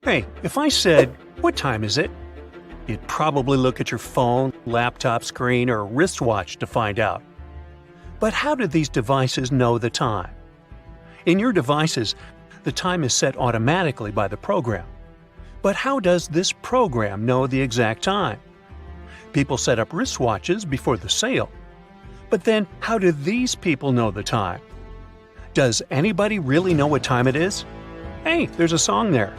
Hey, if I said, "What time is it?" you'd probably look at your phone, laptop screen, or wristwatch to find out. But how do these devices know the time? In your devices, the time is set automatically by the program. But how does this program know the exact time? People set up wristwatches before the sale. But then, how do these people know the time? Does anybody really know what time it is? Hey, there's a song there.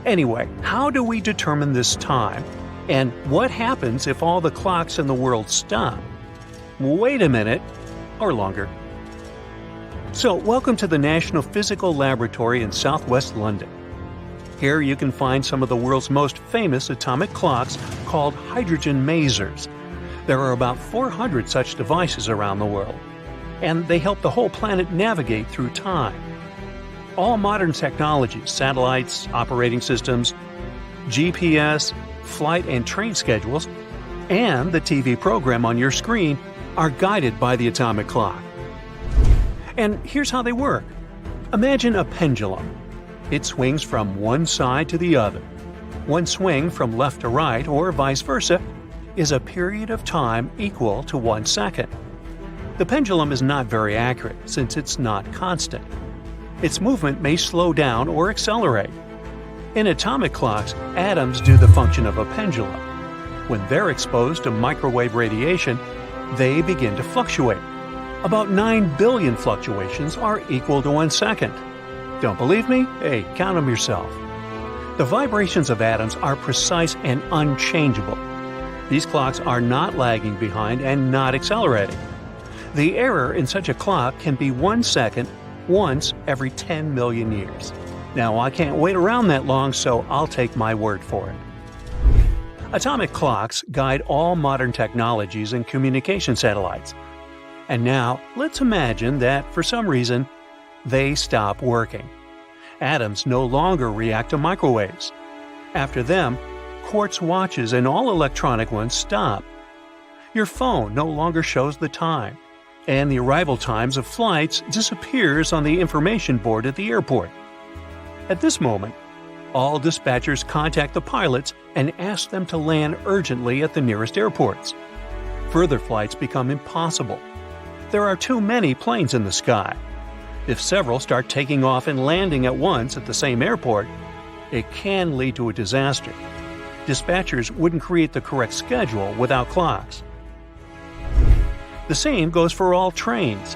Anyway, how do we determine this time? And what happens if all the clocks in the world stop? Wait a minute, or longer. So, welcome to the National Physical Laboratory in southwest London. Here you can find some of the world's most famous atomic clocks called hydrogen masers. There are about 400 such devices around the world, and they help the whole planet navigate through time. All modern technologies, satellites, operating systems, GPS, flight and train schedules, and the TV program on your screen are guided by the atomic clock. And here's how they work. Imagine a pendulum. It swings from one side to the other. One swing from left to right, or vice versa, is a period of time equal to 1 second. The pendulum is not very accurate since it's not constant. Its movement may slow down or accelerate. In atomic clocks, atoms do the function of a pendulum. When they're exposed to microwave radiation, they begin to fluctuate. About 9 billion fluctuations are equal to 1 second. Don't believe me? Hey, count them yourself. The vibrations of atoms are precise and unchangeable. These clocks are not lagging behind and not accelerating. The error in such a clock can be 1 second once every 10 million years. Now, I can't wait around that long, so I'll take my word for it. Atomic clocks guide all modern technologies and communication satellites. And now, let's imagine that, for some reason, they stop working. Atoms no longer react to microwaves. After them, quartz watches and all electronic ones stop. Your phone no longer shows the time, and the arrival times of flights disappears on the information board at the airport. At this moment, all dispatchers contact the pilots and ask them to land urgently at the nearest airports. Further flights become impossible. There are too many planes in the sky. If several start taking off and landing at once at the same airport, it can lead to a disaster. Dispatchers wouldn't create the correct schedule without clocks. The same goes for all trains.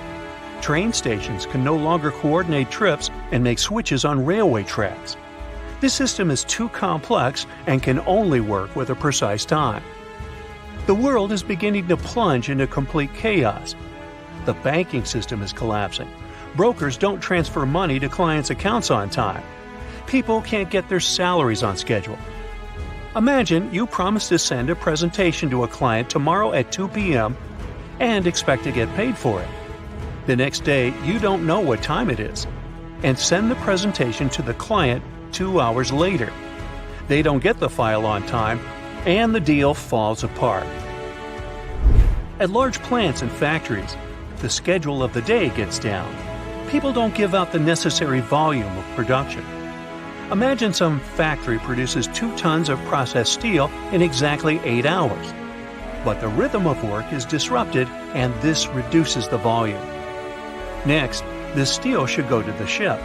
Train stations can no longer coordinate trips and make switches on railway tracks. This system is too complex and can only work with a precise time. The world is beginning to plunge into complete chaos. The banking system is collapsing. Brokers don't transfer money to clients' accounts on time. People can't get their salaries on schedule. Imagine you promise to send a presentation to a client tomorrow at 2 p.m. and expect to get paid for it. The next day, you don't know what time it is, and send the presentation to the client 2 hours later. They don't get the file on time, and the deal falls apart. At large plants and factories, the schedule of the day gets down. People don't give out the necessary volume of production. Imagine some factory produces 2 tons of processed steel in exactly 8 hours. But the rhythm of work is disrupted, and this reduces the volume. Next, the steel should go to the ship.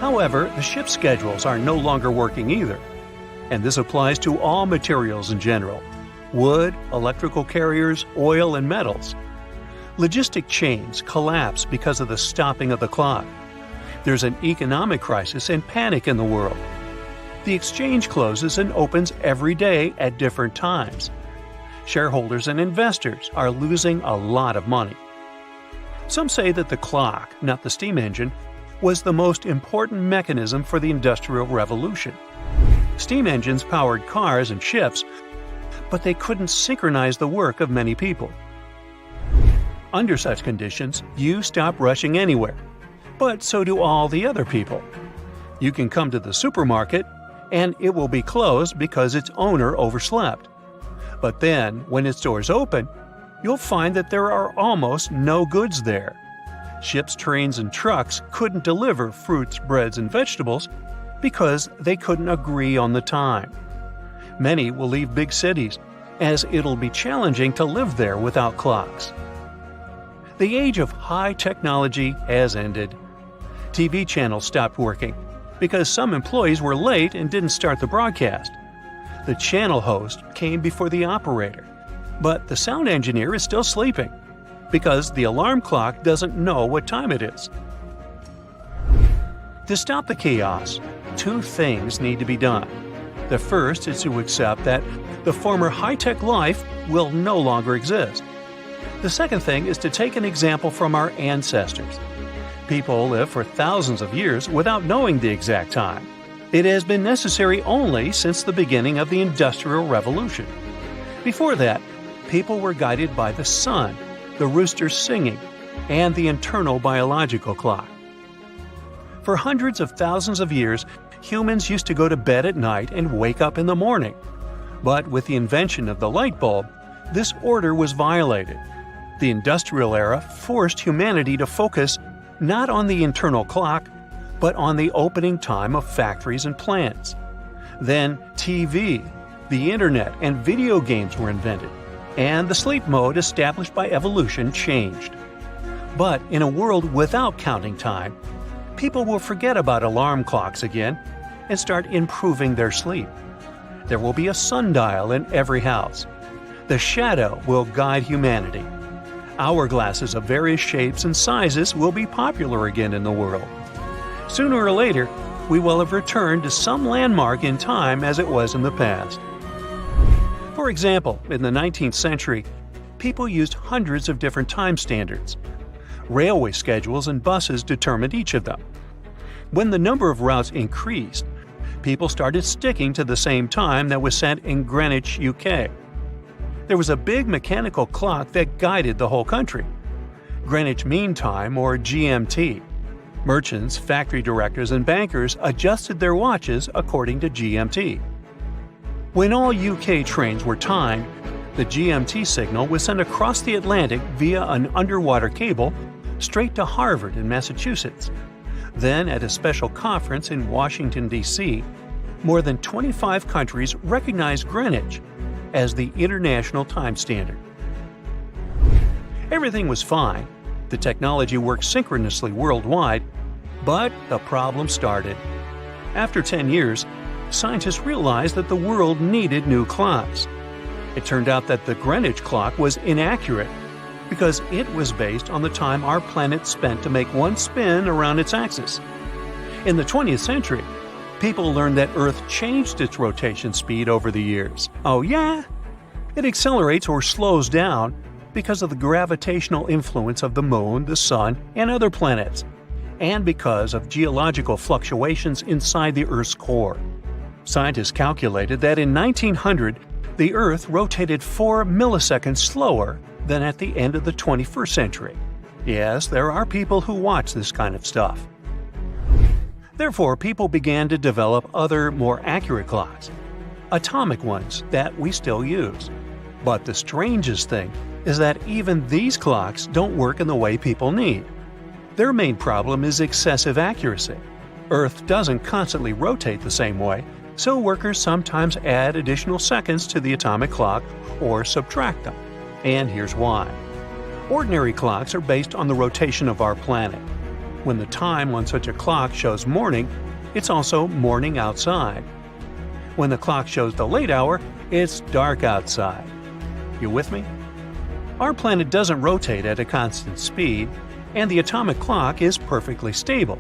However, the ship's schedules are no longer working either. And this applies to all materials in general: wood, electrical carriers, oil, and metals. Logistic chains collapse because of the stopping of the clock. There's an economic crisis and panic in the world. The exchange closes and opens every day at different times. Shareholders and investors are losing a lot of money. Some say that the clock, not the steam engine, was the most important mechanism for the Industrial Revolution. Steam engines powered cars and ships, but they couldn't synchronize the work of many people. Under such conditions, you stop rushing anywhere, but so do all the other people. You can come to the supermarket, and it will be closed because its owner overslept. But then, when its doors open, you'll find that there are almost no goods there. Ships, trains, and trucks couldn't deliver fruits, breads, and vegetables because they couldn't agree on the time. Many will leave big cities, as it'll be challenging to live there without clocks. The age of high technology has ended. TV channels stopped working because some employees were late and didn't start the broadcast. The channel host came before the operator, but the sound engineer is still sleeping because the alarm clock doesn't know what time it is. To stop the chaos, two things need to be done. The first is to accept that the former high-tech life will no longer exist. The second thing is to take an example from our ancestors. People live for thousands of years without knowing the exact time. It has been necessary only since the beginning of the Industrial Revolution. Before that, people were guided by the sun, the rooster singing, and the internal biological clock. For hundreds of thousands of years, humans used to go to bed at night and wake up in the morning. But with the invention of the light bulb, this order was violated. The industrial era forced humanity to focus not on the internal clock, but on the opening time of factories and plants. Then TV, the internet, and video games were invented, and the sleep mode established by evolution changed. But in a world without counting time, people will forget about alarm clocks again and start improving their sleep. There will be a sundial in every house. The shadow will guide humanity. Hourglasses of various shapes and sizes will be popular again in the world. Sooner or later, we will have returned to some landmark in time as it was in the past. For example, in the 19th century, people used hundreds of different time standards. Railway schedules and buses determined each of them. When the number of routes increased, people started sticking to the same time that was set in Greenwich, UK. There was a big mechanical clock that guided the whole country. Greenwich Mean Time, or GMT. Merchants, factory directors, and bankers adjusted their watches according to GMT. When all UK trains were timed, the GMT signal was sent across the Atlantic via an underwater cable straight to Harvard in Massachusetts. Then, at a special conference in Washington, D.C., more than 25 countries recognized Greenwich as the international time standard. Everything was fine. The technology worked synchronously worldwide, but the problem started. After 10 years, scientists realized that the world needed new clocks. It turned out that the Greenwich clock was inaccurate because it was based on the time our planet spent to make one spin around its axis. In the 20th century, people learned that Earth changed its rotation speed over the years. Oh yeah? It accelerates or slows down because of the gravitational influence of the Moon, the Sun, and other planets, and because of geological fluctuations inside the Earth's core. Scientists calculated that in 1900, the Earth rotated 4 milliseconds slower than at the end of the 21st century. Yes, there are people who watch this kind of stuff. Therefore, people began to develop other, more accurate clocks, atomic ones that we still use. But the strangest thing is that even these clocks don't work in the way people need. Their main problem is excessive accuracy. Earth doesn't constantly rotate the same way, so workers sometimes add additional seconds to the atomic clock or subtract them. And here's why. Ordinary clocks are based on the rotation of our planet. When the time on such a clock shows morning, it's also morning outside. When the clock shows the late hour, it's dark outside. You with me? Our planet doesn't rotate at a constant speed, and the atomic clock is perfectly stable.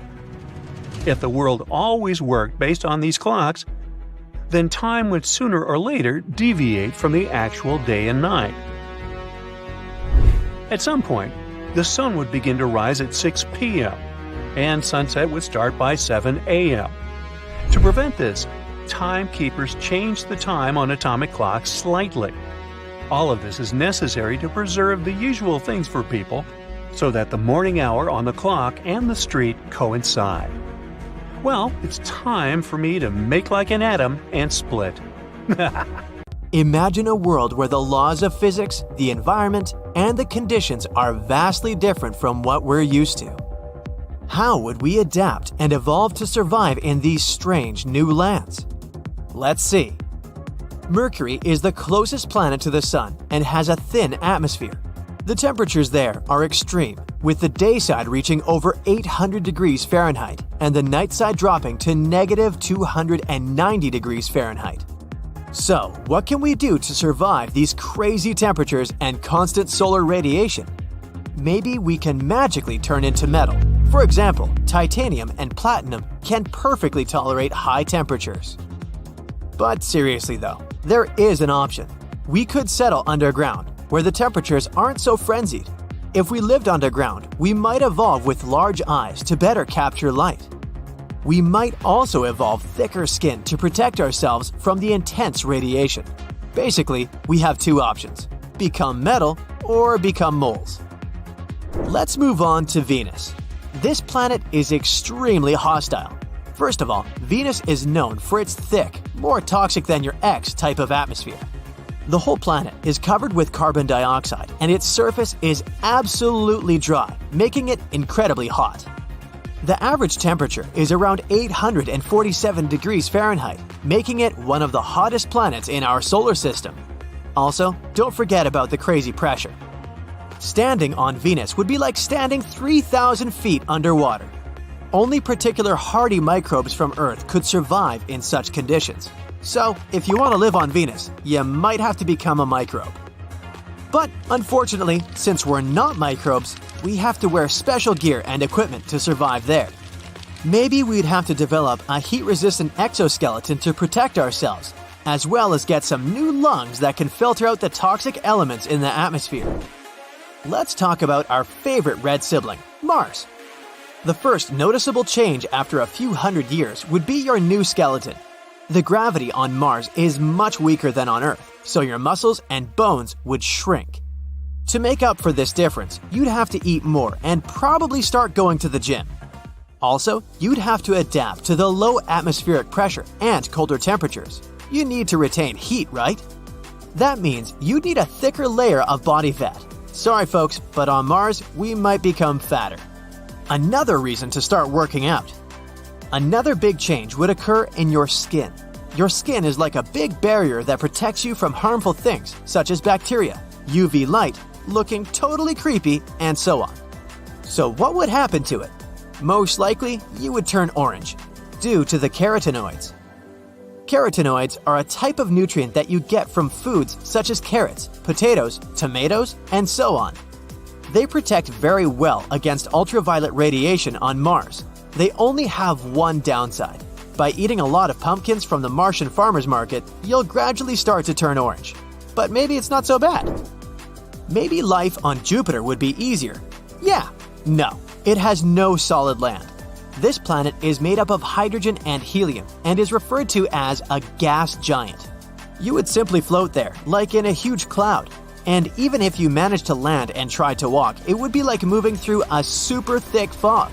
If the world always worked based on these clocks, then time would sooner or later deviate from the actual day and night. At some point, the sun would begin to rise at 6 p.m., and sunset would start by 7 a.m. To prevent this, timekeepers changed the time on atomic clocks slightly. All of this is necessary to preserve the usual things for people so that the morning hour on the clock and the street coincide. Well, it's time for me to make like an atom and split. Imagine a world where the laws of physics, the environment, and the conditions are vastly different from what we're used to. How would we adapt and evolve to survive in these strange new lands? Let's see. Mercury is the closest planet to the Sun and has a thin atmosphere. The temperatures there are extreme, with the day side reaching over 800 degrees Fahrenheit and the night side dropping to negative 290 degrees Fahrenheit. So, what can we do to survive these crazy temperatures and constant solar radiation? Maybe we can magically turn into metal. For example, titanium and platinum can perfectly tolerate high temperatures. But seriously though, there is an option. We could settle underground, where the temperatures aren't so frenzied. If we lived underground, we might evolve with large eyes to better capture light. We might also evolve thicker skin to protect ourselves from the intense radiation. Basically, we have two options: become metal or become moles. Let's move on to Venus. This planet is extremely hostile. First of all, Venus is known for its thick, more toxic than your ex type of atmosphere. The whole planet is covered with carbon dioxide and its surface is absolutely dry, making it incredibly hot. The average temperature is around 847 degrees Fahrenheit, making it one of the hottest planets in our solar system. Also, don't forget about the crazy pressure. Standing on Venus would be like standing 3,000 feet underwater. Only particular hardy microbes from Earth could survive in such conditions. So, if you want to live on Venus, you might have to become a microbe. But unfortunately, since we're not microbes, we have to wear special gear and equipment to survive there. Maybe we'd have to develop a heat-resistant exoskeleton to protect ourselves, as well as get some new lungs that can filter out the toxic elements in the atmosphere. Let's talk about our favorite red sibling, Mars. The first noticeable change after a few hundred years would be your new skeleton. The gravity on Mars is much weaker than on Earth, so your muscles and bones would shrink. To make up for this difference, you'd have to eat more and probably start going to the gym. Also, you'd have to adapt to the low atmospheric pressure and colder temperatures. You need to retain heat, right? That means you'd need a thicker layer of body fat. Sorry folks, but on Mars, we might become fatter. Another reason to start working out. Another big change would occur in your skin. Your skin is like a big barrier that protects you from harmful things such as bacteria, UV light, looking totally creepy, and so on. So what would happen to it? Most likely, you would turn orange, due to the carotenoids. Carotenoids are a type of nutrient that you get from foods such as carrots, potatoes, tomatoes, and so on. They protect very well against ultraviolet radiation on Mars. They only have one downside. By eating a lot of pumpkins from the Martian farmers market, you'll gradually start to turn orange. But maybe it's not so bad. Maybe life on Jupiter would be easier. Yeah, no, it has no solid land. This planet is made up of hydrogen and helium and is referred to as a gas giant. You would simply float there, like in a huge cloud. And even if you managed to land and tried to walk, it would be like moving through a super thick fog.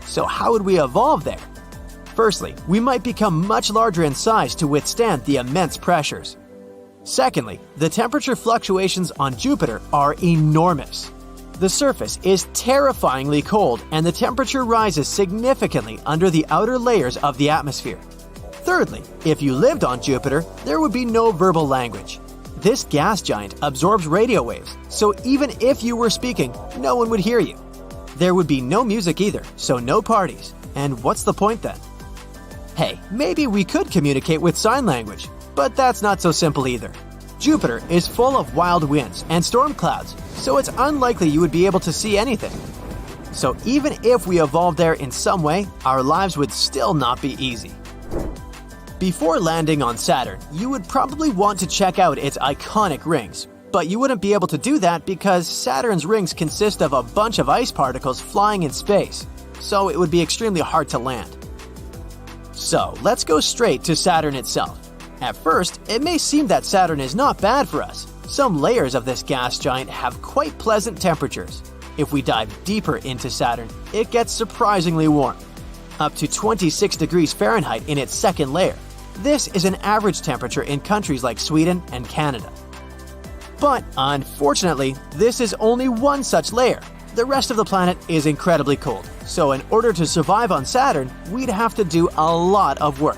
So how would we evolve there? Firstly, we might become much larger in size to withstand the immense pressures. Secondly, the temperature fluctuations on Jupiter are enormous. The surface is terrifyingly cold and the temperature rises significantly under the outer layers of the atmosphere. Thirdly, if you lived on Jupiter, there would be no verbal language. This gas giant absorbs radio waves, so even if you were speaking, no one would hear you. There would be no music either, so no parties. And what's the point then? Hey, maybe we could communicate with sign language, but that's not so simple either. Jupiter is full of wild winds and storm clouds, so it's unlikely you would be able to see anything. So even if we evolved there in some way, our lives would still not be easy. Before landing on Saturn, you would probably want to check out its iconic rings, but you wouldn't be able to do that because Saturn's rings consist of a bunch of ice particles flying in space, so it would be extremely hard to land. So let's go straight to Saturn itself. At first, it may seem that Saturn is not bad for us. Some layers of this gas giant have quite pleasant temperatures. If we dive deeper into Saturn, it gets surprisingly warm, up to 26 degrees Fahrenheit in its second layer. This is an average temperature in countries like Sweden and Canada. But unfortunately, this is only one such layer. The rest of the planet is incredibly cold, so in order to survive on Saturn, we'd have to do a lot of work.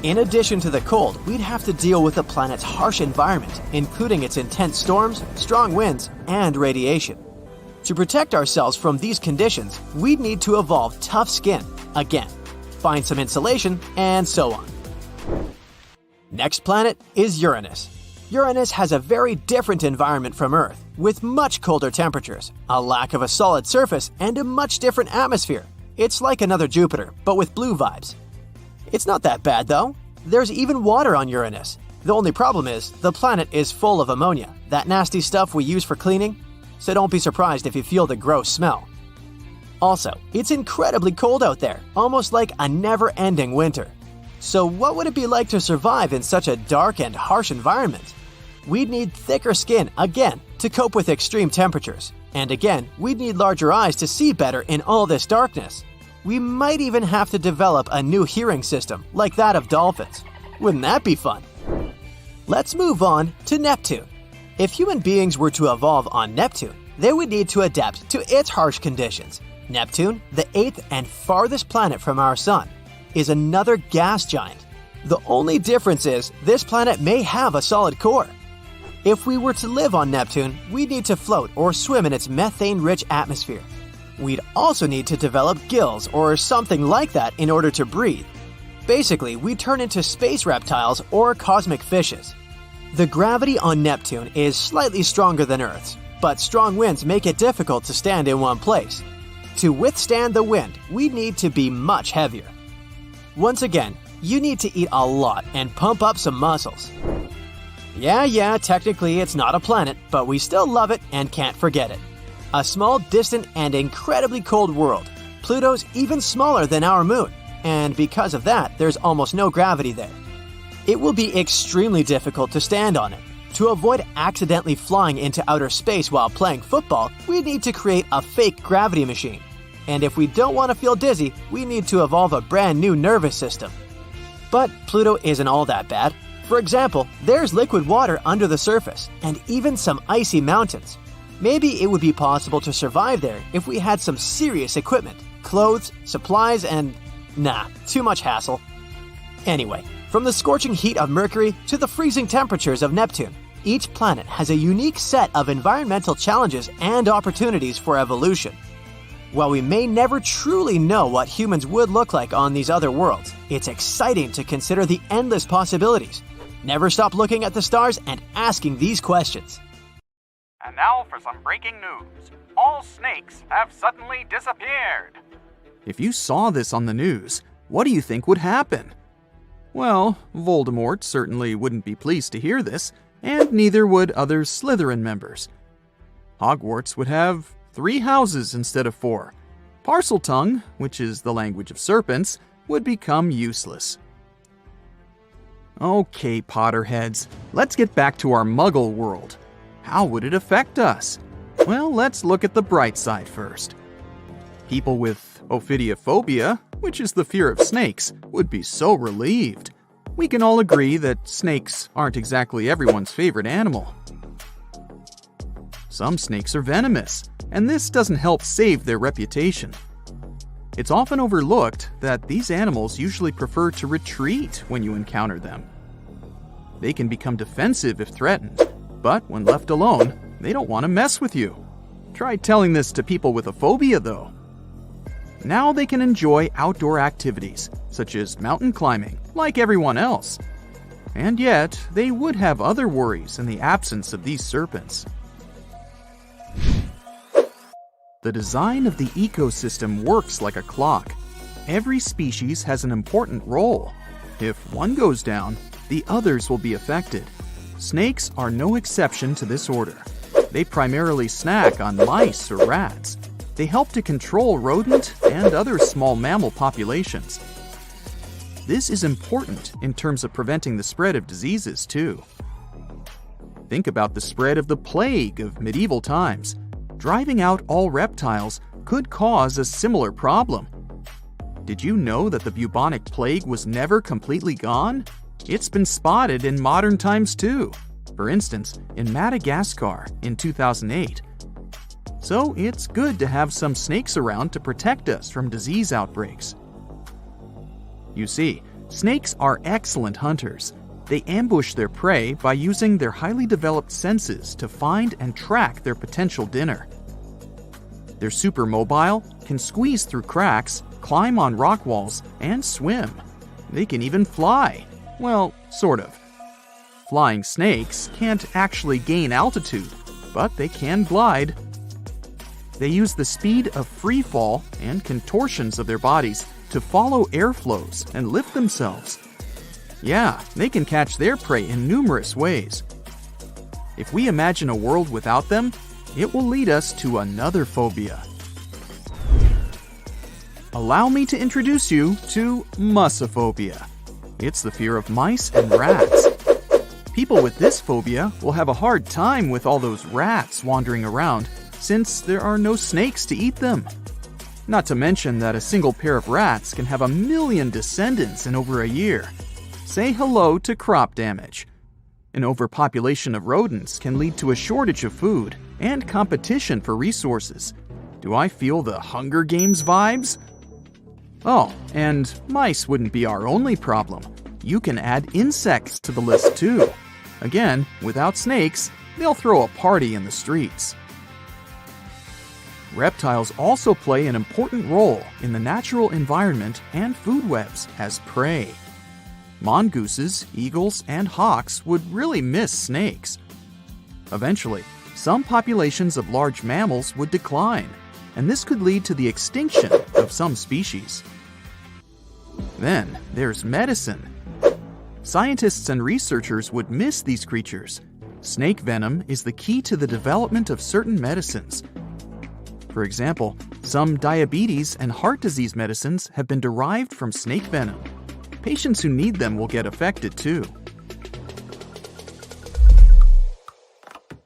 In addition to the cold, we'd have to deal with the planet's harsh environment, including its intense storms, strong winds, and radiation. To protect ourselves from these conditions, we'd need to evolve tough skin, again, find some insulation, and so on. Next planet is Uranus. Uranus has a very different environment from Earth, with much colder temperatures, a lack of a solid surface, and a much different atmosphere. It's like another Jupiter, but with blue vibes. It's not that bad though. There's even water on Uranus. The only problem is, the planet is full of ammonia, that nasty stuff we use for cleaning, so don't be surprised if you feel the gross smell. Also, it's incredibly cold out there, almost like a never-ending winter. So what would it be like to survive in such a dark and harsh environment? We'd need thicker skin, again, to cope with extreme temperatures. And again, we'd need larger eyes to see better in all this darkness. We might even have to develop a new hearing system, like that of dolphins. Wouldn't that be fun? Let's move on to Neptune. If human beings were to evolve on Neptune, they would need to adapt to its harsh conditions. Neptune, the 8th and farthest planet from our Sun, is another gas giant. The only difference is this planet may have a solid core. If we were to live on Neptune, we'd need to float or swim in its methane-rich atmosphere. We'd also need to develop gills or something like that in order to breathe. Basically, we'd turn into space reptiles or cosmic fishes. The gravity on Neptune is slightly stronger than Earth's, but strong winds make it difficult to stand in one place. To withstand the wind, we'd need to be much heavier. Once again, you need to eat a lot and pump up some muscles. Yeah, technically it's not a planet, but we still love it and can't forget it. A small, distant, and incredibly cold world. Pluto's even smaller than our moon, and because of that, there's almost no gravity there. It will be extremely difficult to stand on it. To avoid accidentally flying into outer space while playing football, we need to create a fake gravity machine. And if we don't want to feel dizzy, we need to evolve a brand new nervous system. But Pluto isn't all that bad. For example, there's liquid water under the surface, and even some icy mountains. Maybe it would be possible to survive there if we had some serious equipment, clothes, supplies, and… nah, too much hassle. Anyway, from the scorching heat of Mercury to the freezing temperatures of Neptune, each planet has a unique set of environmental challenges and opportunities for evolution. While we may never truly know what humans would look like on these other worlds, it's exciting to consider the endless possibilities. Never stop looking at the stars and asking these questions. And now for some breaking news. All snakes have suddenly disappeared. If you saw this on the news, what do you think would happen? Well, Voldemort certainly wouldn't be pleased to hear this, and neither would other Slytherin members. Hogwarts would have 3 houses instead of 4. Parseltongue, which is the language of serpents, would become useless. Okay, Potterheads, let's get back to our Muggle world. How would it affect us? Well, let's look at the bright side first. People with ophidiophobia, which is the fear of snakes, would be so relieved. We can all agree that snakes aren't exactly everyone's favorite animal. Some snakes are venomous, and this doesn't help save their reputation. It's often overlooked that these animals usually prefer to retreat when you encounter them. They can become defensive if threatened, but when left alone, they don't want to mess with you. Try telling this to people with a phobia, though. Now they can enjoy outdoor activities, such as mountain climbing, like everyone else. And yet, they would have other worries in the absence of these serpents. The design of the ecosystem works like a clock. Every species has an important role. If one goes down, the others will be affected. Snakes are no exception to this order. They primarily snack on mice or rats. They help to control rodent and other small mammal populations. This is important in terms of preventing the spread of diseases, too. Think about the spread of the plague of medieval times. Driving out all reptiles could cause a similar problem. Did you know that the bubonic plague was never completely gone? It's been spotted in modern times too. For instance, in Madagascar in 2008. so it's good to have some snakes around to protect us from disease outbreaks. You see, snakes are excellent hunters. They ambush their prey by using their highly developed senses to find and track their potential dinner. They're super mobile, can squeeze through cracks, climb on rock walls, and swim. They can even fly. Well, sort of. Flying snakes can't actually gain altitude, but they can glide. They use the speed of free fall and contortions of their bodies to follow airflows and lift themselves. Yeah, they can catch their prey in numerous ways. If we imagine a world without them, it will lead us to another phobia. Allow me to introduce you to mussophobia. It's the fear of mice and rats. People with this phobia will have a hard time with all those rats wandering around, since there are no snakes to eat them. Not to mention that a single pair of rats can have 1 million descendants in over a year. Say hello to crop damage. An overpopulation of rodents can lead to a shortage of food and competition for resources. Do I feel the Hunger Games vibes? Oh, and mice wouldn't be our only problem. You can add insects to the list too. Again, without snakes, they'll throw a party in the streets. Reptiles also play an important role in the natural environment and food webs as prey. Mongooses, eagles, and hawks would really miss snakes. Eventually, some populations of large mammals would decline, and this could lead to the extinction of some species. Then there's medicine. Scientists and researchers would miss these creatures. Snake venom is the key to the development of certain medicines. For example, some diabetes and heart disease medicines have been derived from snake venom. Patients who need them will get affected too.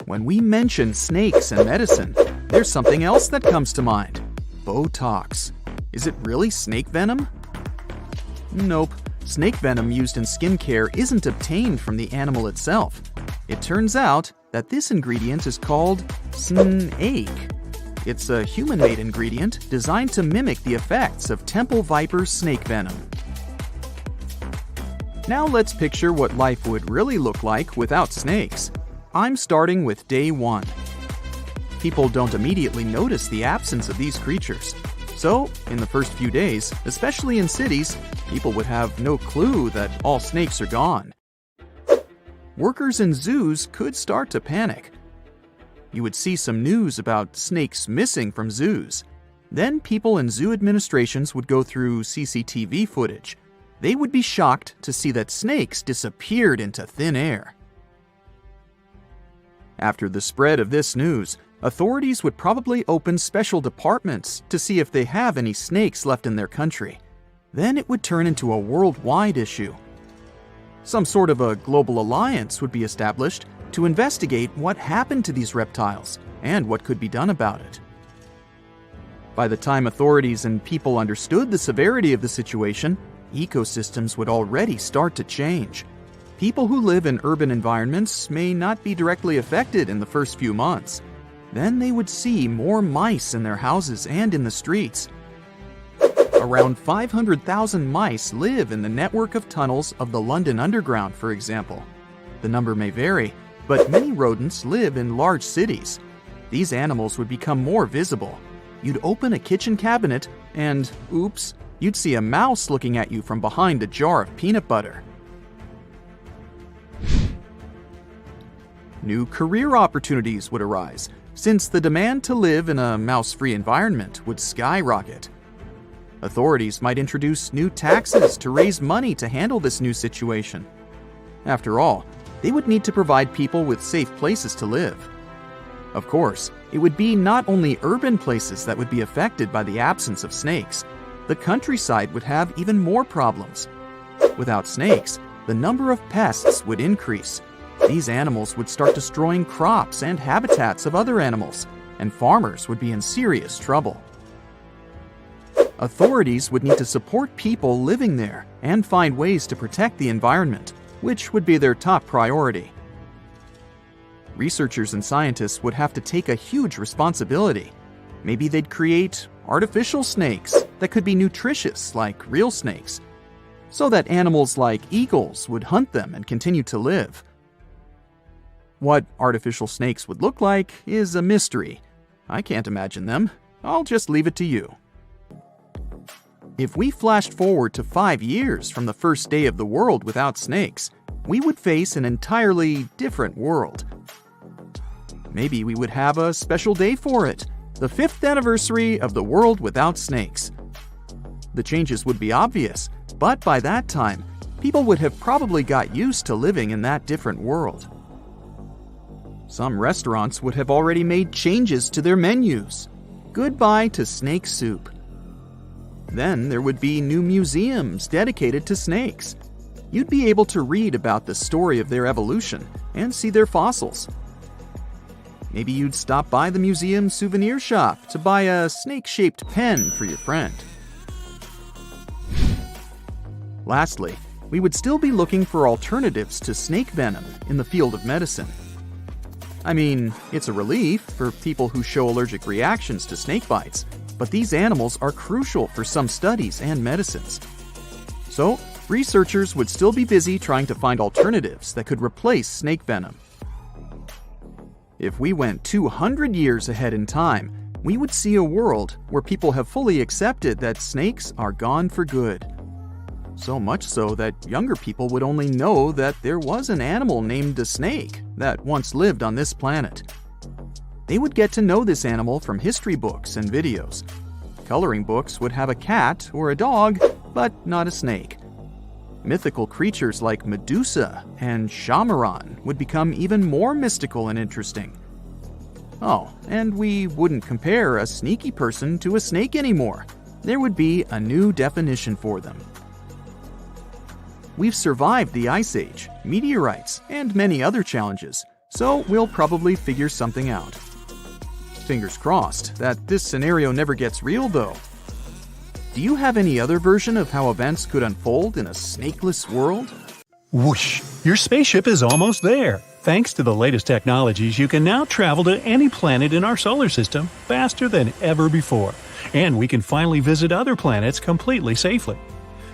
When we mention snakes and medicine, there's something else that comes to mind. Botox. Is it really snake venom? Nope. Snake venom used in skincare isn't obtained from the animal itself. It turns out that this ingredient is called snake. It's a human-made ingredient designed to mimic the effects of temple viper snake venom. Now let's picture what life would really look like without snakes. I'm starting with day 1. People don't immediately notice the absence of these creatures. So, in the first few days, especially in cities, people would have no clue that all snakes are gone. Workers in zoos could start to panic. You would see some news about snakes missing from zoos. Then people in zoo administrations would go through CCTV footage. They would be shocked to see that snakes disappeared into thin air. After the spread of this news, authorities would probably open special departments to see if they have any snakes left in their country. Then it would turn into a worldwide issue. Some sort of a global alliance would be established to investigate what happened to these reptiles and what could be done about it. By the time authorities and people understood the severity of the situation, ecosystems would already start to change. People who live in urban environments may not be directly affected in the first few months. Then they would see more mice in their houses and in the streets. Around 500,000 mice live in the network of tunnels of the London Underground, for example. The number may vary, but many rodents live in large cities. These animals would become more visible. You'd open a kitchen cabinet and, oops, you'd see a mouse looking at you from behind a jar of peanut butter. New career opportunities would arise, since the demand to live in a mouse-free environment would skyrocket. Authorities might introduce new taxes to raise money to handle this new situation. After all, they would need to provide people with safe places to live. Of course, it would be not only urban places that would be affected by the absence of snakes. The countryside would have even more problems. Without snakes, the number of pests would increase. These animals would start destroying crops and habitats of other animals, and farmers would be in serious trouble. Authorities would need to support people living there and find ways to protect the environment, which would be their top priority. Researchers and scientists would have to take a huge responsibility. Maybe they'd create artificial snakes that could be nutritious like real snakes, so that animals like eagles would hunt them and continue to live. What artificial snakes would look like is a mystery. I can't imagine them. I'll just leave it to you. If we flashed forward to 5 years from the first day of the world without snakes, we would face an entirely different world. Maybe we would have a special day for it, the 5th anniversary of the world without snakes. The changes would be obvious, but by that time, people would have probably got used to living in that different world. Some restaurants would have already made changes to their menus. Goodbye to snake soup. Then there would be new museums dedicated to snakes. You'd be able to read about the story of their evolution and see their fossils. Maybe you'd stop by the museum souvenir shop to buy a snake-shaped pen for your friend. Lastly, we would still be looking for alternatives to snake venom in the field of medicine. I mean, it's a relief for people who show allergic reactions to snake bites, but these animals are crucial for some studies and medicines. So, researchers would still be busy trying to find alternatives that could replace snake venom. If we went 200 years ahead in time, we would see a world where people have fully accepted that snakes are gone for good. So much so that younger people would only know that there was an animal named a snake that once lived on this planet. They would get to know this animal from history books and videos. Coloring books would have a cat or a dog, but not a snake. Mythical creatures like Medusa and Shamaran would become even more mystical and interesting. Oh, and we wouldn't compare a sneaky person to a snake anymore. There would be a new definition for them. We've survived the Ice Age, meteorites, and many other challenges, so we'll probably figure something out. Fingers crossed that this scenario never gets real, though. Do you have any other version of how events could unfold in a snakeless world? Whoosh! Your spaceship is almost there. Thanks to the latest technologies, you can now travel to any planet in our solar system faster than ever before. And we can finally visit other planets completely safely.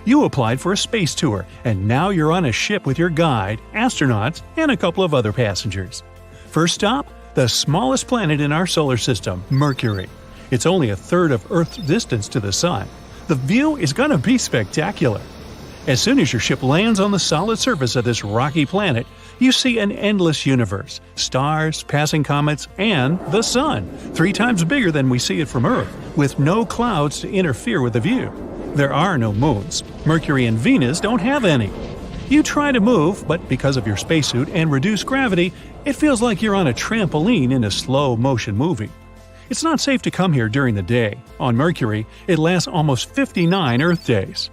You applied for a space tour, and now you're on a ship with your guide, astronauts, and a couple of other passengers. First stop, the smallest planet in our solar system, Mercury. It's only a third of Earth's distance to the Sun. The view is going to be spectacular. As soon as your ship lands on the solid surface of this rocky planet, you see an endless universe, stars, passing comets, and the Sun, 3 times bigger than we see it from Earth, with no clouds to interfere with the view. There are no moons. Mercury and Venus don't have any. You try to move, but because of your spacesuit and reduced gravity, it feels like you're on a trampoline in a slow-motion movie. It's not safe to come here during the day. On Mercury, it lasts almost 59 Earth days.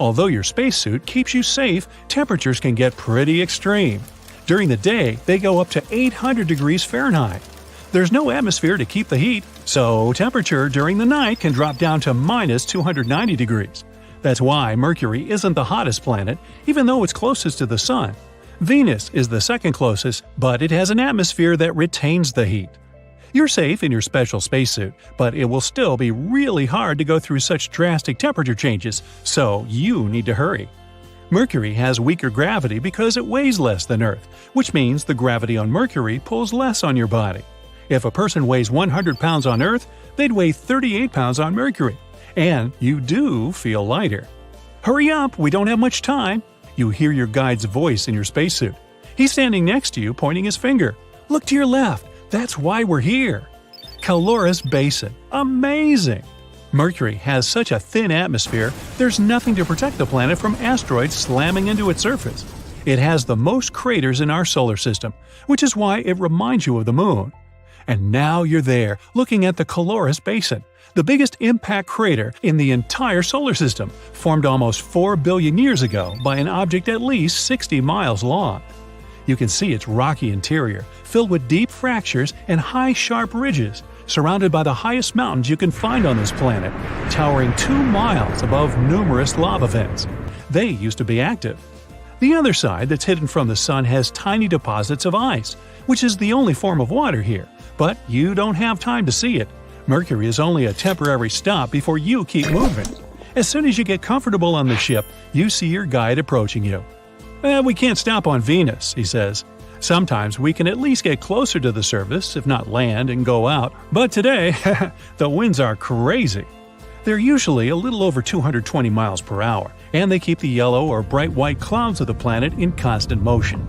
Although your spacesuit keeps you safe, temperatures can get pretty extreme. During the day, they go up to 800 degrees Fahrenheit. There's no atmosphere to keep the heat, so temperature during the night can drop down to minus 290 degrees. That's why Mercury isn't the hottest planet, even though it's closest to the Sun. Venus is the second closest, but it has an atmosphere that retains the heat. You're safe in your special spacesuit, but it will still be really hard to go through such drastic temperature changes, so you need to hurry. Mercury has weaker gravity because it weighs less than Earth, which means the gravity on Mercury pulls less on your body. If a person weighs 100 pounds on Earth, they'd weigh 38 pounds on Mercury. And you do feel lighter. Hurry up, we don't have much time. You hear your guide's voice in your spacesuit. He's standing next to you, pointing his finger. Look to your left. That's why we're here. Caloris Basin. Amazing! Mercury has such a thin atmosphere, there's nothing to protect the planet from asteroids slamming into its surface. It has the most craters in our solar system, which is why it reminds you of the Moon. And now you're there, looking at the Caloris Basin, the biggest impact crater in the entire solar system, formed almost 4 billion years ago by an object at least 60 miles long. You can see its rocky interior, filled with deep fractures and high sharp ridges, surrounded by the highest mountains you can find on this planet, towering 2 miles above numerous lava vents. They used to be active. The other side that's hidden from the sun has tiny deposits of ice, which is the only form of water here, but you don't have time to see it. Mercury is only a temporary stop before you keep moving. As soon as you get comfortable on the ship, you see your guide approaching you. We can't stop on Venus, he says. Sometimes we can at least get closer to the surface, if not land and go out, but today, the winds are crazy. They're usually a little over 220 miles per hour, and they keep the yellow or bright white clouds of the planet in constant motion.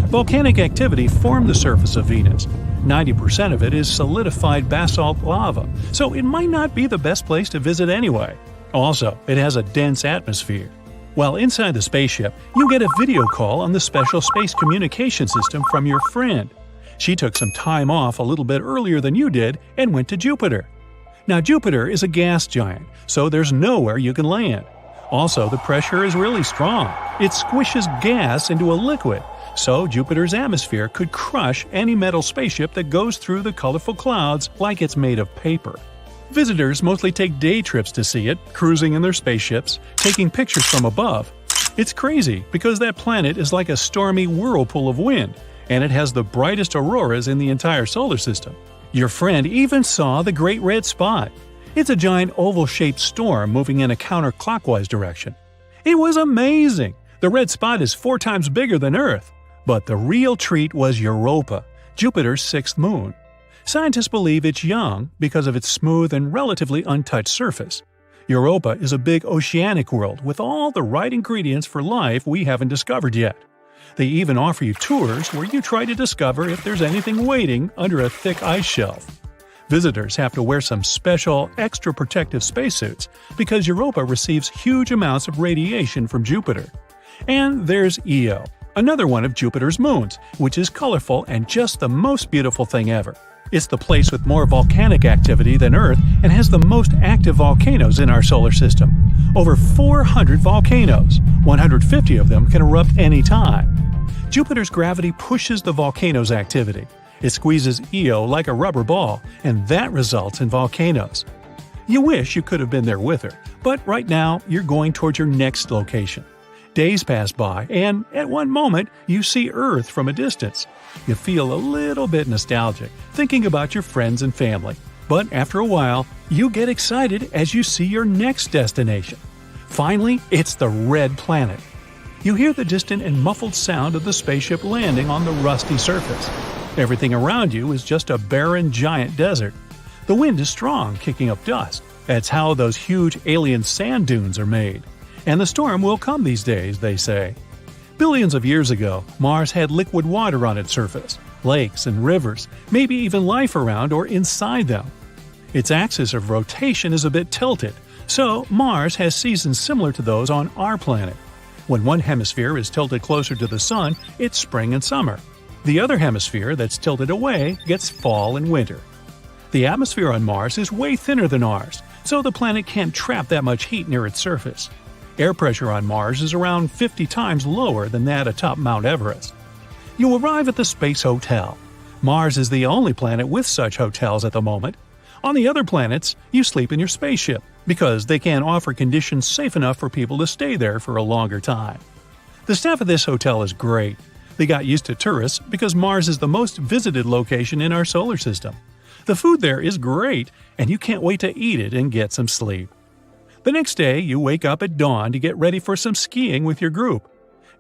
Volcanic activity formed the surface of Venus. 90% of it is solidified basalt lava, so it might not be the best place to visit anyway. Also, it has a dense atmosphere. While inside the spaceship, you get a video call on the special space communication system from your friend. She took some time off a little bit earlier than you did and went to Jupiter. Now, Jupiter is a gas giant, so there's nowhere you can land. Also, the pressure is really strong. It squishes gas into a liquid, so Jupiter's atmosphere could crush any metal spaceship that goes through the colorful clouds like it's made of paper. Visitors mostly take day trips to see it, cruising in their spaceships, taking pictures from above. It's crazy because that planet is like a stormy whirlpool of wind, and it has the brightest auroras in the entire solar system. Your friend even saw the Great Red Spot. It's a giant oval-shaped storm moving in a counterclockwise direction. It was amazing! The red spot is 4 times bigger than Earth. But the real treat was Europa, Jupiter's 6th moon. Scientists believe it's young because of its smooth and relatively untouched surface. Europa is a big oceanic world with all the right ingredients for life we haven't discovered yet. They even offer you tours where you try to discover if there's anything waiting under a thick ice shelf. Visitors have to wear some special, extra protective spacesuits because Europa receives huge amounts of radiation from Jupiter. And there's Io, another one of Jupiter's moons, which is colorful and just the most beautiful thing ever. It's the place with more volcanic activity than Earth and has the most active volcanoes in our solar system. Over 400 volcanoes, 150 of them can erupt any time. Jupiter's gravity pushes the volcano's activity. It squeezes Io like a rubber ball, and that results in volcanoes. You wish you could have been there with her, but right now you're going towards your next location. Days pass by, and at one moment, you see Earth from a distance. You feel a little bit nostalgic, thinking about your friends and family. But after a while, you get excited as you see your next destination. Finally, it's the Red Planet. You hear the distant and muffled sound of the spaceship landing on the rusty surface. Everything around you is just a barren giant desert. The wind is strong, kicking up dust. That's how those huge alien sand dunes are made. And the storm will come these days, they say. Billions of years ago, Mars had liquid water on its surface, lakes and rivers, maybe even life around or inside them. Its axis of rotation is a bit tilted, so Mars has seasons similar to those on our planet. When one hemisphere is tilted closer to the sun, it's spring and summer. The other hemisphere that's tilted away gets fall and winter. The atmosphere on Mars is way thinner than ours, so the planet can't trap that much heat near its surface. Air pressure on Mars is around 50 times lower than that atop Mount Everest. You arrive at the Space Hotel. Mars is the only planet with such hotels at the moment. On the other planets, you sleep in your spaceship, because they can't offer conditions safe enough for people to stay there for a longer time. The staff at this hotel is great. They got used to tourists because Mars is the most visited location in our solar system. The food there is great, and you can't wait to eat it and get some sleep. The next day, you wake up at dawn to get ready for some skiing with your group.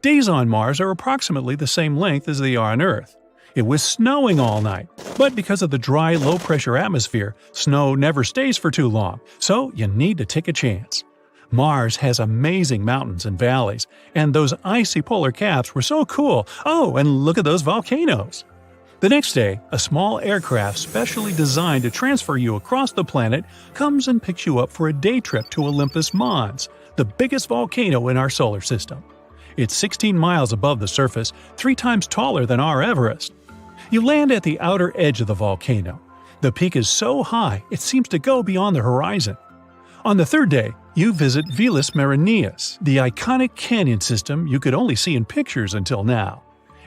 Days on Mars are approximately the same length as they are on Earth. It was snowing all night, but because of the dry, low-pressure atmosphere, snow never stays for too long, so you need to take a chance. Mars has amazing mountains and valleys, and those icy polar caps were so cool. Oh, and look at those volcanoes! The next day, a small aircraft specially designed to transfer you across the planet comes and picks you up for a day trip to Olympus Mons, the biggest volcano in our solar system. It's 16 miles above the surface, 3 times taller than our Everest. You land at the outer edge of the volcano. The peak is so high, it seems to go beyond the horizon. On the third day, you visit Velis Marineus, the iconic canyon system you could only see in pictures until now.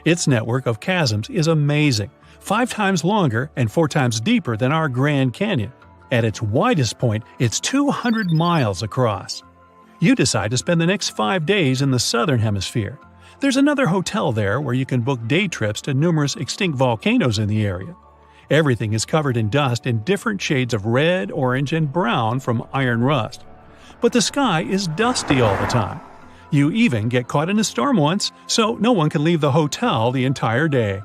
Its network of chasms is amazing, 5 times longer and 4 times deeper than our Grand Canyon. At its widest point, it's 200 miles across. You decide to spend the next 5 days in the southern hemisphere. There's another hotel there where you can book day trips to numerous extinct volcanoes in the area. Everything is covered in dust in different shades of red, orange, and brown from iron rust. But the sky is dusty all the time. You even get caught in a storm once, so no one can leave the hotel the entire day.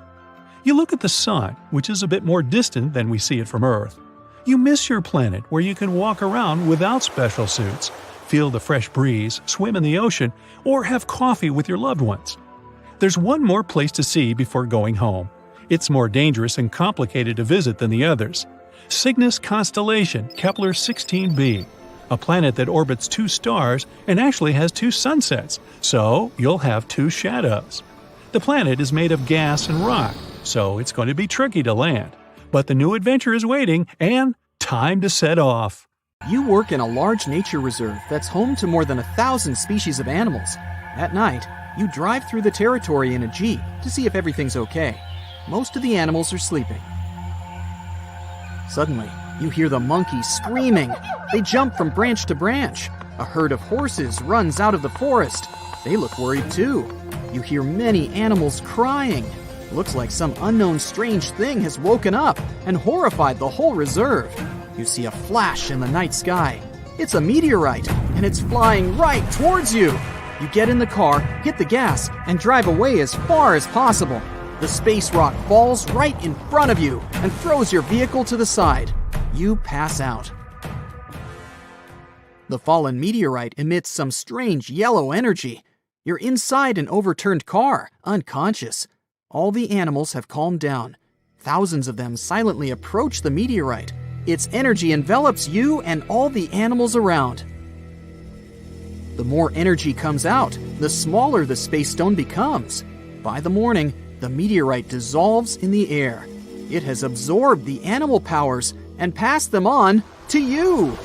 You look at the sun, which is a bit more distant than we see it from Earth. You miss your planet where you can walk around without special suits, feel the fresh breeze, swim in the ocean, or have coffee with your loved ones. There's one more place to see before going home. It's more dangerous and complicated to visit than the others. Cygnus constellation, Kepler 16b, a planet that orbits 2 stars and actually has 2 sunsets, so you'll have 2 shadows. The planet is made of gas and rock, so it's going to be tricky to land. But the new adventure is waiting, and time to set off. You work in a large nature reserve that's home to more than 1,000 species of animals. At night, you drive through the territory in a Jeep to see if everything's okay. Most of the animals are sleeping. Suddenly, you hear the monkeys screaming. They jump from branch to branch. A herd of horses runs out of the forest. They look worried too. You hear many animals crying. Looks like some unknown strange thing has woken up and horrified the whole reserve. You see a flash in the night sky. It's a meteorite, and it's flying right towards you. You get in the car, hit the gas, and drive away as far as possible. The space rock falls right in front of you and throws your vehicle to the side. You pass out. The fallen meteorite emits some strange yellow energy. You're inside an overturned car, unconscious. All the animals have calmed down. Thousands of them silently approach the meteorite. Its energy envelops you and all the animals around. The more energy comes out, the smaller the space stone becomes. By the morning, the meteorite dissolves in the air. It has absorbed the animal powers and passed them on to you.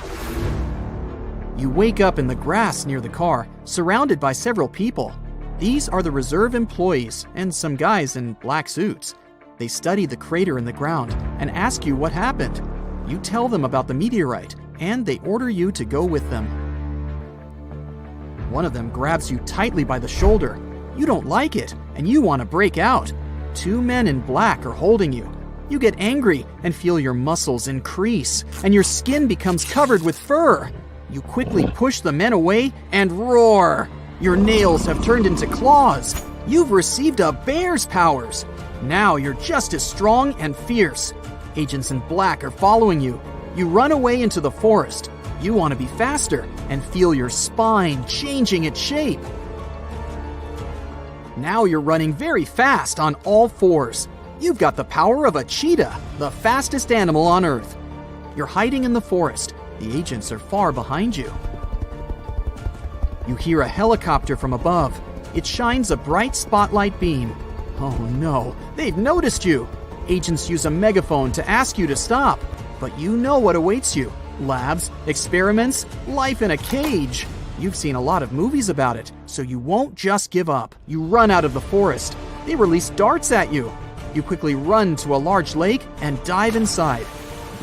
You wake up in the grass near the car, surrounded by several people. These are the reserve employees and some guys in black suits. They study the crater in the ground and ask you what happened. You tell them about the meteorite, and they order you to go with them. One of them grabs you tightly by the shoulder. You don't like it, and you want to break out. 2 men in black are holding you. You get angry and feel your muscles increase, and your skin becomes covered with fur. You quickly push the men away and roar. Your nails have turned into claws. You've received a bear's powers. Now you're just as strong and fierce. Agents in black are following you. You run away into the forest. You want to be faster and feel your spine changing its shape. Now you're running very fast on all 4s. You've got the power of a cheetah, the fastest animal on Earth. You're hiding in the forest. The agents are far behind you. You hear a helicopter from above. It shines a bright spotlight beam. Oh no, they've noticed you. Agents use a megaphone to ask you to stop. But you know what awaits you. Labs, experiments, life in a cage. You've seen a lot of movies about it, so you won't just give up. You run out of the forest. They release darts at you. You quickly run to a large lake and dive inside.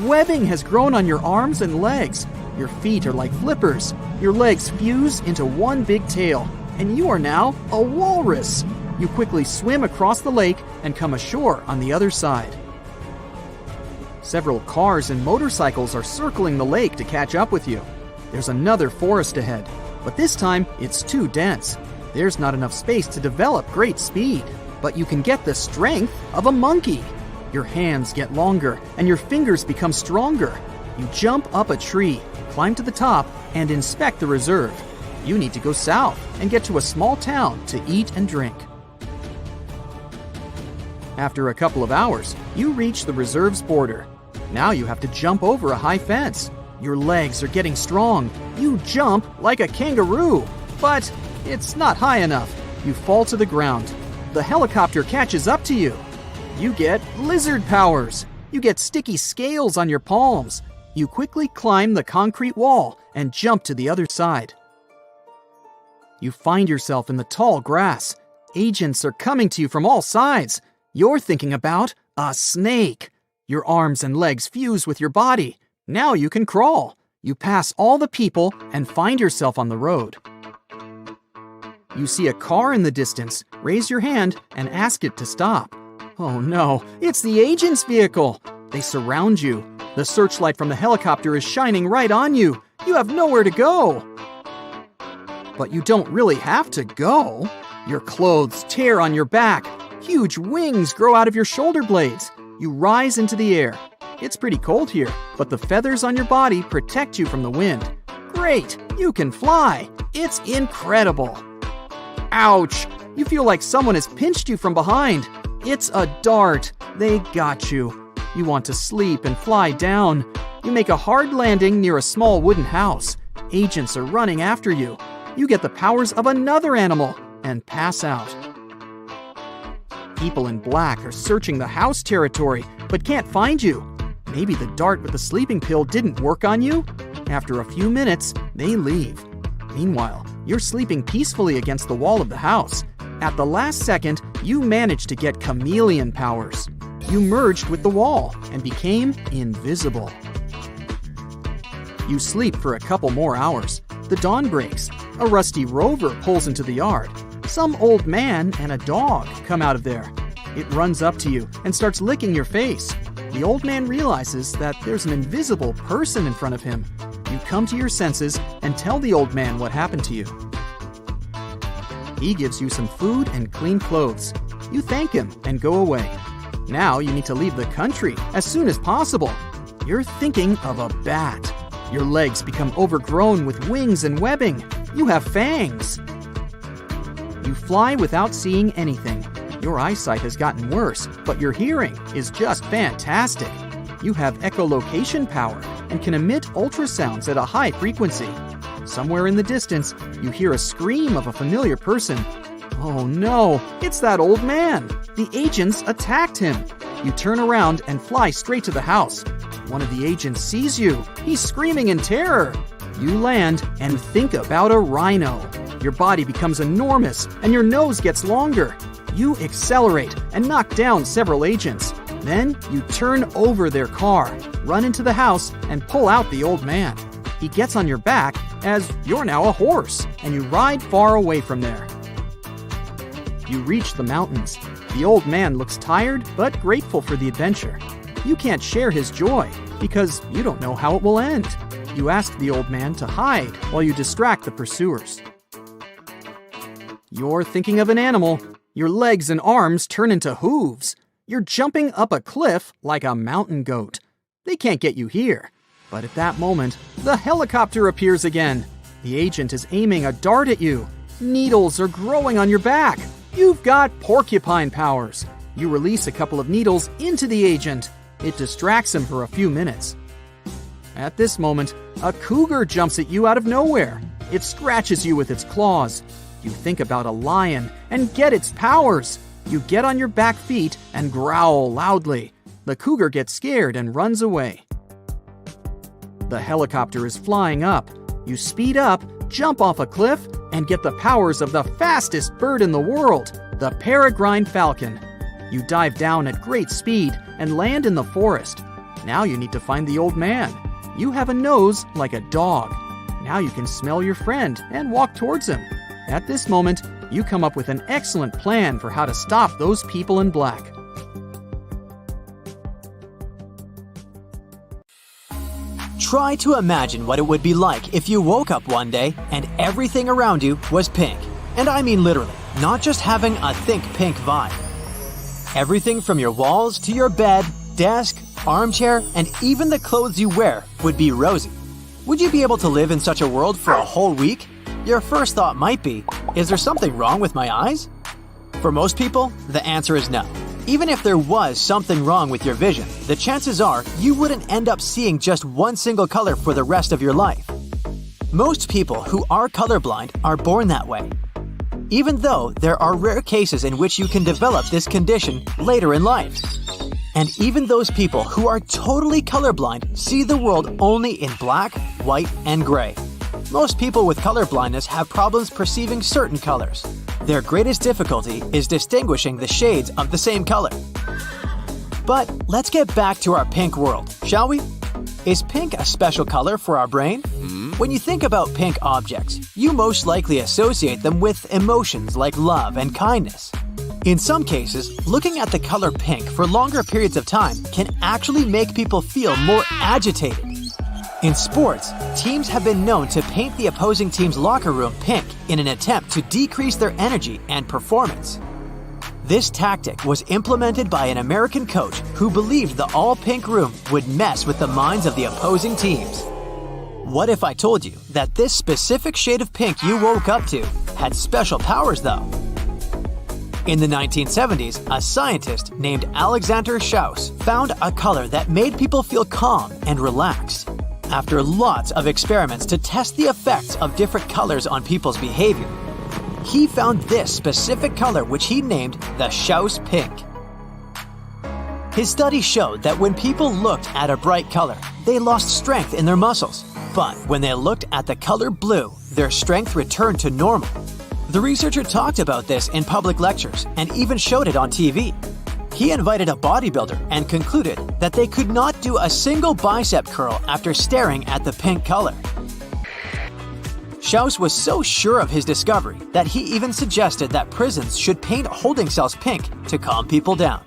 Webbing has grown on your arms and legs. Your feet are like flippers. Your legs fuse into one big tail, and you are now a walrus. You quickly swim across the lake and come ashore on the other side. Several cars and motorcycles are circling the lake to catch up with you. There's another forest ahead, but this time it's too dense. There's not enough space to develop great speed, but you can get the strength of a monkey. Your hands get longer and your fingers become stronger. You jump up a tree, climb to the top, and inspect the reserve. You need to go south and get to a small town to eat and drink. After a couple of hours, you reach the reserve's border. Now you have to jump over a high fence. Your legs are getting strong. You jump like a kangaroo, but it's not high enough. You fall to the ground. The helicopter catches up to you. You get lizard powers. You get sticky scales on your palms. You quickly climb the concrete wall and jump to the other side. You find yourself in the tall grass. Agents are coming to you from all sides. You're thinking about a snake. Your arms and legs fuse with your body. Now you can crawl. You pass all the people and find yourself on the road. You see a car in the distance, raise your hand, and ask it to stop. Oh no, it's the agent's vehicle! They surround you. The searchlight from the helicopter is shining right on you. You have nowhere to go. But you don't really have to go. Your clothes tear on your back. Huge wings grow out of your shoulder blades. You rise into the air. It's pretty cold here, but the feathers on your body protect you from the wind. Great! You can fly! It's incredible! Ouch! You feel like someone has pinched you from behind. It's a dart. They got you. You want to sleep and fly down. You make a hard landing near a small wooden house. Agents are running after you. You get the powers of another animal and pass out. People in black are searching the house territory but can't find you. Maybe the dart with the sleeping pill didn't work on you? After a few minutes, they leave. Meanwhile, you're sleeping peacefully against the wall of the house. At the last second, you managed to get chameleon powers. You merged with the wall and became invisible. You sleep for a couple more hours. The dawn breaks. A rusty rover pulls into the yard. Some old man and a dog come out of there. It runs up to you and starts licking your face. The old man realizes that there's an invisible person in front of him. You come to your senses and tell the old man what happened to you. He gives you some food and clean clothes. You thank him and go away. Now you need to leave the country as soon as possible. You're thinking of a bat. Your legs become overgrown with wings and webbing. You have fangs. You fly without seeing anything. Your eyesight has gotten worse, but your hearing is just fantastic. You have echolocation power and can emit ultrasounds at a high frequency. Somewhere in the distance, you hear a scream of a familiar person. Oh no, it's that old man. The agents attacked him. You turn around and fly straight to the house. One of the agents sees you. He's screaming in terror. You land and think about a rhino. Your body becomes enormous and your nose gets longer. You accelerate and knock down several agents. Then you turn over their car, run into the house, and pull out the old man. He gets on your back as you're now a horse, and you ride far away from there. You reach the mountains. The old man looks tired but grateful for the adventure. You can't share his joy because you don't know how it will end. You ask the old man to hide while you distract the pursuers. You're thinking of an animal. Your legs and arms turn into hooves. You're jumping up a cliff like a mountain goat. They can't get you here. But at that moment, the helicopter appears again. The agent is aiming a dart at you. Needles are growing on your back. You've got porcupine powers. You release a couple of needles into the agent. It distracts him for a few minutes. At this moment, a cougar jumps at you out of nowhere. It scratches you with its claws. You think about a lion and get its powers. You get on your back feet and growl loudly. The cougar gets scared and runs away. The helicopter is flying up. You speed up, jump off a cliff, and get the powers of the fastest bird in the world, the peregrine falcon. You dive down at great speed and land in the forest. Now you need to find the old man. You have a nose like a dog. Now you can smell your friend and walk towards him. At this moment, you come up with an excellent plan for how to stop those people in black. Try to imagine what it would be like if you woke up one day and everything around you was pink. And I mean literally, not just having a think pink vibe. Everything from your walls to your bed, desk, armchair, and even the clothes you wear would be rosy. Would you be able to live in such a world for a whole week? Your first thought might be, is there something wrong with my eyes? For most people, the answer is no. Even if there was something wrong with your vision, the chances are you wouldn't end up seeing just one single color for the rest of your life. Most people who are colorblind are born that way, even though there are rare cases in which you can develop this condition later in life. And even those people who are totally colorblind see the world only in black, white, and gray. Most people with colorblindness have problems perceiving certain colors. Their greatest difficulty is distinguishing the shades of the same color. But let's get back to our pink world, shall we? Is pink a special color for our brain? When you think about pink objects, you most likely associate them with emotions like love and kindness. In some cases, looking at the color pink for longer periods of time can actually make people feel more agitated. In sports, teams have been known to paint the opposing team's locker room pink in an attempt to decrease their energy and performance. This tactic was implemented by an American coach who believed the all-pink room would mess with the minds of the opposing teams. What if I told you that this specific shade of pink you woke up to had special powers, though? In the 1970s, a scientist named Alexander Schaus found a color that made people feel calm and relaxed. After lots of experiments to test the effects of different colors on people's behavior, he found this specific color which he named the Schaus pink. His study showed that when people looked at a bright color, they lost strength in their muscles. But when they looked at the color blue, their strength returned to normal. The researcher talked about this in public lectures and even showed it on TV. He invited a bodybuilder and concluded that they could not do a single bicep curl after staring at the pink color. Schaus was so sure of his discovery that he even suggested that prisons should paint holding cells pink to calm people down.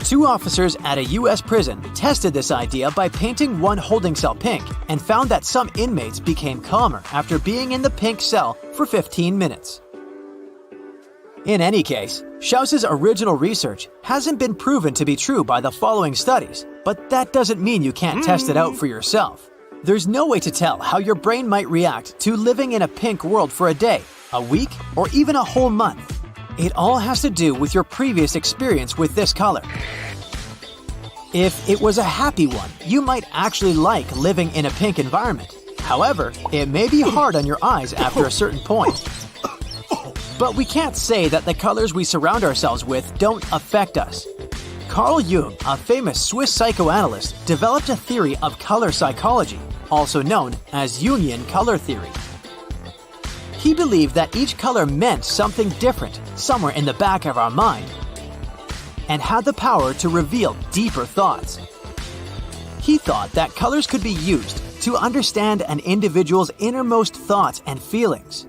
2 officers at a U.S. prison tested this idea by painting one holding cell pink and found that some inmates became calmer after being in the pink cell for 15 minutes. In any case, Schaus's original research hasn't been proven to be true by the following studies, but that doesn't mean you can't test it out for yourself. There's no way to tell how your brain might react to living in a pink world for a day, a week, or even a whole month. It all has to do with your previous experience with this color. If it was a happy one, you might actually like living in a pink environment. However, it may be hard on your eyes after a certain point. But we can't say that the colors we surround ourselves with don't affect us. Carl Jung, a famous Swiss psychoanalyst, developed a theory of color psychology, also known as Jungian color theory. He believed that each color meant something different somewhere in the back of our mind and had the power to reveal deeper thoughts. He thought that colors could be used to understand an individual's innermost thoughts and feelings.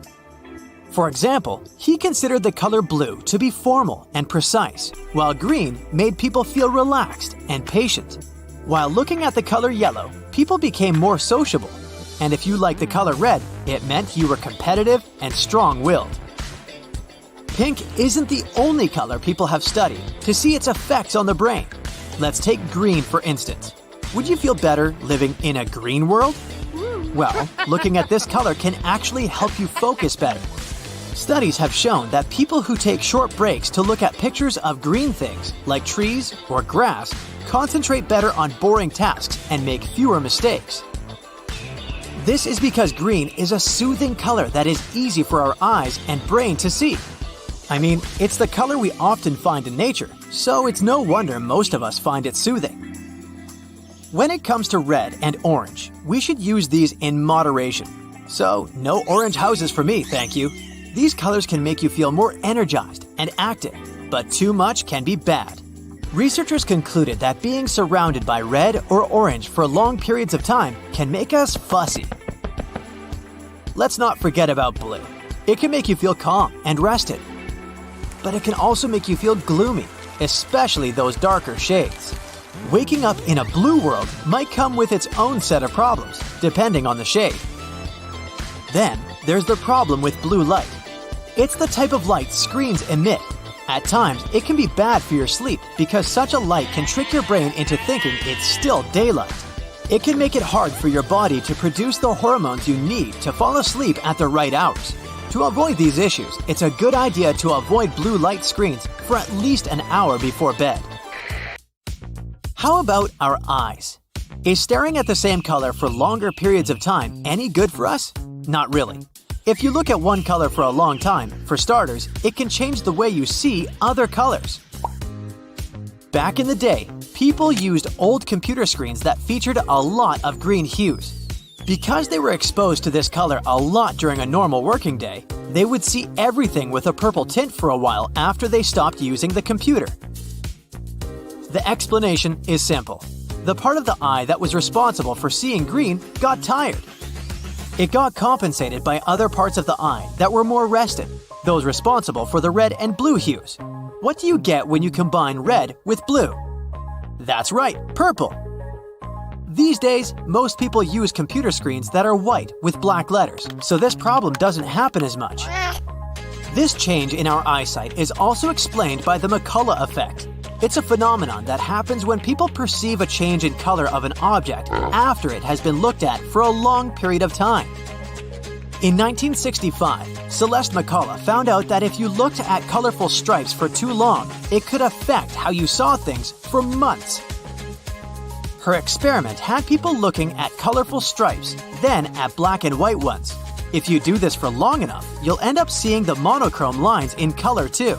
For example, he considered the color blue to be formal and precise, while green made people feel relaxed and patient. While looking at the color yellow, people became more sociable. And if you liked the color red, it meant you were competitive and strong-willed. Pink isn't the only color people have studied to see its effects on the brain. Let's take green for instance. Would you feel better living in a green world? Well, looking at this color can actually help you focus better. Studies have shown that people who take short breaks to look at pictures of green things, like trees or grass, concentrate better on boring tasks and make fewer mistakes. This is because green is a soothing color that is easy for our eyes and brain to see. I mean, it's the color we often find in nature, so it's no wonder most of us find it soothing. When it comes to red and orange, we should use these in moderation. So, no orange houses for me, thank you. These colors can make you feel more energized and active, but too much can be bad. Researchers concluded that being surrounded by red or orange for long periods of time can make us fussy. Let's not forget about blue. It can make you feel calm and rested. But it can also make you feel gloomy, especially those darker shades. Waking up in a blue world might come with its own set of problems, depending on the shade. Then, there's the problem with blue light. It's the type of light screens emit. At times, it can be bad for your sleep because such a light can trick your brain into thinking it's still daylight. It can make it hard for your body to produce the hormones you need to fall asleep at the right hours. To avoid these issues, it's a good idea to avoid blue light screens for at least an hour before bed. How about our eyes? Is staring at the same color for longer periods of time any good for us? Not really. If you look at one color for a long time, for starters, it can change the way you see other colors. Back in the day, people used old computer screens that featured a lot of green hues. Because they were exposed to this color a lot during a normal working day, they would see everything with a purple tint for a while after they stopped using the computer. The explanation is simple. The part of the eye that was responsible for seeing green got tired. It got compensated by other parts of the eye that were more rested, those responsible for the red and blue hues. What do you get when you combine red with blue? That's right, purple. These days, most people use computer screens that are white with black letters, so this problem doesn't happen as much. This change in our eyesight is also explained by the McCullough effect. It's a phenomenon that happens when people perceive a change in color of an object after it has been looked at for a long period of time. In 1965, Celeste McCullough found out that if you looked at colorful stripes for too long, it could affect how you saw things for months. Her experiment had people looking at colorful stripes, then at black and white ones. If you do this for long enough, you'll end up seeing the monochrome lines in color too.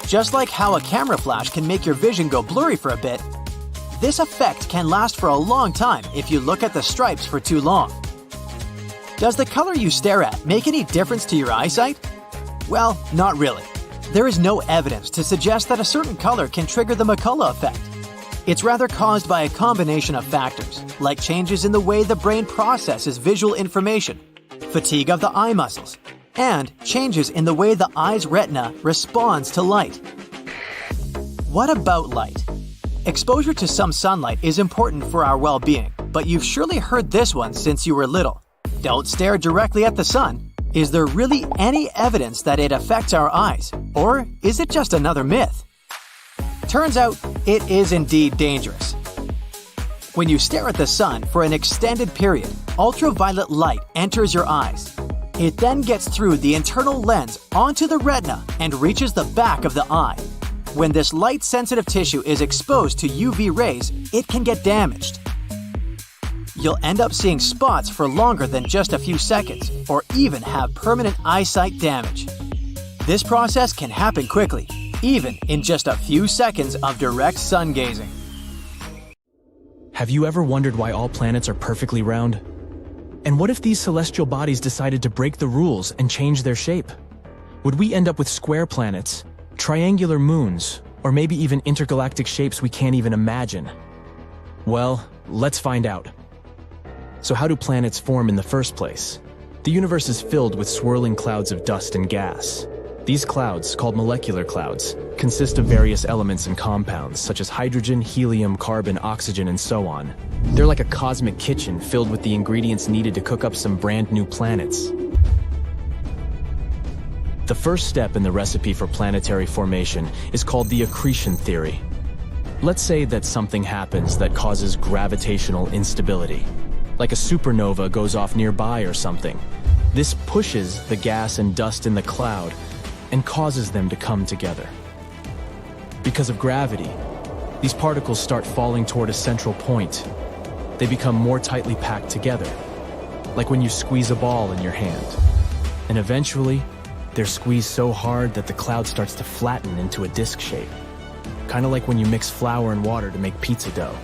Just like how a camera flash can make your vision go blurry for a bit, this effect can last for a long time if you look at the stripes for too long. Does the color you stare at make any difference to your eyesight? Well, not really. There is no evidence to suggest that a certain color can trigger the McCullough effect. It's rather caused by a combination of factors, like changes in the way the brain processes visual information, fatigue of the eye muscles, and changes in the way the eye's retina responds to light. What about light? Exposure to some sunlight is important for our well-being, but you've surely heard this one since you were little. Don't stare directly at the sun. Is there really any evidence that it affects our eyes, or is it just another myth? Turns out, it is indeed dangerous. When you stare at the sun for an extended period, ultraviolet light enters your eyes. It then gets through the internal lens onto the retina and reaches the back of the eye. When this light-sensitive tissue is exposed to UV rays, it can get damaged. You'll end up seeing spots for longer than just a few seconds, or even have permanent eyesight damage. This process can happen quickly, even in just a few seconds of direct sun gazing. Have you ever wondered why all planets are perfectly round? And what if these celestial bodies decided to break the rules and change their shape? Would we end up with square planets, triangular moons, or maybe even intergalactic shapes we can't even imagine? Well, let's find out. So how do planets form in the first place? The universe is filled with swirling clouds of dust and gas. These clouds, called molecular clouds, consist of various elements and compounds, such as hydrogen, helium, carbon, oxygen, and so on. They're like a cosmic kitchen filled with the ingredients needed to cook up some brand new planets. The first step in the recipe for planetary formation is called the accretion theory. Let's say that something happens that causes gravitational instability, like a supernova goes off nearby or something. This pushes the gas and dust in the cloud and causes them to come together. Because of gravity, these particles start falling toward a central point. They become more tightly packed together, like when you squeeze a ball in your hand. And eventually, they're squeezed so hard that the cloud starts to flatten into a disc shape, kind of like when you mix flour and water to make pizza dough.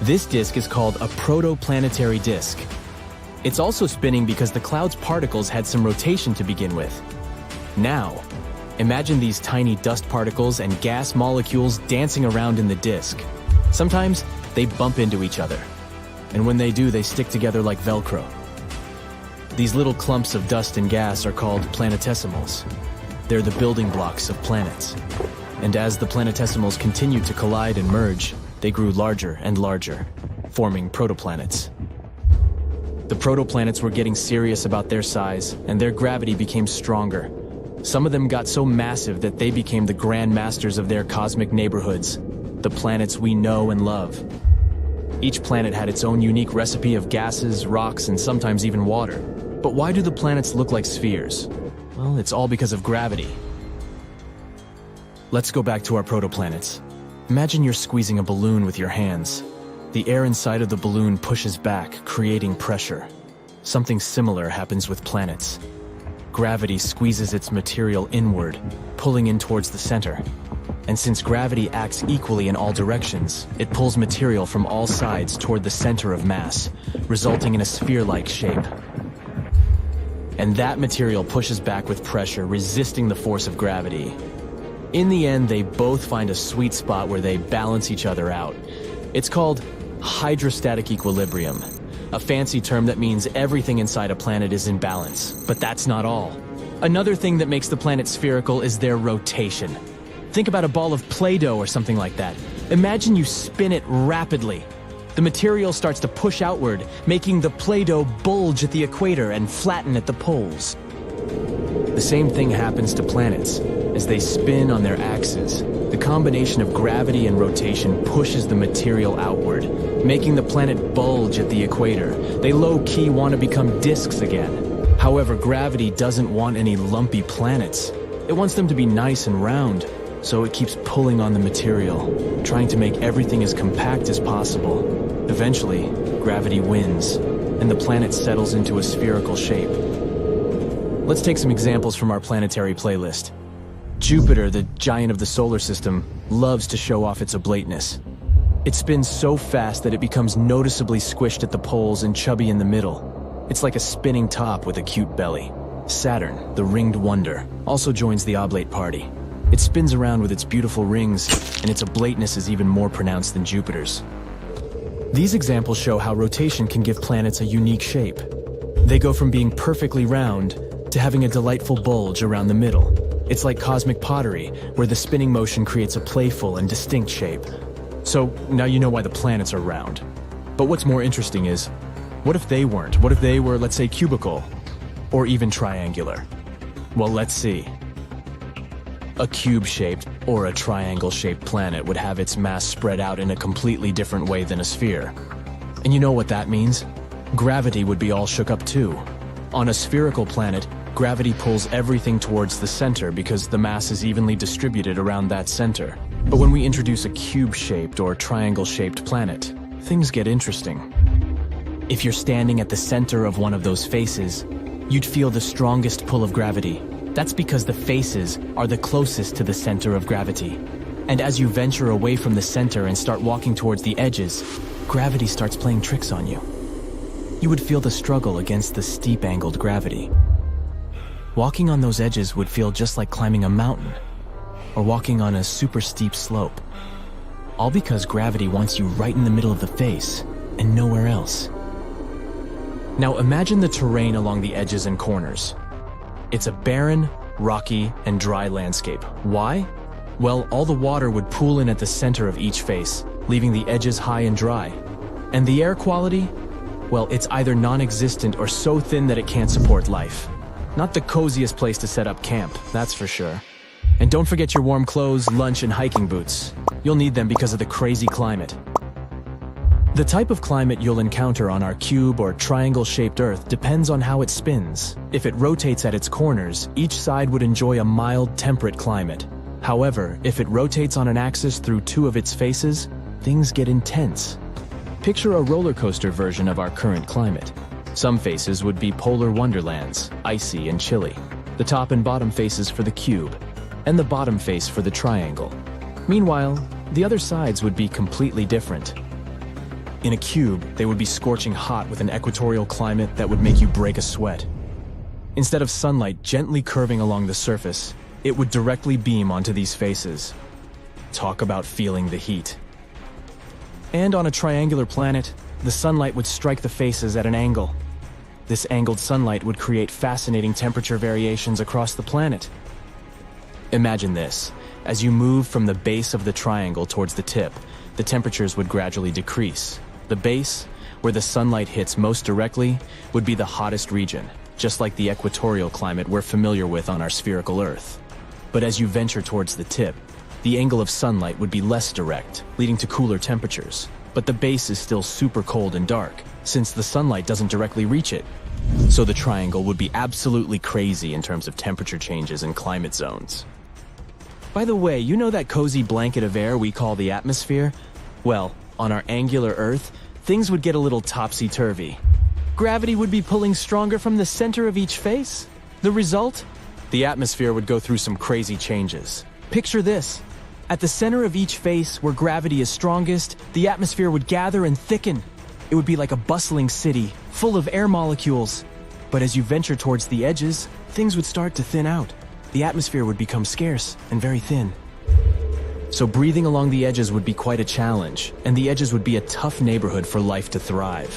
This disk is called a protoplanetary disk. It's also spinning because the cloud's particles had some rotation to begin with. Now, imagine these tiny dust particles and gas molecules dancing around in the disk. Sometimes they bump into each other, and when they do, they stick together like Velcro. These little clumps of dust and gas are called planetesimals. They're the building blocks of planets. And as the planetesimals continued to collide and merge, they grew larger and larger, forming protoplanets. The protoplanets were getting serious about their size, and their gravity became stronger. Some of them got so massive that they became the grand masters of their cosmic neighborhoods, the planets we know and love. Each planet had its own unique recipe of gases, rocks, and sometimes even water. But why do the planets look like spheres? Well, it's all because of gravity. Let's go back to our protoplanets. Imagine you're squeezing a balloon with your hands. The air inside of the balloon pushes back, creating pressure. Something similar happens with planets. Gravity squeezes its material inward, pulling in towards the center. And since gravity acts equally in all directions, it pulls material from all sides toward the center of mass, resulting in a sphere-like shape. And that material pushes back with pressure, resisting the force of gravity. In the end, they both find a sweet spot where they balance each other out. It's called hydrostatic equilibrium. a fancy term that means everything inside a planet is in balance. But that's not all. Another thing that makes the planet spherical is their rotation. Think about a ball of Play-Doh or something like that. Imagine you spin it rapidly. The material starts to push outward, making the Play-Doh bulge at the equator and flatten at the poles. The same thing happens to planets. As they spin on their axes, the combination of gravity and rotation pushes the material outward, making the planet bulge at the equator. They low-key want to become disks again. However, gravity doesn't want any lumpy planets. It wants them to be nice and round, so it keeps pulling on the material, trying to make everything as compact as possible. Eventually, gravity wins, and the planet settles into a spherical shape. Let's take some examples from our planetary playlist. Jupiter, the giant of the solar system, loves to show off its oblateness. It spins so fast that it becomes noticeably squished at the poles and chubby in the middle. It's like a spinning top with a cute belly. Saturn, the ringed wonder, also joins the oblate party. It spins around with its beautiful rings, and its oblateness is even more pronounced than Jupiter's. These examples show how rotation can give planets a unique shape. They go from being perfectly round to having a delightful bulge around the middle. It's like cosmic pottery, where the spinning motion creates a playful and distinct shape. So now you know why the planets are round. But what's more interesting is, what if they weren't? What if they were, let's say, cubical? Or even triangular? Well, let's see. A cube-shaped or a triangle-shaped planet would have its mass spread out in a completely different way than a sphere. And you know what that means? Gravity would be all shook up too. On a spherical planet, gravity pulls everything towards the center because the mass is evenly distributed around that center. But when we introduce a cube-shaped or triangle-shaped planet, things get interesting. If you're standing at the center of one of those faces, you'd feel the strongest pull of gravity. That's because the faces are the closest to the center of gravity. And as you venture away from the center and start walking towards the edges, gravity starts playing tricks on you. You would feel the struggle against the steep-angled gravity. Walking on those edges would feel just like climbing a mountain, or walking on a super steep slope. All because gravity wants you right in the middle of the face, and nowhere else. Now imagine the terrain along the edges and corners. It's a barren, rocky, and dry landscape. Why? Well, all the water would pool in at the center of each face, leaving the edges high and dry. And the air quality? Well, it's either non-existent or so thin that it can't support life. Not the coziest place to set up camp, that's for sure. And don't forget your warm clothes, lunch, and hiking boots. You'll need them because of the crazy climate. The type of climate you'll encounter on our cube or triangle-shaped Earth depends on how it spins. If it rotates at its corners, each side would enjoy a mild, temperate climate. However, if it rotates on an axis through two of its faces, things get intense. Picture a roller coaster version of our current climate. Some faces would be polar wonderlands, icy and chilly. The top and bottom faces for the cube, and the bottom face for the triangle. Meanwhile, the other sides would be completely different. In a cube, they would be scorching hot with an equatorial climate that would make you break a sweat. Instead of sunlight gently curving along the surface, it would directly beam onto these faces. Talk about feeling the heat. And on a triangular planet, the sunlight would strike the faces at an angle. This angled sunlight would create fascinating temperature variations across the planet. Imagine this. As you move from the base of the triangle towards the tip, the temperatures would gradually decrease. The base, where the sunlight hits most directly, would be the hottest region, just like the equatorial climate we're familiar with on our spherical Earth. But as you venture towards the tip, the angle of sunlight would be less direct, leading to cooler temperatures. But the base is still super cold and dark, since the sunlight doesn't directly reach it. So the triangle would be absolutely crazy in terms of temperature changes and climate zones. By the way, you know that cozy blanket of air we call the atmosphere? Well, on our angular Earth, things would get a little topsy-turvy. Gravity would be pulling stronger from the center of each face. The result? The atmosphere would go through some crazy changes. Picture this. At the center of each face, where gravity is strongest, the atmosphere would gather and thicken. It would be like a bustling city, full of air molecules. But as you venture towards the edges, things would start to thin out. The atmosphere would become scarce and very thin. So breathing along the edges would be quite a challenge, and the edges would be a tough neighborhood for life to thrive.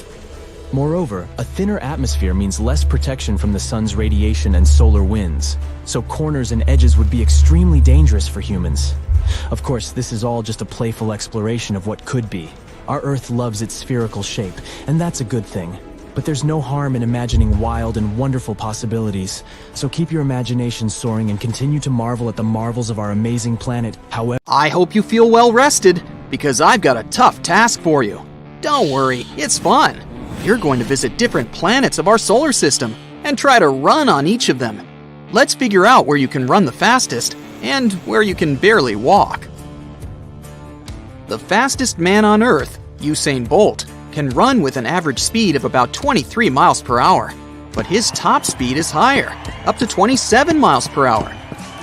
Moreover, a thinner atmosphere means less protection from the sun's radiation and solar winds, so corners and edges would be extremely dangerous for humans. Of course, this is all just a playful exploration of what could be. Our Earth loves its spherical shape, and that's a good thing. But there's no harm in imagining wild and wonderful possibilities, so keep your imagination soaring and continue to marvel at the marvels of our amazing planet. However, I hope you feel well rested, because I've got a tough task for you. Don't worry, it's fun. You're going to visit different planets of our solar system and try to run on each of them. Let's figure out where you can run the fastest and where you can barely walk. The fastest man on Earth, Usain Bolt, can run with an average speed of about 23 miles per hour, but his top speed is higher, up to 27 miles per hour.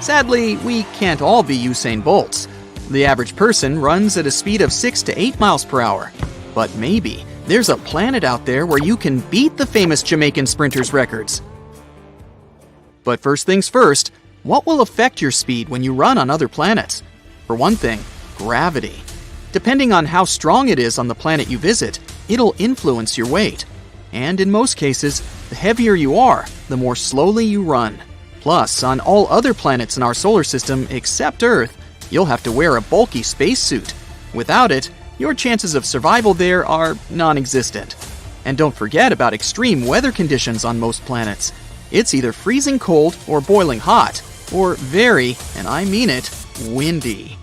Sadly, we can't all be Usain Bolts. The average person runs at a speed of 6 to 8 miles per hour. But maybe there's a planet out there where you can beat the famous Jamaican sprinters' records. But first things first, what will affect your speed when you run on other planets? For one thing, gravity. Depending on how strong it is on the planet you visit, it'll influence your weight. And in most cases, the heavier you are, the more slowly you run. Plus, on all other planets in our solar system except Earth, you'll have to wear a bulky spacesuit. Without it, your chances of survival there are non-existent. And don't forget about extreme weather conditions on most planets. It's either freezing cold or boiling hot, or very, and I mean it, windy.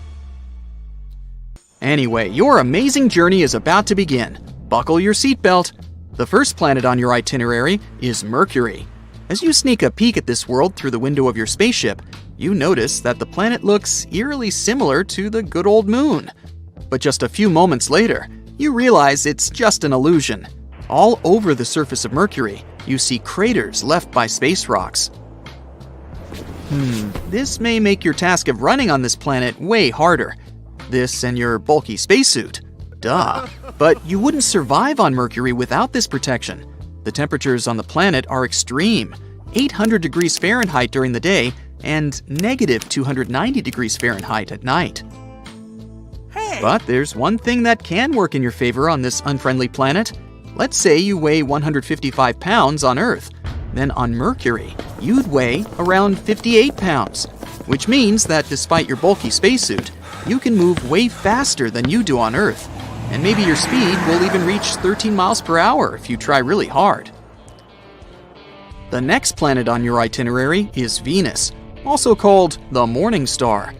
Anyway, your amazing journey is about to begin. Buckle your seatbelt. The first planet on your itinerary is Mercury. As you sneak a peek at this world through the window of your spaceship, you notice that the planet looks eerily similar to the good old moon. But just a few moments later, you realize it's just an illusion. All over the surface of Mercury, you see craters left by space rocks. This may make your task of running on this planet way harder. This and your bulky spacesuit. Duh. But you wouldn't survive on Mercury without this protection. The temperatures on the planet are extreme, 800 degrees Fahrenheit during the day and negative 290 degrees Fahrenheit at night. But there's one thing that can work in your favor on this unfriendly planet. Let's say you weigh 155 pounds on Earth. Then on Mercury, you'd weigh around 58 pounds, which means that despite your bulky spacesuit, you can move way faster than you do on Earth. And maybe your speed will even reach 13 miles per hour if you try really hard. The next planet on your itinerary is Venus, also called the Morning Star.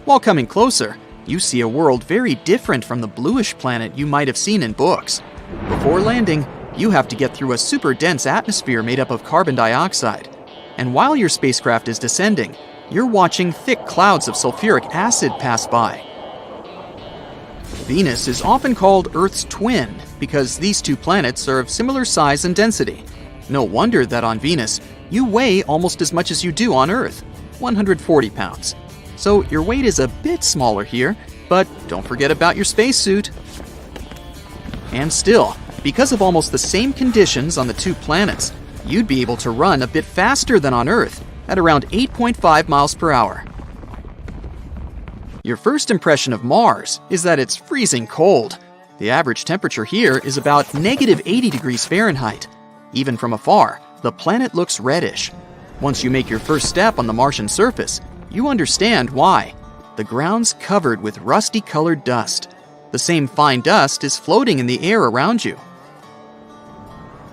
While coming closer, you see a world very different from the bluish planet you might have seen in books. Before landing, you have to get through a super dense atmosphere made up of carbon dioxide. And while your spacecraft is descending, you're watching thick clouds of sulfuric acid pass by. Venus is often called Earth's twin because these two planets are of similar size and density. No wonder that on Venus, you weigh almost as much as you do on Earth, 140 pounds. So your weight is a bit smaller here, but don't forget about your spacesuit. And still, because of almost the same conditions on the two planets, you'd be able to run a bit faster than on Earth, at around 8.5 miles per hour. Your first impression of Mars is that it's freezing cold. The average temperature here is about negative 80 degrees Fahrenheit. Even from afar, the planet looks reddish. Once you make your first step on the Martian surface, you understand why. The ground's covered with rusty-colored dust. The same fine dust is floating in the air around you.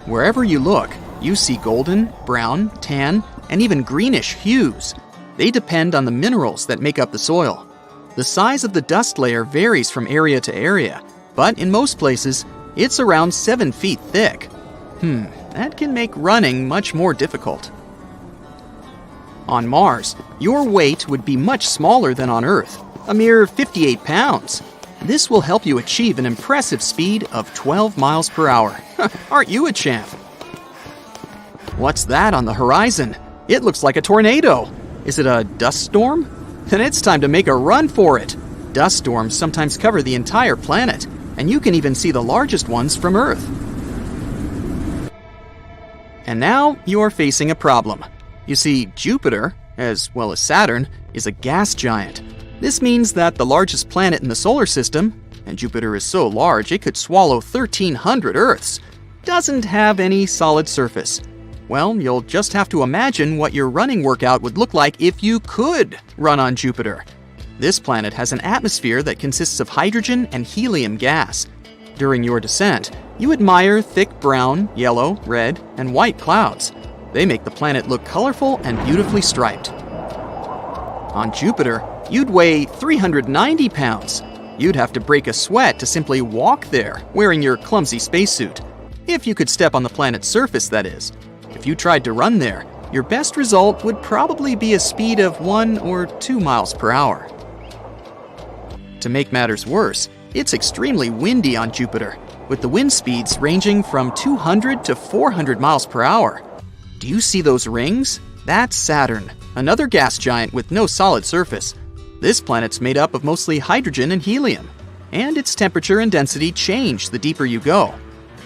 Wherever you look, you see golden, brown, tan, and even greenish hues. They depend on the minerals that make up the soil. The size of the dust layer varies from area to area, but in most places, it's around 7 feet thick. That can make running much more difficult. On Mars, your weight would be much smaller than on Earth, a mere 58 pounds. This will help you achieve an impressive speed of 12 miles per hour. Aren't you a champ? What's that on the horizon? It looks like a tornado. Is it a dust storm? Then it's time to make a run for it. Dust storms sometimes cover the entire planet, and you can even see the largest ones from Earth. And now you're facing a problem. You see, Jupiter, as well as Saturn, is a gas giant. This means that the largest planet in the solar system, and Jupiter is so large it could swallow 1,300 Earths. doesn't have any solid surface. Well, you'll just have to imagine what your running workout would look like if you could run on Jupiter. This planet has an atmosphere that consists of hydrogen and helium gas. During your descent, you admire thick brown, yellow, red, and white clouds. They make the planet look colorful and beautifully striped. On Jupiter, you'd weigh 390 pounds. You'd have to break a sweat to simply walk there, wearing your clumsy spacesuit. If you could step on the planet's surface, that is. If you tried to run there, your best result would probably be a speed of 1 or 2 miles per hour. To make matters worse, it's extremely windy on Jupiter, with the wind speeds ranging from 200 to 400 miles per hour. Do you see those rings? That's Saturn, another gas giant with no solid surface. This planet's made up of mostly hydrogen and helium, and its temperature and density change the deeper you go.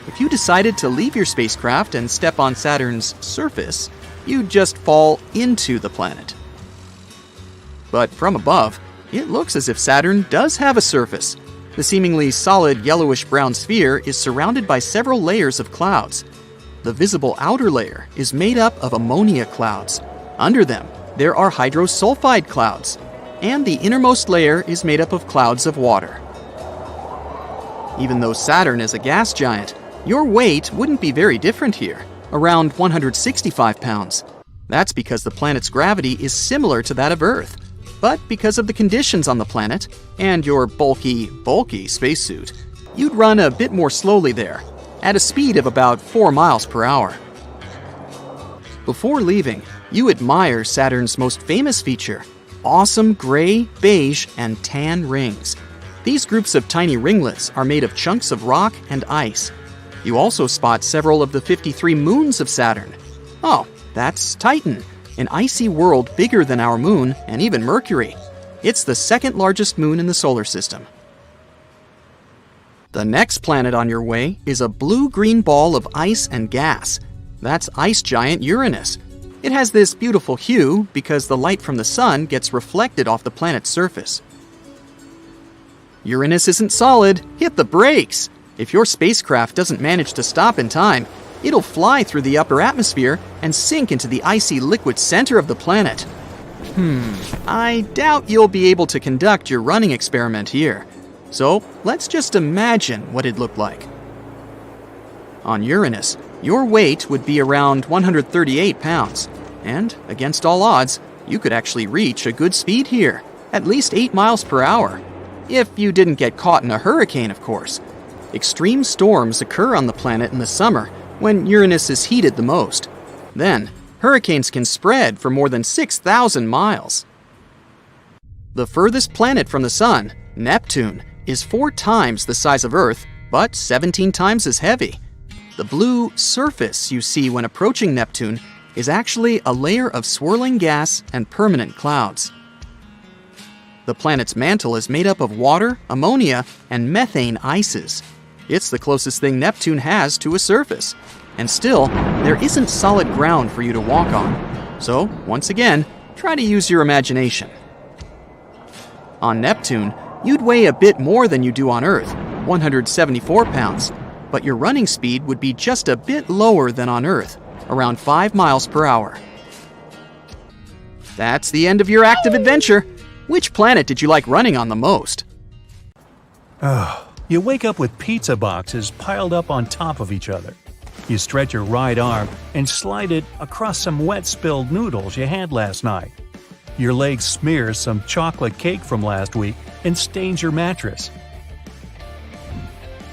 If you decided to leave your spacecraft and step on Saturn's surface, you'd just fall into the planet. But from above, it looks as if Saturn does have a surface. The seemingly solid yellowish-brown sphere is surrounded by several layers of clouds. The visible outer layer is made up of ammonia clouds. Under them, there are hydrosulfide clouds, and the innermost layer is made up of clouds of water. Even though Saturn is a gas giant, your weight wouldn't be very different here, around 165 pounds. That's because the planet's gravity is similar to that of Earth. But because of the conditions on the planet, and your bulky spacesuit, you'd run a bit more slowly there, at a speed of about 4 miles per hour. Before leaving, you admire Saturn's most famous feature, awesome gray, beige, and tan rings. These groups of tiny ringlets are made of chunks of rock and ice. You also spot several of the 53 moons of Saturn. Oh, that's Titan, an icy world bigger than our moon and even Mercury. It's the second largest moon in the solar system. The next planet on your way is a blue-green ball of ice and gas. That's ice giant Uranus. It has this beautiful hue because the light from the sun gets reflected off the planet's surface. Uranus isn't solid. Hit the brakes! If your spacecraft doesn't manage to stop in time, it'll fly through the upper atmosphere and sink into the icy liquid center of the planet. I doubt you'll be able to conduct your running experiment here. So let's just imagine what it'd look like. On Uranus, your weight would be around 138 pounds, and against all odds, you could actually reach a good speed here, at least 8 miles per hour. If you didn't get caught in a hurricane, of course. Extreme storms occur on the planet in the summer when Uranus is heated the most. Then, hurricanes can spread for more than 6,000 miles. The furthest planet from the Sun, Neptune, is 4 times the size of Earth, but 17 times as heavy. The blue surface you see when approaching Neptune is actually a layer of swirling gas and permanent clouds. The planet's mantle is made up of water, ammonia, and methane ices. It's the closest thing Neptune has to a surface. And still, there isn't solid ground for you to walk on. So, once again, try to use your imagination. On Neptune, you'd weigh a bit more than you do on Earth, 174 pounds, but your running speed would be just a bit lower than on Earth, around 5 miles per hour. That's the end of your active adventure. Which planet did you like running on the most? You wake up with pizza boxes piled up on top of each other. You stretch your right arm and slide it across some wet spilled noodles you had last night. Your leg smears some chocolate cake from last week and stains your mattress.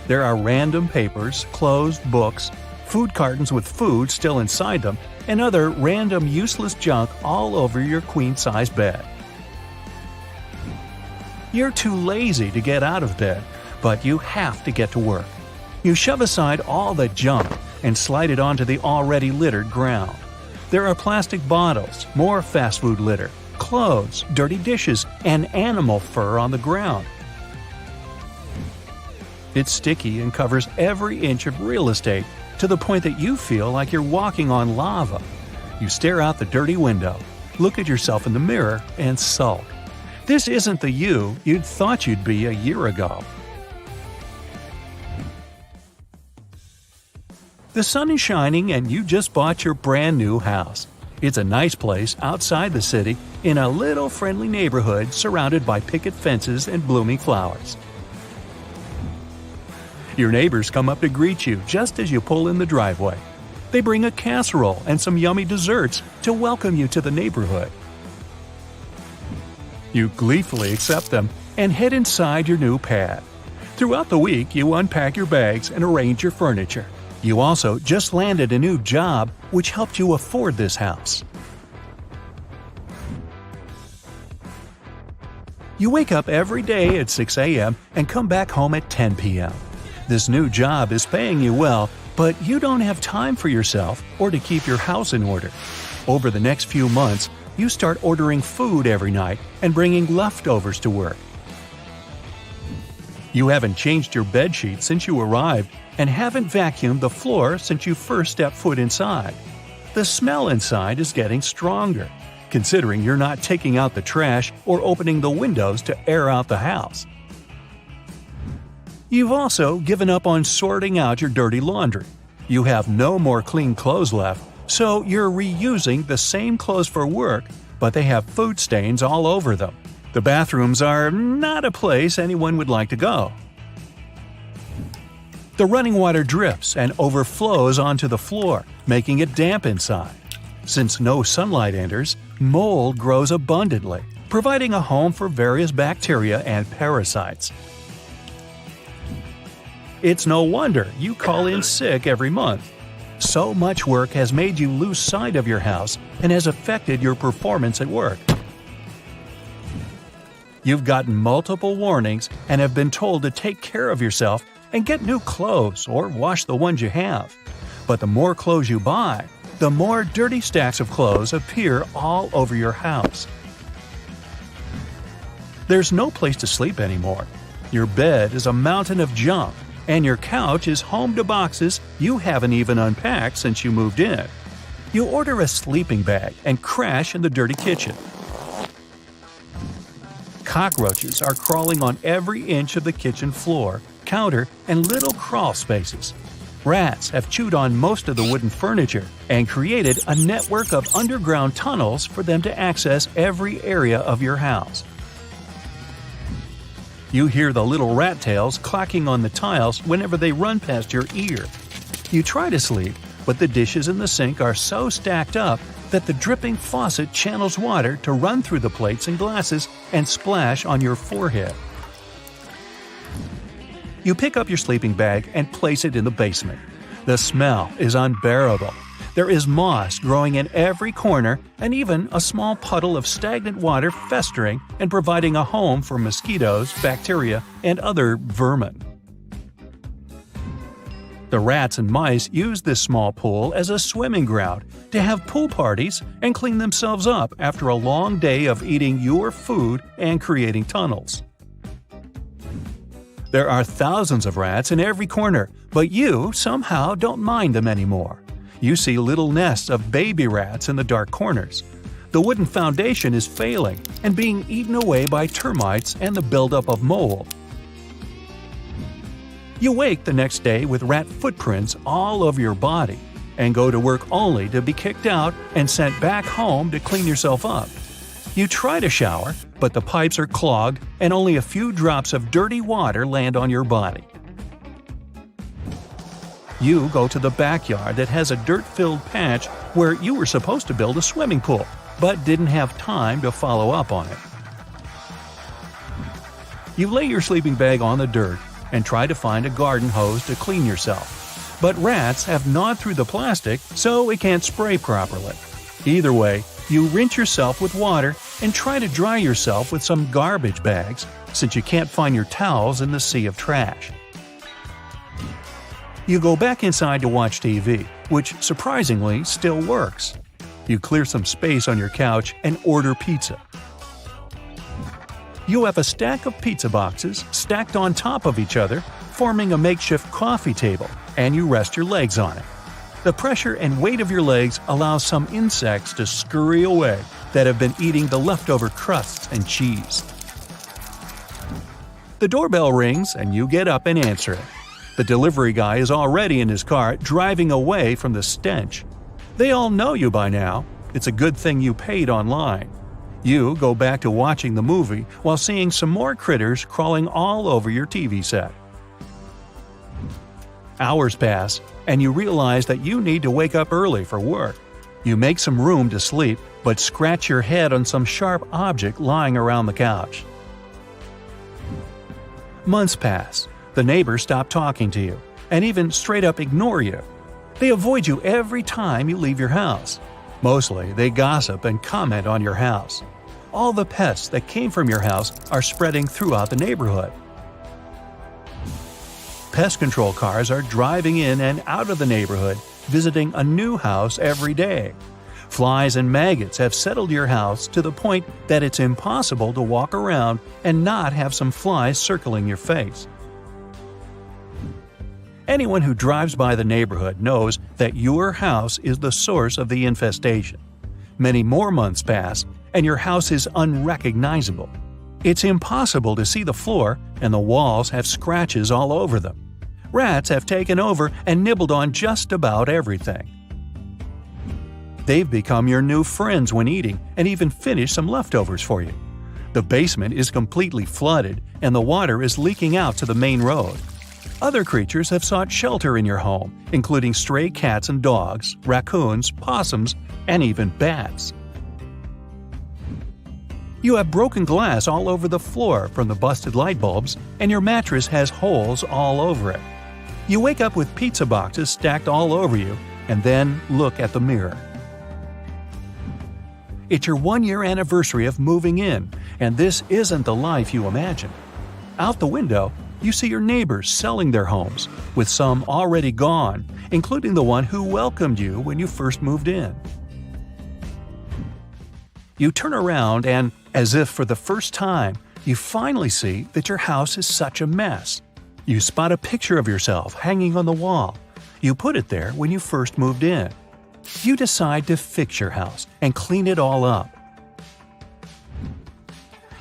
There are random papers, clothes, books, food cartons with food still inside them, and other random useless junk all over your queen-size bed. You're too lazy to get out of bed, but you have to get to work. You shove aside all the junk and slide it onto the already littered ground. There are plastic bottles, more fast food litter, clothes, dirty dishes, and animal fur on the ground. It's sticky and covers every inch of real estate to the point that you feel like you're walking on lava. You stare out the dirty window, look at yourself in the mirror, and sulk. This isn't the you you'd thought you'd be a year ago. The sun is shining and you just bought your brand new house. It's a nice place outside the city in a little friendly neighborhood surrounded by picket fences and blooming flowers. Your neighbors come up to greet you just as you pull in the driveway. They bring a casserole and some yummy desserts to welcome you to the neighborhood. You gleefully accept them and head inside your new pad. Throughout the week, you unpack your bags and arrange your furniture. You also just landed a new job which helped you afford this house. You wake up every day at 6 a.m. and come back home at 10 p.m. This new job is paying you well, but you don't have time for yourself or to keep your house in order. Over the next few months, you start ordering food every night and bringing leftovers to work. You haven't changed your bedsheet since you arrived and haven't vacuumed the floor since you first stepped foot inside. The smell inside is getting stronger, considering you're not taking out the trash or opening the windows to air out the house. You've also given up on sorting out your dirty laundry. You have no more clean clothes left, so you're reusing the same clothes for work, but they have food stains all over them. The bathrooms are not a place anyone would like to go. The running water drips and overflows onto the floor, making it damp inside. Since no sunlight enters, mold grows abundantly, providing a home for various bacteria and parasites. It's no wonder you call in sick every month. So much work has made you lose sight of your house and has affected your performance at work. You've gotten multiple warnings and have been told to take care of yourself and get new clothes or wash the ones you have. But the more clothes you buy, the more dirty stacks of clothes appear all over your house. There's no place to sleep anymore. Your bed is a mountain of junk, and your couch is home to boxes you haven't even unpacked since you moved in. You order a sleeping bag and crash in the dirty kitchen. Cockroaches are crawling on every inch of the kitchen floor, counter, and little crawl spaces. Rats have chewed on most of the wooden furniture and created a network of underground tunnels for them to access every area of your house. You hear the little rat tails clacking on the tiles whenever they run past your ear. You try to sleep, but the dishes in the sink are so stacked up that the dripping faucet channels water to run through the plates and glasses and splash on your forehead. You pick up your sleeping bag and place it in the basement. The smell is unbearable. There is moss growing in every corner and even a small puddle of stagnant water festering and providing a home for mosquitoes, bacteria, and other vermin. The rats and mice use this small pool as a swimming ground to have pool parties and clean themselves up after a long day of eating your food and creating tunnels. There are thousands of rats in every corner, but you somehow don't mind them anymore. You see little nests of baby rats in the dark corners. The wooden foundation is failing and being eaten away by termites and the buildup of mold. You wake the next day with rat footprints all over your body and go to work only to be kicked out and sent back home to clean yourself up. You try to shower, but the pipes are clogged and only a few drops of dirty water land on your body. You go to the backyard that has a dirt-filled patch where you were supposed to build a swimming pool, but didn't have time to follow up on it. You lay your sleeping bag on the dirt and try to find a garden hose to clean yourself. But rats have gnawed through the plastic, so it can't spray properly. Either way, you rinse yourself with water and try to dry yourself with some garbage bags, since you can't find your towels in the sea of trash. You go back inside to watch TV, which surprisingly still works. You clear some space on your couch and order pizza. You have a stack of pizza boxes stacked on top of each other, forming a makeshift coffee table, and you rest your legs on it. The pressure and weight of your legs allows some insects to scurry away that have been eating the leftover crusts and cheese. The doorbell rings and you get up and answer it. The delivery guy is already in his car driving away from the stench. They all know you by now. It's a good thing you paid online. You go back to watching the movie while seeing some more critters crawling all over your TV set. Hours pass, and you realize that you need to wake up early for work. You make some room to sleep, but scratch your head on some sharp object lying around the couch. Months pass. The neighbors stop talking to you, and even straight up ignore you. They avoid you every time you leave your house. Mostly, they gossip and comment on your house. All the pests that came from your house are spreading throughout the neighborhood. Pest control cars are driving in and out of the neighborhood, visiting a new house every day. Flies and maggots have settled your house to the point that it's impossible to walk around and not have some flies circling your face. Anyone who drives by the neighborhood knows that your house is the source of the infestation. Many more months pass, and your house is unrecognizable. It's impossible to see the floor, and the walls have scratches all over them. Rats have taken over and nibbled on just about everything. They've become your new friends when eating and even finish some leftovers for you. The basement is completely flooded, and the water is leaking out to the main road. Other creatures have sought shelter in your home, including stray cats and dogs, raccoons, possums, and even bats. You have broken glass all over the floor from the busted light bulbs, and your mattress has holes all over it. You wake up with pizza boxes stacked all over you, and then look at the mirror. It's your 1-year anniversary of moving in, and this isn't the life you imagined. Out the window, you see your neighbors selling their homes, with some already gone, including the one who welcomed you when you first moved in. You turn around and, as if for the first time, you finally see that your house is such a mess. You spot a picture of yourself hanging on the wall. You put it there when you first moved in. You decide to fix your house and clean it all up.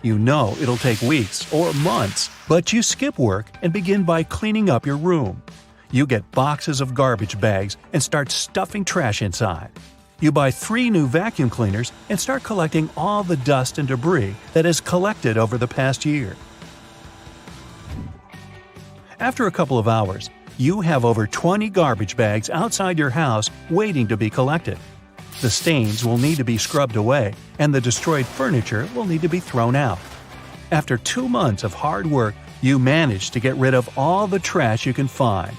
You know it'll take weeks or months, but you skip work and begin by cleaning up your room. You get boxes of garbage bags and start stuffing trash inside. You buy 3 new vacuum cleaners and start collecting all the dust and debris that has collected over the past year. After a couple of hours, you have over 20 garbage bags outside your house waiting to be collected. The stains will need to be scrubbed away, and the destroyed furniture will need to be thrown out. After 2 months of hard work, you manage to get rid of all the trash you can find.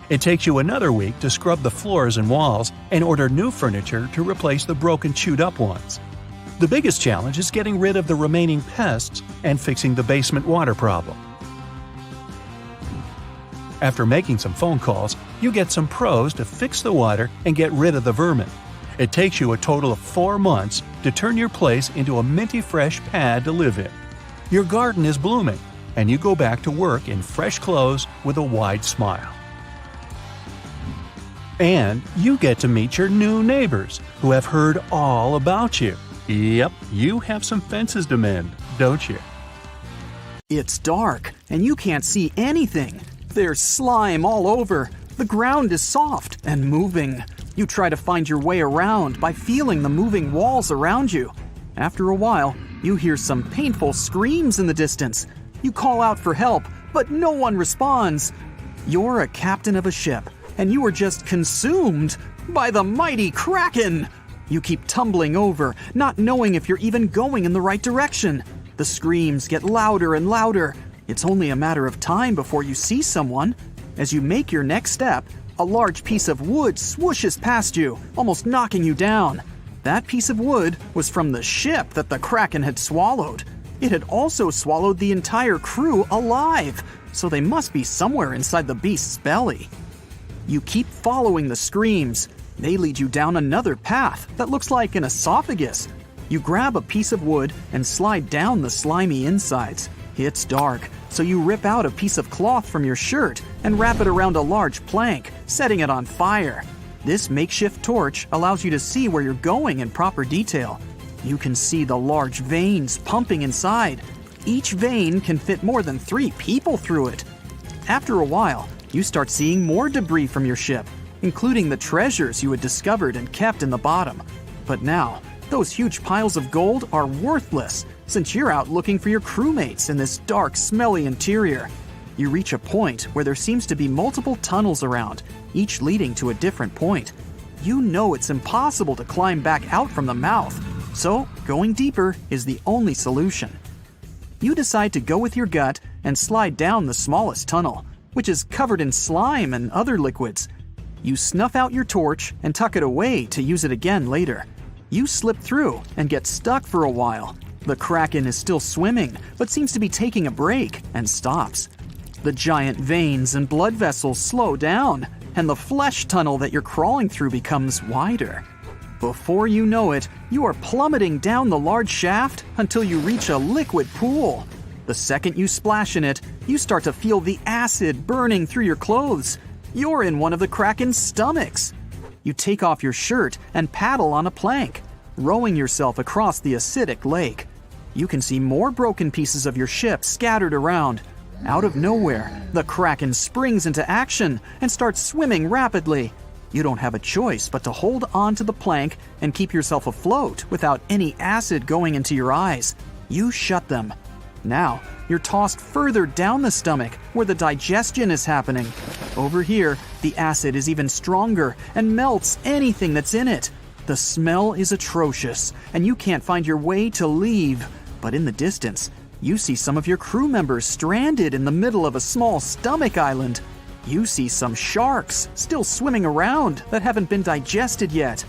It takes you another week to scrub the floors and walls and order new furniture to replace the broken, chewed-up ones. The biggest challenge is getting rid of the remaining pests and fixing the basement water problem. After making some phone calls, you get some pros to fix the water and get rid of the vermin. It takes you a total of 4 months to turn your place into a minty fresh pad to live in. Your garden is blooming, and you go back to work in fresh clothes with a wide smile. And you get to meet your new neighbors, who have heard all about you. Yep, you have some fences to mend, don't you? It's dark, and you can't see anything. There's slime all over. The ground is soft and moving. You try to find your way around by feeling the moving walls around you. After a while, you hear some painful screams in the distance. You call out for help, but no one responds. You're a captain of a ship, and you are just consumed by the mighty Kraken. You keep tumbling over, not knowing if you're even going in the right direction. The screams get louder and louder. It's only a matter of time before you see someone. As you make your next step, a large piece of wood swooshes past you, almost knocking you down. That piece of wood was from the ship that the Kraken had swallowed. It had also swallowed the entire crew alive, so they must be somewhere inside the beast's belly. You keep following the screams. They lead you down another path that looks like an esophagus. You grab a piece of wood and slide down the slimy insides. It's dark, so you rip out a piece of cloth from your shirt and wrap it around a large plank, setting it on fire. This makeshift torch allows you to see where you're going in proper detail. You can see the large veins pumping inside. Each vein can fit more than 3 people through it. After a while, you start seeing more debris from your ship, including the treasures you had discovered and kept in the bottom. But now, those huge piles of gold are worthless since you're out looking for your crewmates in this dark, smelly interior. You reach a point where there seems to be multiple tunnels around, each leading to a different point. You know it's impossible to climb back out from the mouth, so going deeper is the only solution. You decide to go with your gut and slide down the smallest tunnel, which is covered in slime and other liquids. You snuff out your torch and tuck it away to use it again later. You slip through and get stuck for a while. The Kraken is still swimming, but seems to be taking a break and stops. The giant veins and blood vessels slow down, and the flesh tunnel that you're crawling through becomes wider. Before you know it, you are plummeting down the large shaft until you reach a liquid pool. The second you splash in it, you start to feel the acid burning through your clothes. You're in one of the Kraken's stomachs. You take off your shirt and paddle on a plank, rowing yourself across the acidic lake. You can see more broken pieces of your ship scattered around. Out of nowhere, the Kraken springs into action and starts swimming rapidly. You don't have a choice but to hold on to the plank and keep yourself afloat without any acid going into your eyes. You shut them. Now, you're tossed further down the stomach where the digestion is happening. Over here, the acid is even stronger and melts anything that's in it. The smell is atrocious, and you can't find your way to leave. But in the distance, you see some of your crew members stranded in the middle of a small stomach island. You see some sharks still swimming around that haven't been digested yet.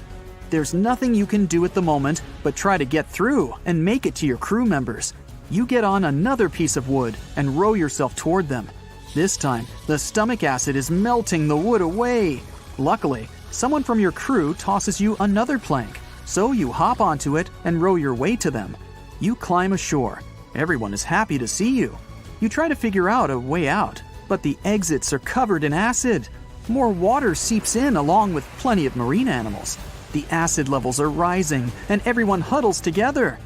There's nothing you can do at the moment but try to get through and make it to your crew members. You get on another piece of wood and row yourself toward them. This time, the stomach acid is melting the wood away. Luckily, someone from your crew tosses you another plank, so you hop onto it and row your way to them. You climb ashore. Everyone is happy to see you. You try to figure out a way out, but the exits are covered in acid. More water seeps in along with plenty of marine animals. The acid levels are rising, and everyone huddles together.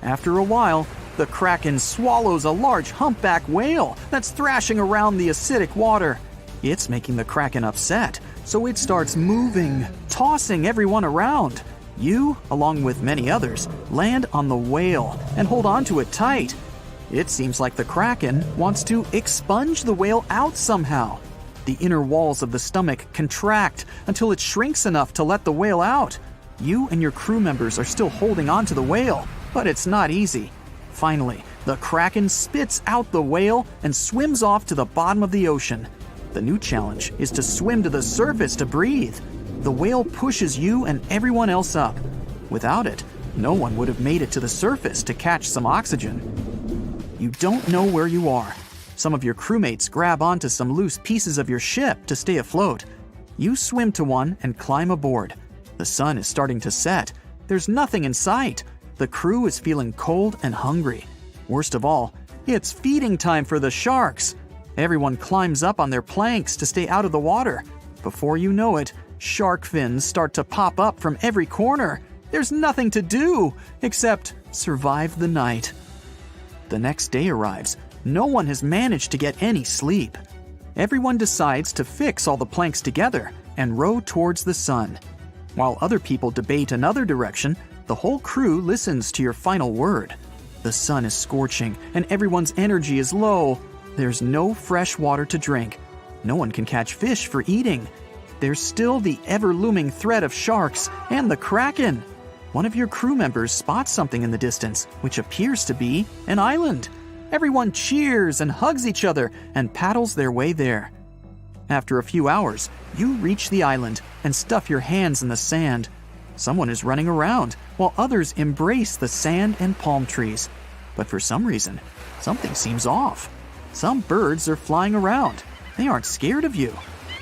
After a while, the Kraken swallows a large humpback whale that's thrashing around the acidic water. It's making the Kraken upset, so it starts moving, tossing everyone around. You, along with many others, land on the whale and hold onto it tight. It seems like the Kraken wants to expunge the whale out somehow. The inner walls of the stomach contract until it shrinks enough to let the whale out. You and your crew members are still holding onto the whale, but it's not easy. Finally, the Kraken spits out the whale and swims off to the bottom of the ocean. The new challenge is to swim to the surface to breathe. The whale pushes you and everyone else up. Without it, no one would have made it to the surface to catch some oxygen. You don't know where you are. Some of your crewmates grab onto some loose pieces of your ship to stay afloat. You swim to one and climb aboard. The sun is starting to set. There's nothing in sight. The crew is feeling cold and hungry. Worst of all, it's feeding time for the sharks. Everyone climbs up on their planks to stay out of the water. Before you know it, shark fins start to pop up from every corner. There's nothing to do except survive the night. The next day arrives. No one has managed to get any sleep. Everyone decides to fix all the planks together and row towards the sun. While other people debate another direction, the whole crew listens to your final word. The sun is scorching and everyone's energy is low. There's no fresh water to drink. No one can catch fish for eating. There's still the ever-looming threat of sharks and the Kraken. One of your crew members spots something in the distance, which appears to be an island. Everyone cheers and hugs each other and paddles their way there. After a few hours, you reach the island and stuff your hands in the sand. Someone is running around, while others embrace the sand and palm trees. But for some reason, something seems off. Some birds are flying around. They aren't scared of you.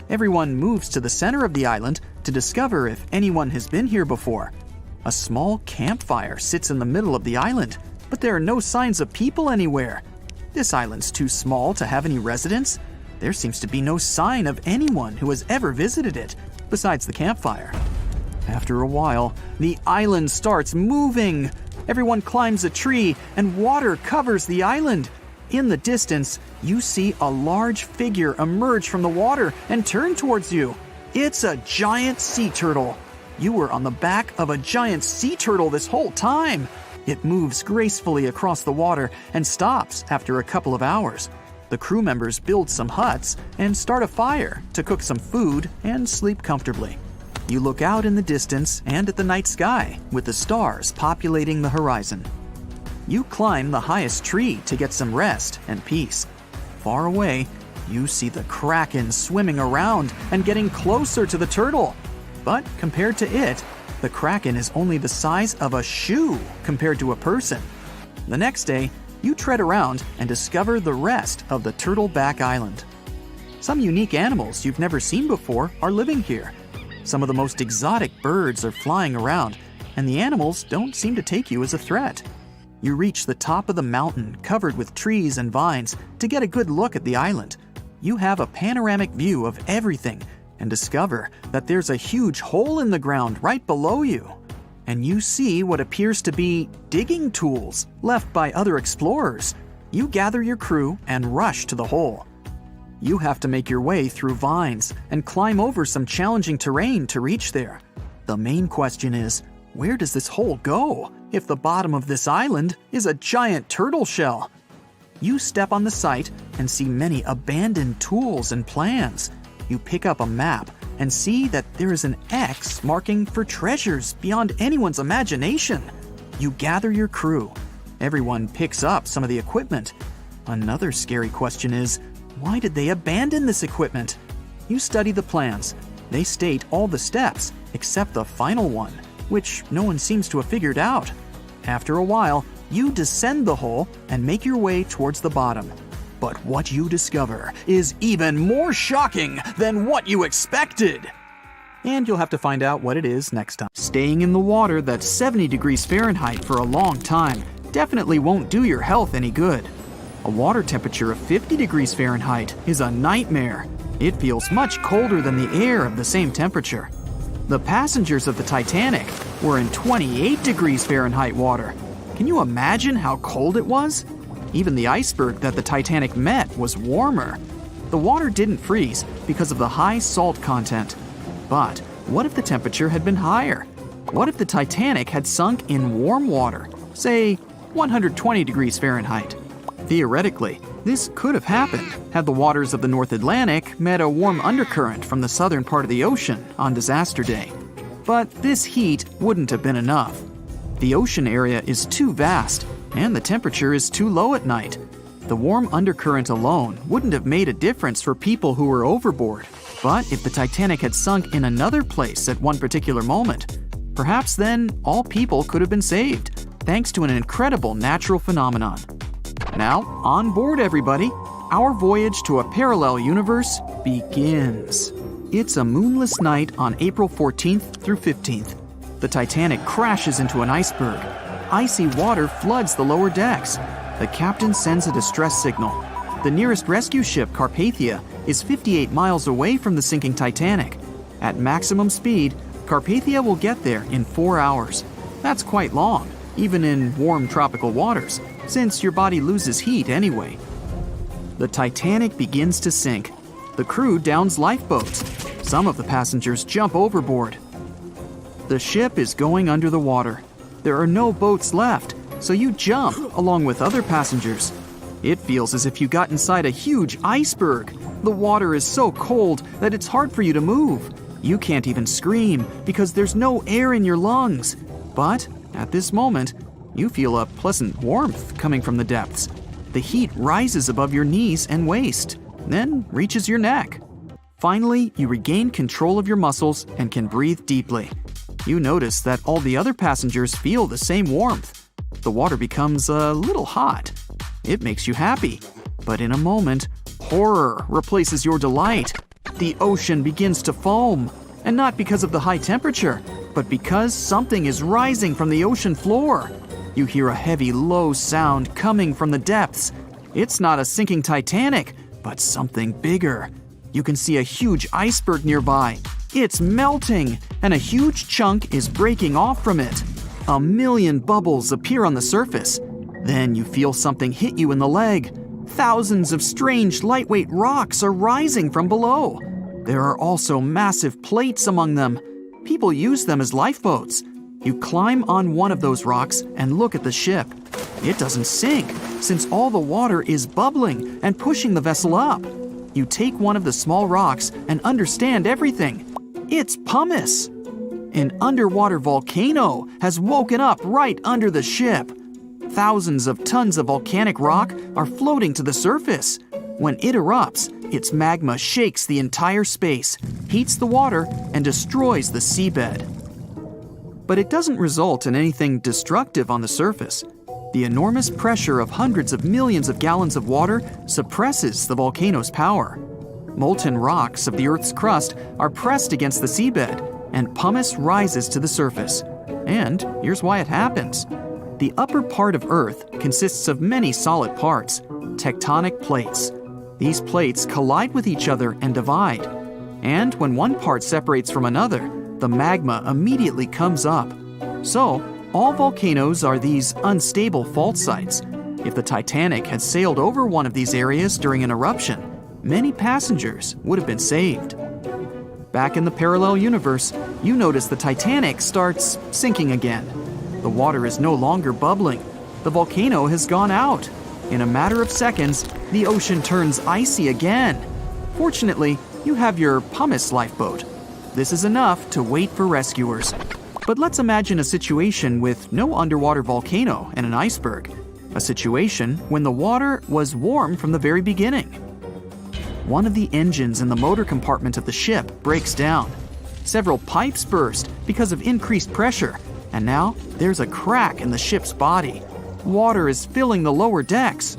Everyone moves to the center of the island to discover if anyone has been here before. A small campfire sits in the middle of the island, but there are no signs of people anywhere. This island's too small to have any residents. There seems to be no sign of anyone who has ever visited it, besides the campfire. After a while, the island starts moving. Everyone climbs a tree, and water covers the island. In the distance, you see a large figure emerge from the water and turn towards you. It's a giant sea turtle. You were on the back of a giant sea turtle this whole time. It moves gracefully across the water and stops after a couple of hours. The crew members build some huts and start a fire to cook some food and sleep comfortably. You look out in the distance and at the night sky with the stars populating the horizon. You climb the highest tree to get some rest and peace. Far away, you see the kraken swimming around and getting closer to the turtle. But compared to it, the kraken is only the size of a shoe compared to a person. The next day, you tread around and discover the rest of the Turtleback Island. Some unique animals you've never seen before are living here. Some of the most exotic birds are flying around, and the animals don't seem to take you as a threat. You reach the top of the mountain covered with trees and vines to get a good look at the island. You have a panoramic view of everything and discover that there's a huge hole in the ground right below you. And you see what appears to be digging tools left by other explorers. You gather your crew and rush to the hole. You have to make your way through vines and climb over some challenging terrain to reach there. The main question is, where does this hole go if the bottom of this island is a giant turtle shell? You step on the site and see many abandoned tools and plans. You pick up a map and see that there is an X marking for treasures beyond anyone's imagination. You gather your crew. Everyone picks up some of the equipment. Another scary question is, why did they abandon this equipment? You study the plans. They state all the steps except the final one, which no one seems to have figured out. After a while, you descend the hole and make your way towards the bottom. But what you discover is even more shocking than what you expected. And you'll have to find out what it is next time. Staying in the water that's 70 degrees Fahrenheit for a long time definitely won't do your health any good. A water temperature of 50 degrees Fahrenheit is a nightmare. It feels much colder than the air of the same temperature. The passengers of the Titanic were in 28 degrees Fahrenheit water. Can you imagine how cold it was? Even the iceberg that the Titanic met was warmer. The water didn't freeze because of the high salt content. But what if the temperature had been higher? What if the Titanic had sunk in warm water, say 120 degrees Fahrenheit? Theoretically, this could have happened had the waters of the North Atlantic met a warm undercurrent from the southern part of the ocean on disaster day. But this heat wouldn't have been enough. The ocean area is too vast, and the temperature is too low at night. The warm undercurrent alone wouldn't have made a difference for people who were overboard. But if the Titanic had sunk in another place at one particular moment, perhaps then all people could have been saved, thanks to an incredible natural phenomenon. Now, on board everybody, our voyage to a parallel universe begins. It's a moonless night on April 14th through 15th. The Titanic crashes into an iceberg. Icy water floods the lower decks. The captain sends a distress signal. The nearest rescue ship, Carpathia, is 58 miles away from the sinking Titanic. At maximum speed, Carpathia will get there in 4 hours. That's quite long, even in warm tropical waters, since your body loses heat anyway. The Titanic begins to sink. The crew downs lifeboats. Some of the passengers jump overboard. The ship is going under the water. There are no boats left, so you jump along with other passengers. It feels as if you got inside a huge iceberg. The water is so cold that it's hard for you to move. You can't even scream because there's no air in your lungs. But at this moment, you feel a pleasant warmth coming from the depths. The heat rises above your knees and waist, then reaches your neck. Finally, you regain control of your muscles and can breathe deeply. You notice that all the other passengers feel the same warmth. The water becomes a little hot. It makes you happy. But in a moment, horror replaces your delight. The ocean begins to foam. And not because of the high temperature, but because something is rising from the ocean floor. You hear a heavy, low sound coming from the depths. It's not a sinking Titanic, but something bigger. You can see a huge iceberg nearby. It's melting, and a huge chunk is breaking off from it. 1 million bubbles appear on the surface. Then you feel something hit you in the leg. Thousands of strange lightweight rocks are rising from below. There are also massive plates among them. People use them as lifeboats. You climb on one of those rocks and look at the ship. It doesn't sink, since all the water is bubbling and pushing the vessel up. You take one of the small rocks and understand everything. It's pumice. An underwater volcano has woken up right under the ship. Thousands of tons of volcanic rock are floating to the surface. When it erupts, its magma shakes the entire space, heats the water, and destroys the seabed. But it doesn't result in anything destructive on the surface. The enormous pressure of hundreds of millions of gallons of water suppresses the volcano's power. Molten rocks of the Earth's crust are pressed against the seabed, and pumice rises to the surface. And here's why it happens. The upper part of Earth consists of many solid parts, tectonic plates. These plates collide with each other and divide. And when one part separates from another, the magma immediately comes up. So, all volcanoes are these unstable fault sites. If the Titanic had sailed over one of these areas during an eruption, many passengers would have been saved. Back in the parallel universe, you notice the Titanic starts sinking again. The water is no longer bubbling. The volcano has gone out. In a matter of seconds, the ocean turns icy again. Fortunately, you have your pumice lifeboat. This is enough to wait for rescuers. But let's imagine a situation with no underwater volcano and an iceberg. A situation when the water was warm from the very beginning. One of the engines in the motor compartment of the ship breaks down. Several pipes burst because of increased pressure, and now there's a crack in the ship's body. Water is filling the lower decks.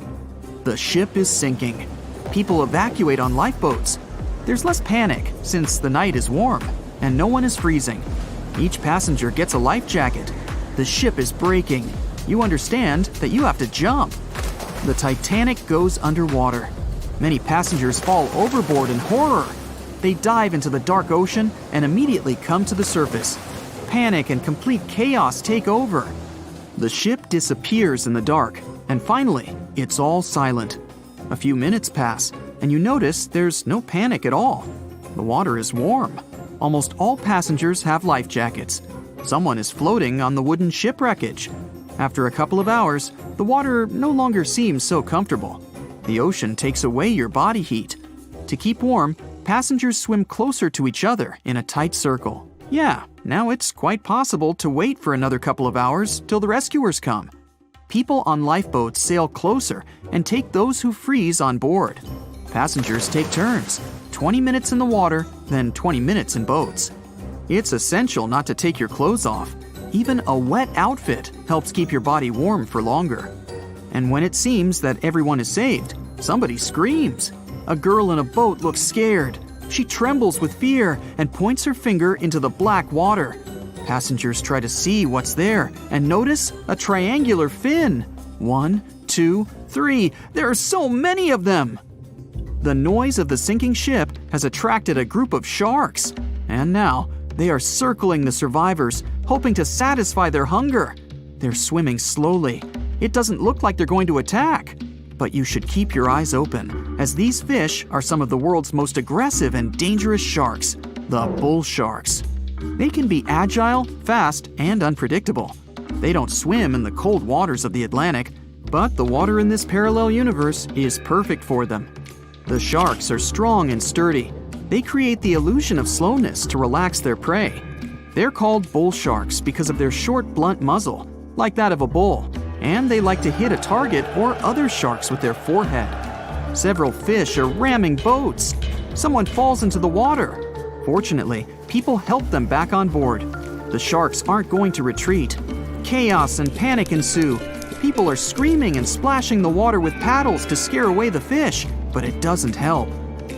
The ship is sinking. People evacuate on lifeboats. There's less panic since the night is warm and no one is freezing. Each passenger gets a life jacket. The ship is breaking. You understand that you have to jump. The Titanic goes underwater. Many passengers fall overboard in horror. They dive into the dark ocean and immediately come to the surface. Panic and complete chaos take over. The ship disappears in the dark, and finally, it's all silent. A few minutes pass, and you notice there's no panic at all. The water is warm. Almost all passengers have life jackets. Someone is floating on the wooden ship wreckage. After a couple of hours, the water no longer seems so comfortable. The ocean takes away your body heat. To keep warm, passengers swim closer to each other in a tight circle. Yeah, now it's quite possible to wait for another couple of hours till the rescuers come. People on lifeboats sail closer and take those who freeze on board. Passengers take turns, 20 minutes in the water, then 20 minutes in boats. It's essential not to take your clothes off. Even a wet outfit helps keep your body warm for longer. And when it seems that everyone is saved, somebody screams. A girl in a boat looks scared. She trembles with fear and points her finger into the black water. Passengers try to see what's there and notice a triangular fin. 1, 2, 3. There are so many of them! The noise of the sinking ship has attracted a group of sharks. And now, they are circling the survivors, hoping to satisfy their hunger. They're swimming slowly. It doesn't look like they're going to attack. But you should keep your eyes open, as these fish are some of the world's most aggressive and dangerous sharks, the bull sharks. They can be agile, fast, and unpredictable. They don't swim in the cold waters of the Atlantic, but the water in this parallel universe is perfect for them. The sharks are strong and sturdy. They create the illusion of slowness to relax their prey. They're called bull sharks because of their short, blunt muzzle, like that of a bull, and they like to hit a target or other sharks with their forehead. Several fish are ramming boats. Someone falls into the water. Fortunately, people help them back on board. The sharks aren't going to retreat. Chaos and panic ensue. People are screaming and splashing the water with paddles to scare away the fish, but it doesn't help.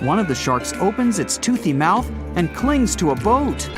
One of the sharks opens its toothy mouth and clings to a boat.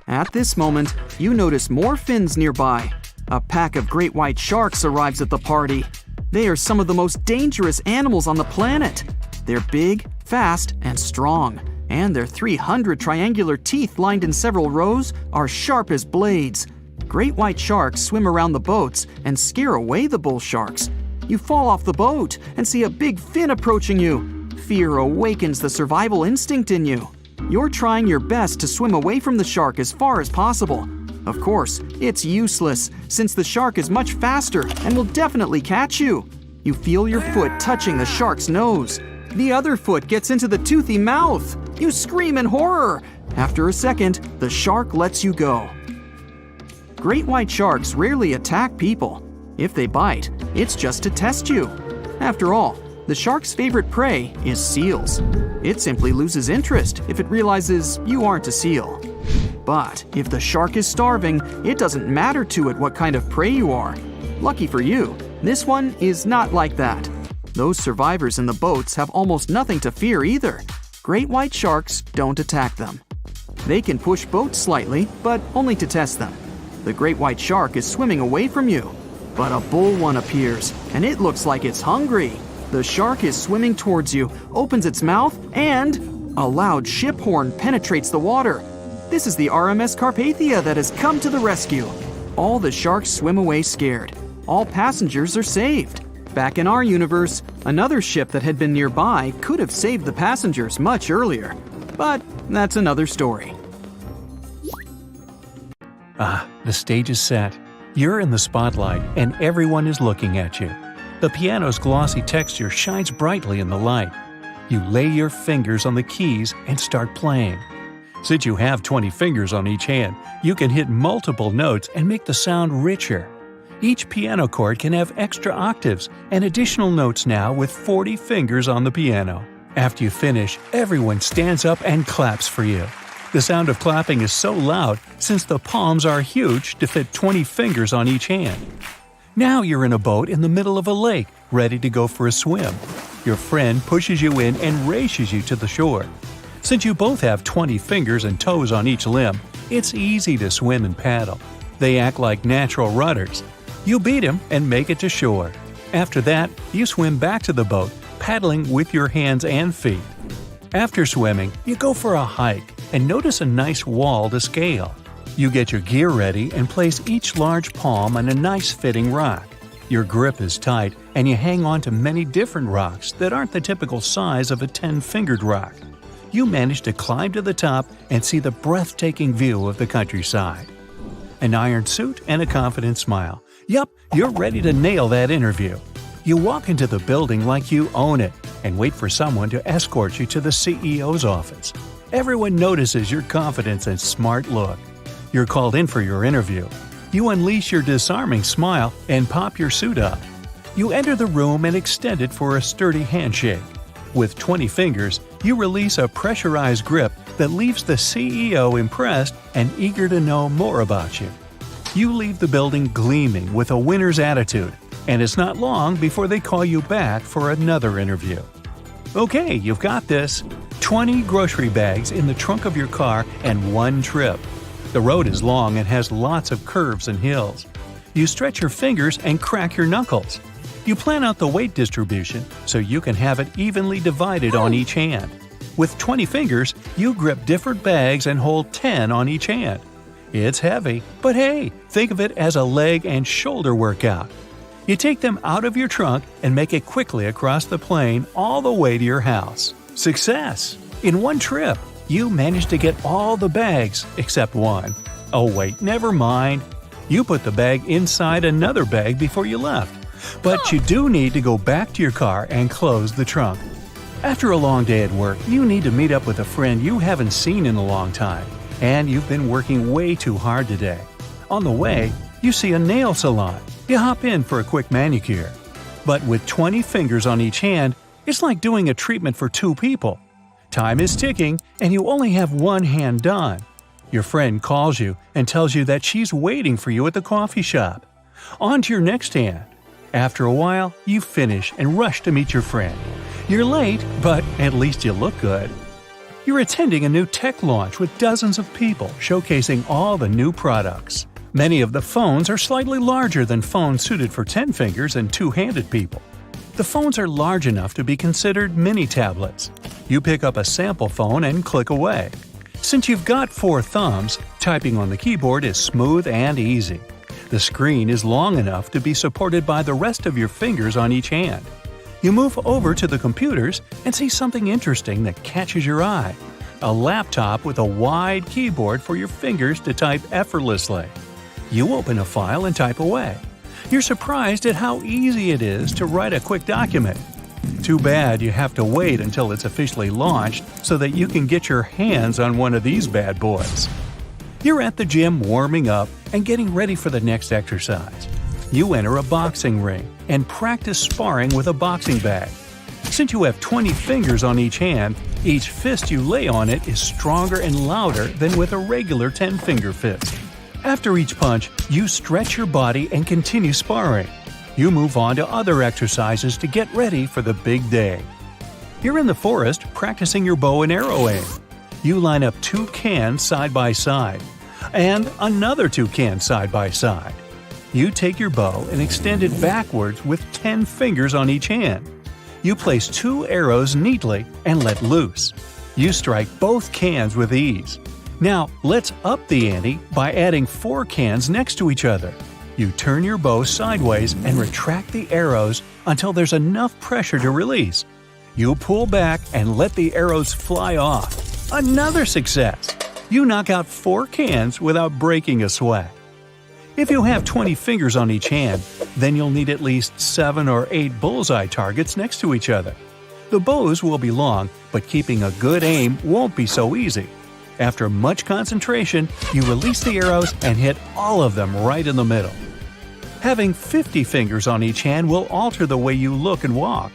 At this moment, you notice more fins nearby. A pack of great white sharks arrives at the party. They are some of the most dangerous animals on the planet. They're big, fast, and strong, and their 300 triangular teeth lined in several rows are sharp as blades. Great white sharks swim around the boats and scare away the bull sharks. You fall off the boat and see a big fin approaching you. Fear awakens the survival instinct in you. You're trying your best to swim away from the shark as far as possible. Of course, it's useless since the shark is much faster and will definitely catch you. You feel your foot touching the shark's nose. The other foot gets into the toothy mouth. You scream in horror. After a second, the shark lets you go. Great white sharks rarely attack people. If they bite, it's just to test you. After all, the shark's favorite prey is seals. It simply loses interest if it realizes you aren't a seal. But if the shark is starving, it doesn't matter to it what kind of prey you are. Lucky for you, this one is not like that. Those survivors in the boats have almost nothing to fear either. Great white sharks don't attack them. They can push boats slightly, but only to test them. The great white shark is swimming away from you. But a bull one appears, and it looks like it's hungry. The shark is swimming towards you, opens its mouth, and a loud ship horn penetrates the water. This is the RMS Carpathia that has come to the rescue. All the sharks swim away scared. All passengers are saved. Back in our universe, another ship that had been nearby could have saved the passengers much earlier. But that's another story. The stage is set. You're in the spotlight, and everyone is looking at you. The piano's glossy texture shines brightly in the light. You lay your fingers on the keys and start playing. Since you have 20 fingers on each hand, you can hit multiple notes and make the sound richer. Each piano chord can have extra octaves and additional notes now with 40 fingers on the piano. After you finish, everyone stands up and claps for you. The sound of clapping is so loud since the palms are huge to fit 20 fingers on each hand. Now you're in a boat in the middle of a lake, ready to go for a swim. Your friend pushes you in and races you to the shore. Since you both have 20 fingers and toes on each limb, it's easy to swim and paddle. They act like natural rudders. You beat him and make it to shore. After that, you swim back to the boat, paddling with your hands and feet. After swimming, you go for a hike and notice a nice wall to scale. You get your gear ready and place each large palm on a nice fitting rock. Your grip is tight and you hang on to many different rocks that aren't the typical size of a 10-fingered rock. You manage to climb to the top and see the breathtaking view of the countryside. An iron suit and a confident smile. Yup, you're ready to nail that interview. You walk into the building like you own it and wait for someone to escort you to the CEO's office. Everyone notices your confidence and smart look. You're called in for your interview. You unleash your disarming smile and pop your suit up. You enter the room and extend it for a sturdy handshake. With 20 fingers, you release a pressurized grip that leaves the CEO impressed and eager to know more about you. You leave the building gleaming with a winner's attitude, and it's not long before they call you back for another interview. Okay, you've got this. 20 grocery bags in the trunk of your car and one trip. The road is long and has lots of curves and hills. You stretch your fingers and crack your knuckles. You plan out the weight distribution so you can have it evenly divided on each hand. With 20 fingers, you grip different bags and hold 10 on each hand. It's heavy, but hey, think of it as a leg and shoulder workout. You take them out of your trunk and make it quickly across the plain all the way to your house. Success! In one trip, you managed to get all the bags except one. Oh wait, never mind. You put the bag inside another bag before you left. But you do need to go back to your car and close the trunk. After a long day at work, you need to meet up with a friend you haven't seen in a long time, and you've been working way too hard today. On the way, you see a nail salon. You hop in for a quick manicure. But with 20 fingers on each hand, it's like doing a treatment for 2 people. Time is ticking, and you only have one hand done. Your friend calls you and tells you that she's waiting for you at the coffee shop. On to your next hand. After a while, you finish and rush to meet your friend. You're late, but at least you look good. You're attending a new tech launch with dozens of people showcasing all the new products. Many of the phones are slightly larger than phones suited for 10 fingers and 2-handed people. The phones are large enough to be considered mini tablets. You pick up a sample phone and click away. Since you've got 4 thumbs, typing on the keyboard is smooth and easy. The screen is long enough to be supported by the rest of your fingers on each hand. You move over to the computers and see something interesting that catches your eye. A laptop with a wide keyboard for your fingers to type effortlessly. You open a file and type away. You're surprised at how easy it is to write a quick document. Too bad you have to wait until it's officially launched so that you can get your hands on one of these bad boys. You're at the gym warming up and getting ready for the next exercise. You enter a boxing ring and practice sparring with a boxing bag. Since you have 20 fingers on each hand, each fist you lay on it is stronger and louder than with a regular 10-finger fist. After each punch, you stretch your body and continue sparring. You move on to other exercises to get ready for the big day. You're in the forest practicing your bow and arrow aim. You line up 2 cans side by side, and another 2 cans side by side. You take your bow and extend it backwards with 10 fingers on each hand. You place 2 arrows neatly and let loose. You strike both cans with ease. Now, let's up the ante by adding 4 cans next to each other. You turn your bow sideways and retract the arrows until there's enough pressure to release. You pull back and let the arrows fly off. Another success! You knock out 4 cans without breaking a sweat. If you have 20 fingers on each hand, then you'll need at least 7 or 8 bullseye targets next to each other. The bows will be long, but keeping a good aim won't be so easy. After much concentration, you release the arrows and hit all of them right in the middle. Having 50 fingers on each hand will alter the way you look and walk.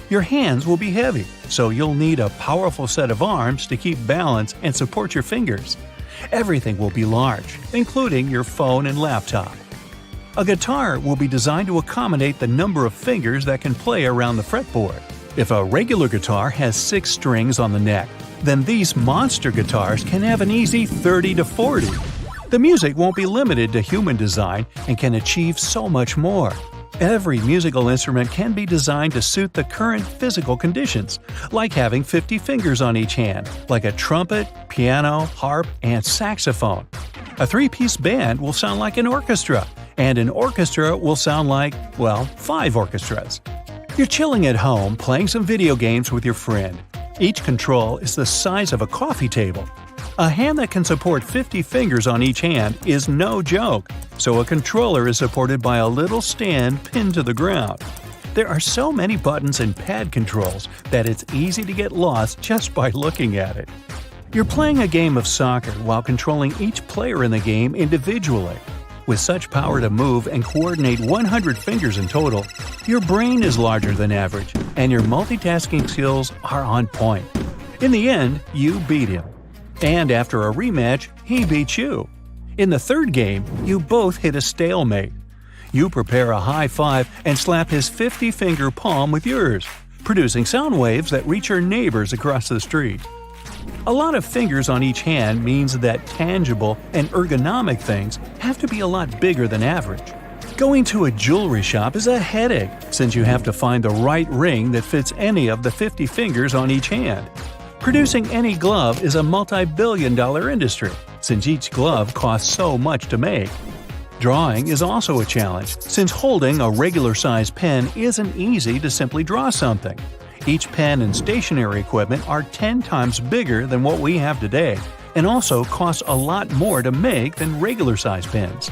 Your hands will be heavy, so you'll need a powerful set of arms to keep balance and support your fingers. Everything will be large, including your phone and laptop. A guitar will be designed to accommodate the number of fingers that can play around the fretboard. If a regular guitar has 6 strings on the neck, then these monster guitars can have an easy 30 to 40. The music won't be limited to human design and can achieve so much more. Every musical instrument can be designed to suit the current physical conditions, like having 50 fingers on each hand, like a trumpet, piano, harp, and saxophone. A 3-piece band will sound like an orchestra, and an orchestra will sound like, well, 5 orchestras. You're chilling at home playing some video games with your friend. Each control is the size of a coffee table. A hand that can support 50 fingers on each hand is no joke, so a controller is supported by a little stand pinned to the ground. There are so many buttons and pad controls that it's easy to get lost just by looking at it. You're playing a game of soccer while controlling each player in the game individually. With such power to move and coordinate 100 fingers in total, your brain is larger than average, and your multitasking skills are on point. In the end, you beat him. And after a rematch, he beat you. In the third game, you both hit a stalemate. You prepare a high five and slap his 50-finger palm with yours, producing sound waves that reach your neighbors across the street. A lot of fingers on each hand means that tangible and ergonomic things have to be a lot bigger than average. Going to a jewelry shop is a headache since you have to find the right ring that fits any of the 50 fingers on each hand. Producing any glove is a multi-billion-dollar industry since each glove costs so much to make. Drawing is also a challenge since holding a regular-sized pen isn't easy to simply draw something. Each pen and stationery equipment are 10 times bigger than what we have today, and also cost a lot more to make than regular-sized pens.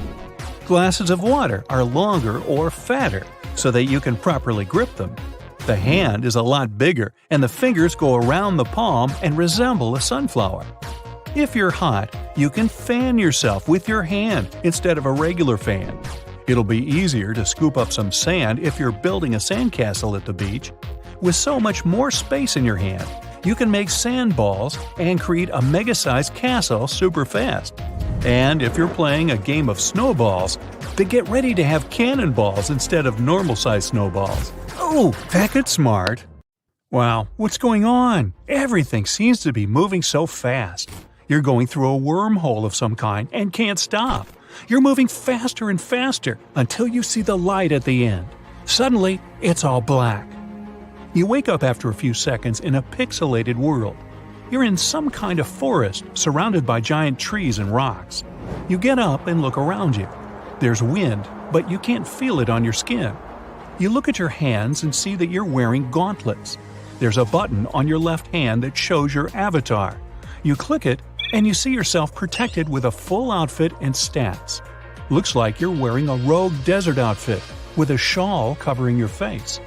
Glasses of water are longer or fatter so that you can properly grip them. The hand is a lot bigger, and the fingers go around the palm and resemble a sunflower. If you're hot, you can fan yourself with your hand instead of a regular fan. It'll be easier to scoop up some sand if you're building a sandcastle at the beach. With so much more space in your hand, you can make sand balls and create a mega-sized castle super fast. And if you're playing a game of snowballs, then get ready to have cannonballs instead of normal-sized snowballs. Oh, that gets smart. Wow, what's going on? Everything seems to be moving so fast. You're going through a wormhole of some kind and can't stop. You're moving faster and faster until you see the light at the end. Suddenly, it's all black. You wake up after a few seconds in a pixelated world. You're in some kind of forest surrounded by giant trees and rocks. You get up and look around you. There's wind, but you can't feel it on your skin. You look at your hands and see that you're wearing gauntlets. There's a button on your left hand that shows your avatar. You click it, and you see yourself protected with a full outfit and stats. Looks like you're wearing a rogue desert outfit with a shawl covering your face.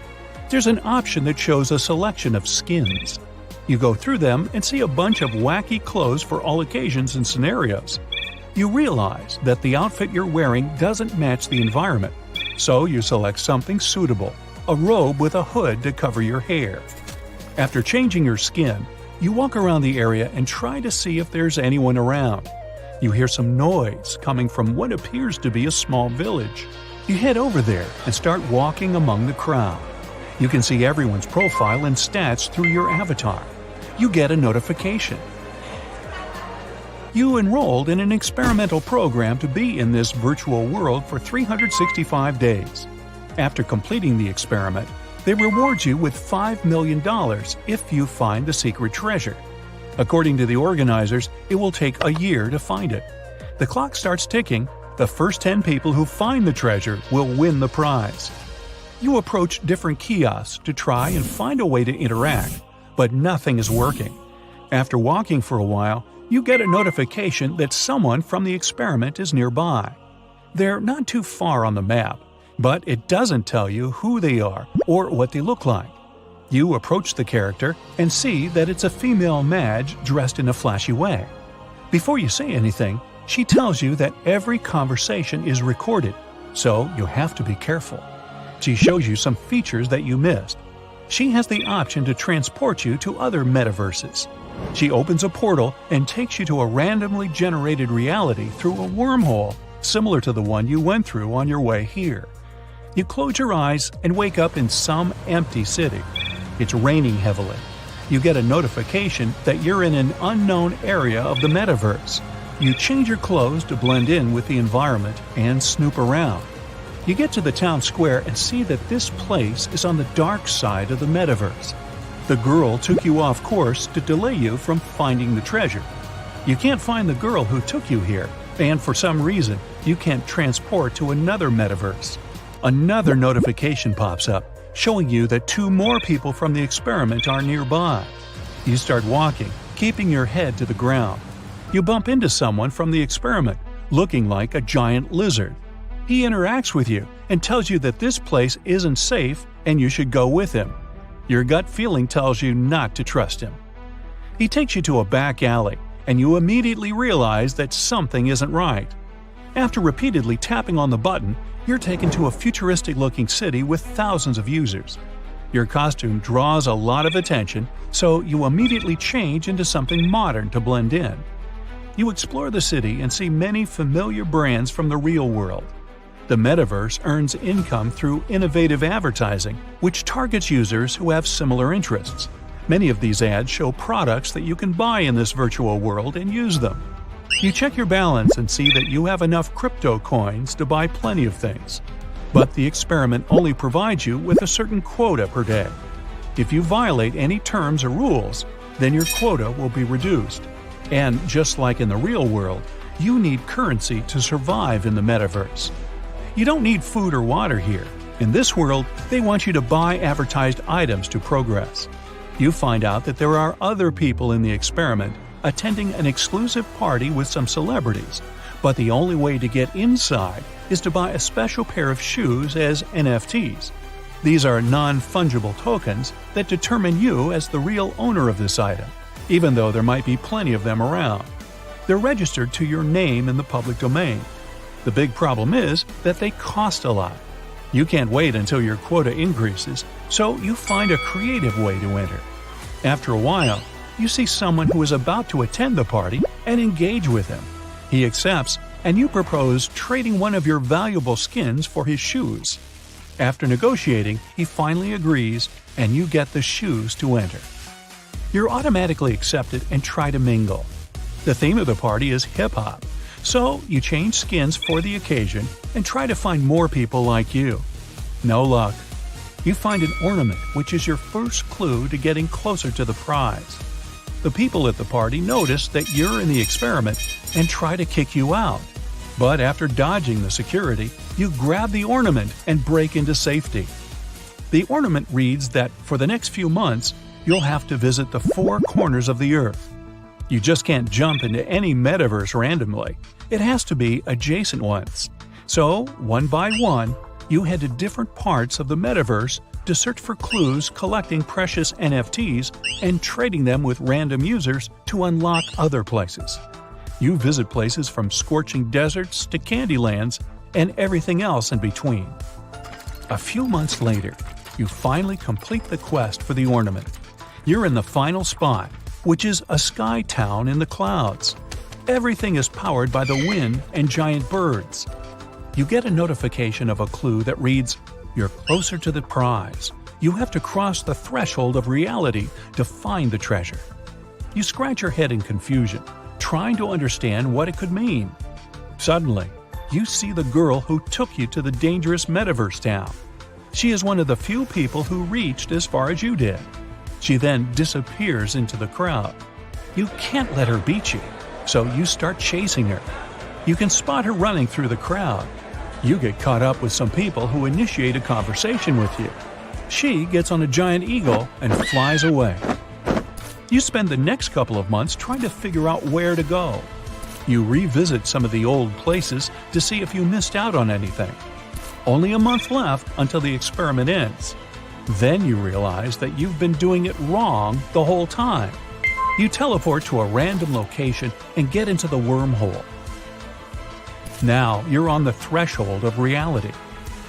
There's an option that shows a selection of skins. You go through them and see a bunch of wacky clothes for all occasions and scenarios. You realize that the outfit you're wearing doesn't match the environment, so you select something suitable, a robe with a hood to cover your hair. After changing your skin, you walk around the area and try to see if there's anyone around. You hear some noise coming from what appears to be a small village. You head over there and start walking among the crowd. You can see everyone's profile and stats through your avatar. You get a notification. You enrolled in an experimental program to be in this virtual world for 365 days. After completing the experiment, they reward you with $5 million if you find the secret treasure. According to the organizers, it will take a year to find it. The clock starts ticking. The first 10 people who find the treasure will win the prize. You approach different kiosks to try and find a way to interact, but nothing is working. After walking for a while, you get a notification that someone from the experiment is nearby. They're not too far on the map, but it doesn't tell you who they are or what they look like. You approach the character and see that it's a female mage dressed in a flashy way. Before you say anything, she tells you that every conversation is recorded, so you have to be careful. She shows you some features that you missed. She has the option to transport you to other metaverses. She opens a portal and takes you to a randomly generated reality through a wormhole similar to the one you went through on your way here. You close your eyes and wake up in some empty city. It's raining heavily. You get a notification that you're in an unknown area of the metaverse. You change your clothes to blend in with the environment and snoop around. You get to the town square and see that this place is on the dark side of the metaverse. The girl took you off course to delay you from finding the treasure. You can't find the girl who took you here, and for some reason, you can't transport to another metaverse. Another notification pops up, showing you that 2 more people from the experiment are nearby. You start walking, keeping your head to the ground. You bump into someone from the experiment, looking like a giant lizard. He interacts with you and tells you that this place isn't safe and you should go with him. Your gut feeling tells you not to trust him. He takes you to a back alley, and you immediately realize that something isn't right. After repeatedly tapping on the button, you're taken to a futuristic-looking city with thousands of users. Your costume draws a lot of attention, so you immediately change into something modern to blend in. You explore the city and see many familiar brands from the real world. The metaverse earns income through innovative advertising, which targets users who have similar interests. Many of these ads show products that you can buy in this virtual world and use them. You check your balance and see that you have enough crypto coins to buy plenty of things. But the experiment only provides you with a certain quota per day. If you violate any terms or rules, then your quota will be reduced. And just like in the real world, you need currency to survive in the metaverse. You don't need food or water here. In this world, they want you to buy advertised items to progress. You find out that there are other people in the experiment attending an exclusive party with some celebrities, but the only way to get inside is to buy a special pair of shoes as NFTs. These are non-fungible tokens that determine you as the real owner of this item, even though there might be plenty of them around. They're registered to your name in the public domain. The big problem is that they cost a lot. You can't wait until your quota increases, so you find a creative way to enter. After a while, you see someone who is about to attend the party and engage with him. He accepts, and you propose trading one of your valuable skins for his shoes. After negotiating, he finally agrees, and you get the shoes to enter. You're automatically accepted and try to mingle. The theme of the party is hip-hop, so you change skins for the occasion and try to find more people like you. No luck. You find an ornament, which is your first clue to getting closer to the prize. The people at the party notice that you're in the experiment and try to kick you out. But after dodging the security, you grab the ornament and break into safety. The ornament reads that for the next few months, you'll have to visit the 4 corners of the Earth. You just can't jump into any metaverse randomly. It has to be adjacent ones. So, one by one, you head to different parts of the metaverse to search for clues, collecting precious NFTs and trading them with random users to unlock other places. You visit places from scorching deserts to Candylands and everything else in between. A few months later, you finally complete the quest for the ornament. You're in the final spot, which is a sky town in the clouds. Everything is powered by the wind and giant birds. You get a notification of a clue that reads, "You're closer to the prize. You have to cross the threshold of reality to find the treasure." You scratch your head in confusion, trying to understand what it could mean. Suddenly, you see the girl who took you to the dangerous metaverse town. She is one of the few people who reached as far as you did. She then disappears into the crowd. You can't let her beat you, so you start chasing her. You can spot her running through the crowd. You get caught up with some people who initiate a conversation with you. She gets on a giant eagle and flies away. You spend the next couple of months trying to figure out where to go. You revisit some of the old places to see if you missed out on anything. Only a month left until the experiment ends. Then you realize that you've been doing it wrong the whole time. You teleport to a random location and get into the wormhole. Now you're on the threshold of reality.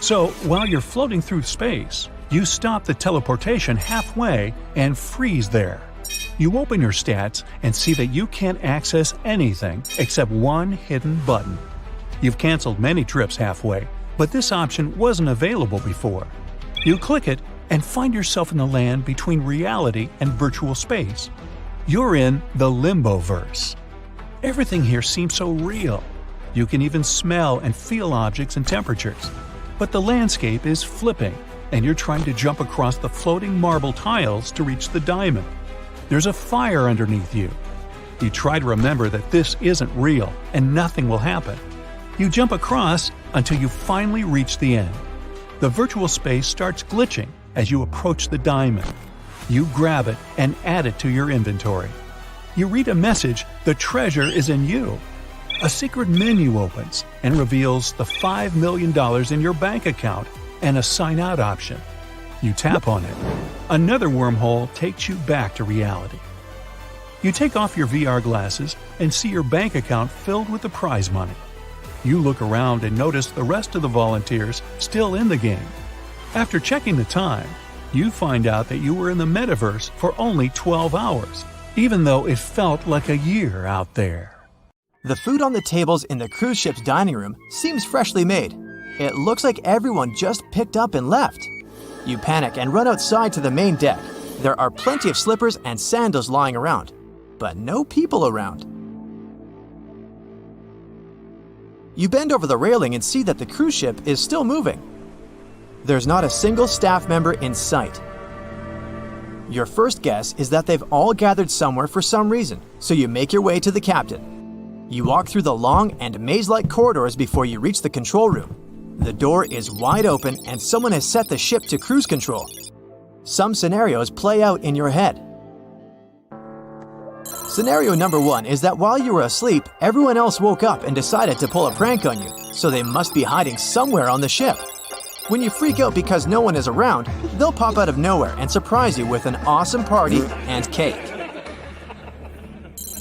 So while you're floating through space, you stop the teleportation halfway and freeze there. You open your stats and see that you can't access anything except one hidden button. You've canceled many trips halfway, but this option wasn't available before. You click it and find yourself in the land between reality and virtual space. You're in the Limboverse. Everything here seems so real. You can even smell and feel objects and temperatures. But the landscape is flipping, and you're trying to jump across the floating marble tiles to reach the diamond. There's a fire underneath you. You try to remember that this isn't real, and nothing will happen. You jump across until you finally reach the end. The virtual space starts glitching as you approach the diamond. You grab it and add it to your inventory. You read a message, "The treasure is in you." A secret menu opens and reveals the $5 million in your bank account and a sign-out option. You tap on it. Another wormhole takes you back to reality. You take off your VR glasses and see your bank account filled with the prize money. You look around and notice the rest of the volunteers still in the game. After checking the time, you find out that you were in the metaverse for only 12 hours, even though it felt like a year out there. The food on the tables in the cruise ship's dining room seems freshly made. It looks like everyone just picked up and left. You panic and run outside to the main deck. There are plenty of slippers and sandals lying around, but no people around. You bend over the railing and see that the cruise ship is still moving. There's not a single staff member in sight. Your first guess is that they've all gathered somewhere for some reason, so you make your way to the captain. You walk through the long and maze-like corridors before you reach the control room. The door is wide open and someone has set the ship to cruise control. Some scenarios play out in your head. Scenario number 1 is that while you were asleep, everyone else woke up and decided to pull a prank on you, so they must be hiding somewhere on the ship. When you freak out because no one is around, they'll pop out of nowhere and surprise you with an awesome party and cake.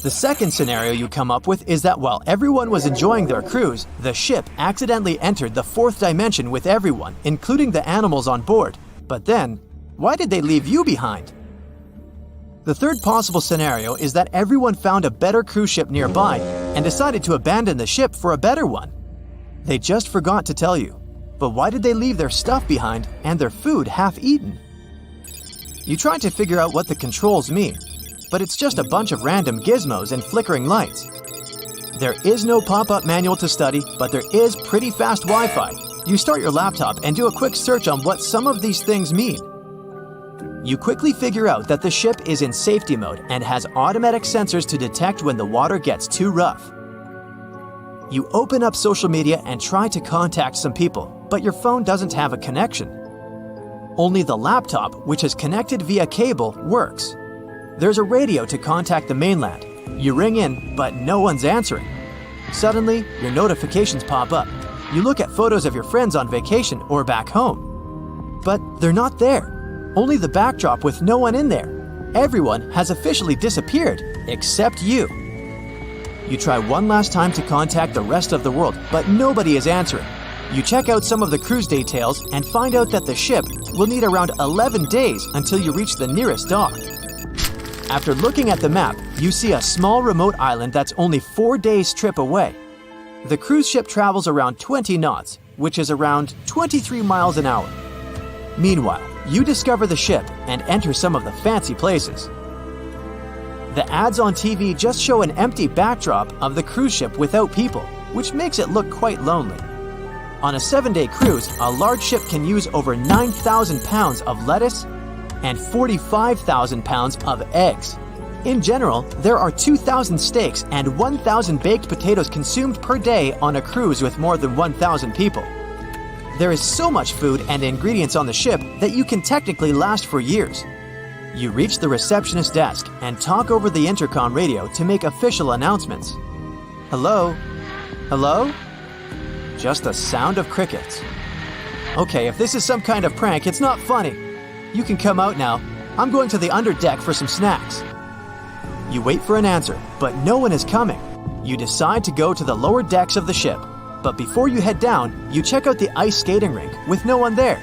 The second scenario you come up with is that while everyone was enjoying their cruise, the ship accidentally entered the 4th dimension with everyone, including the animals on board. But then, why did they leave you behind? The third possible scenario is that everyone found a better cruise ship nearby and decided to abandon the ship for a better one. They just forgot to tell you. But why did they leave their stuff behind and their food half-eaten? You try to figure out what the controls mean, but it's just a bunch of random gizmos and flickering lights. There is no pop-up manual to study, but there is pretty fast Wi-Fi. You start your laptop and do a quick search on what some of these things mean. You quickly figure out that the ship is in safety mode and has automatic sensors to detect when the water gets too rough. You open up social media and try to contact some people, but your phone doesn't have a connection. Only the laptop, which is connected via cable, works. There's a radio to contact the mainland. You ring in, but no one's answering. Suddenly, your notifications pop up. You look at photos of your friends on vacation or back home. But they're not there. Only the backdrop with no one in there. Everyone has officially disappeared, except you. You try one last time to contact the rest of the world, but nobody is answering. You check out some of the cruise details and find out that the ship will need around 11 days until you reach the nearest dock. After looking at the map, you see a small remote island that's only 4 days' trip away. The cruise ship travels around 20 knots, which is around 23 miles an hour. Meanwhile, you discover the ship and enter some of the fancy places. The ads on TV just show an empty backdrop of the cruise ship without people, which makes it look quite lonely. On a 7-day cruise, a large ship can use over 9,000 pounds of lettuce and 45,000 pounds of eggs. In general, there are 2,000 steaks and 1,000 baked potatoes consumed per day on a cruise with more than 1,000 people. There is so much food and ingredients on the ship that you can technically last for years. You reach the receptionist desk and talk over the intercom radio to make official announcements. Hello? Hello? Just the sound of crickets. Okay, if this is some kind of prank, it's not funny. You can come out now. I'm going to the underdeck for some snacks. You wait for an answer, but no one is coming. You decide to go to the lower decks of the ship. But before you head down, you check out the ice skating rink with no one there.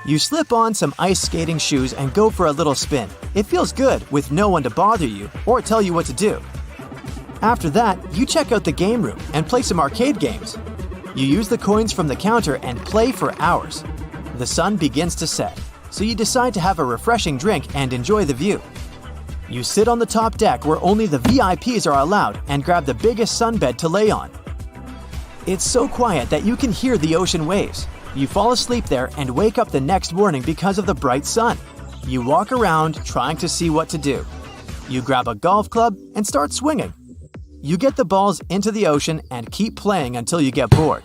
You slip on some ice skating shoes and go for a little spin. It feels good with no one to bother you or tell you what to do. After that, you check out the game room and play some arcade games. You use the coins from the counter and play for hours. The sun begins to set, so you decide to have a refreshing drink and enjoy the view. You sit on the top deck where only the VIPs are allowed and grab the biggest sunbed to lay on. It's so quiet that you can hear the ocean waves. You fall asleep there and wake up the next morning because of the bright sun. You walk around trying to see what to do. You grab a golf club and start swinging. You get the balls into the ocean and keep playing until you get bored.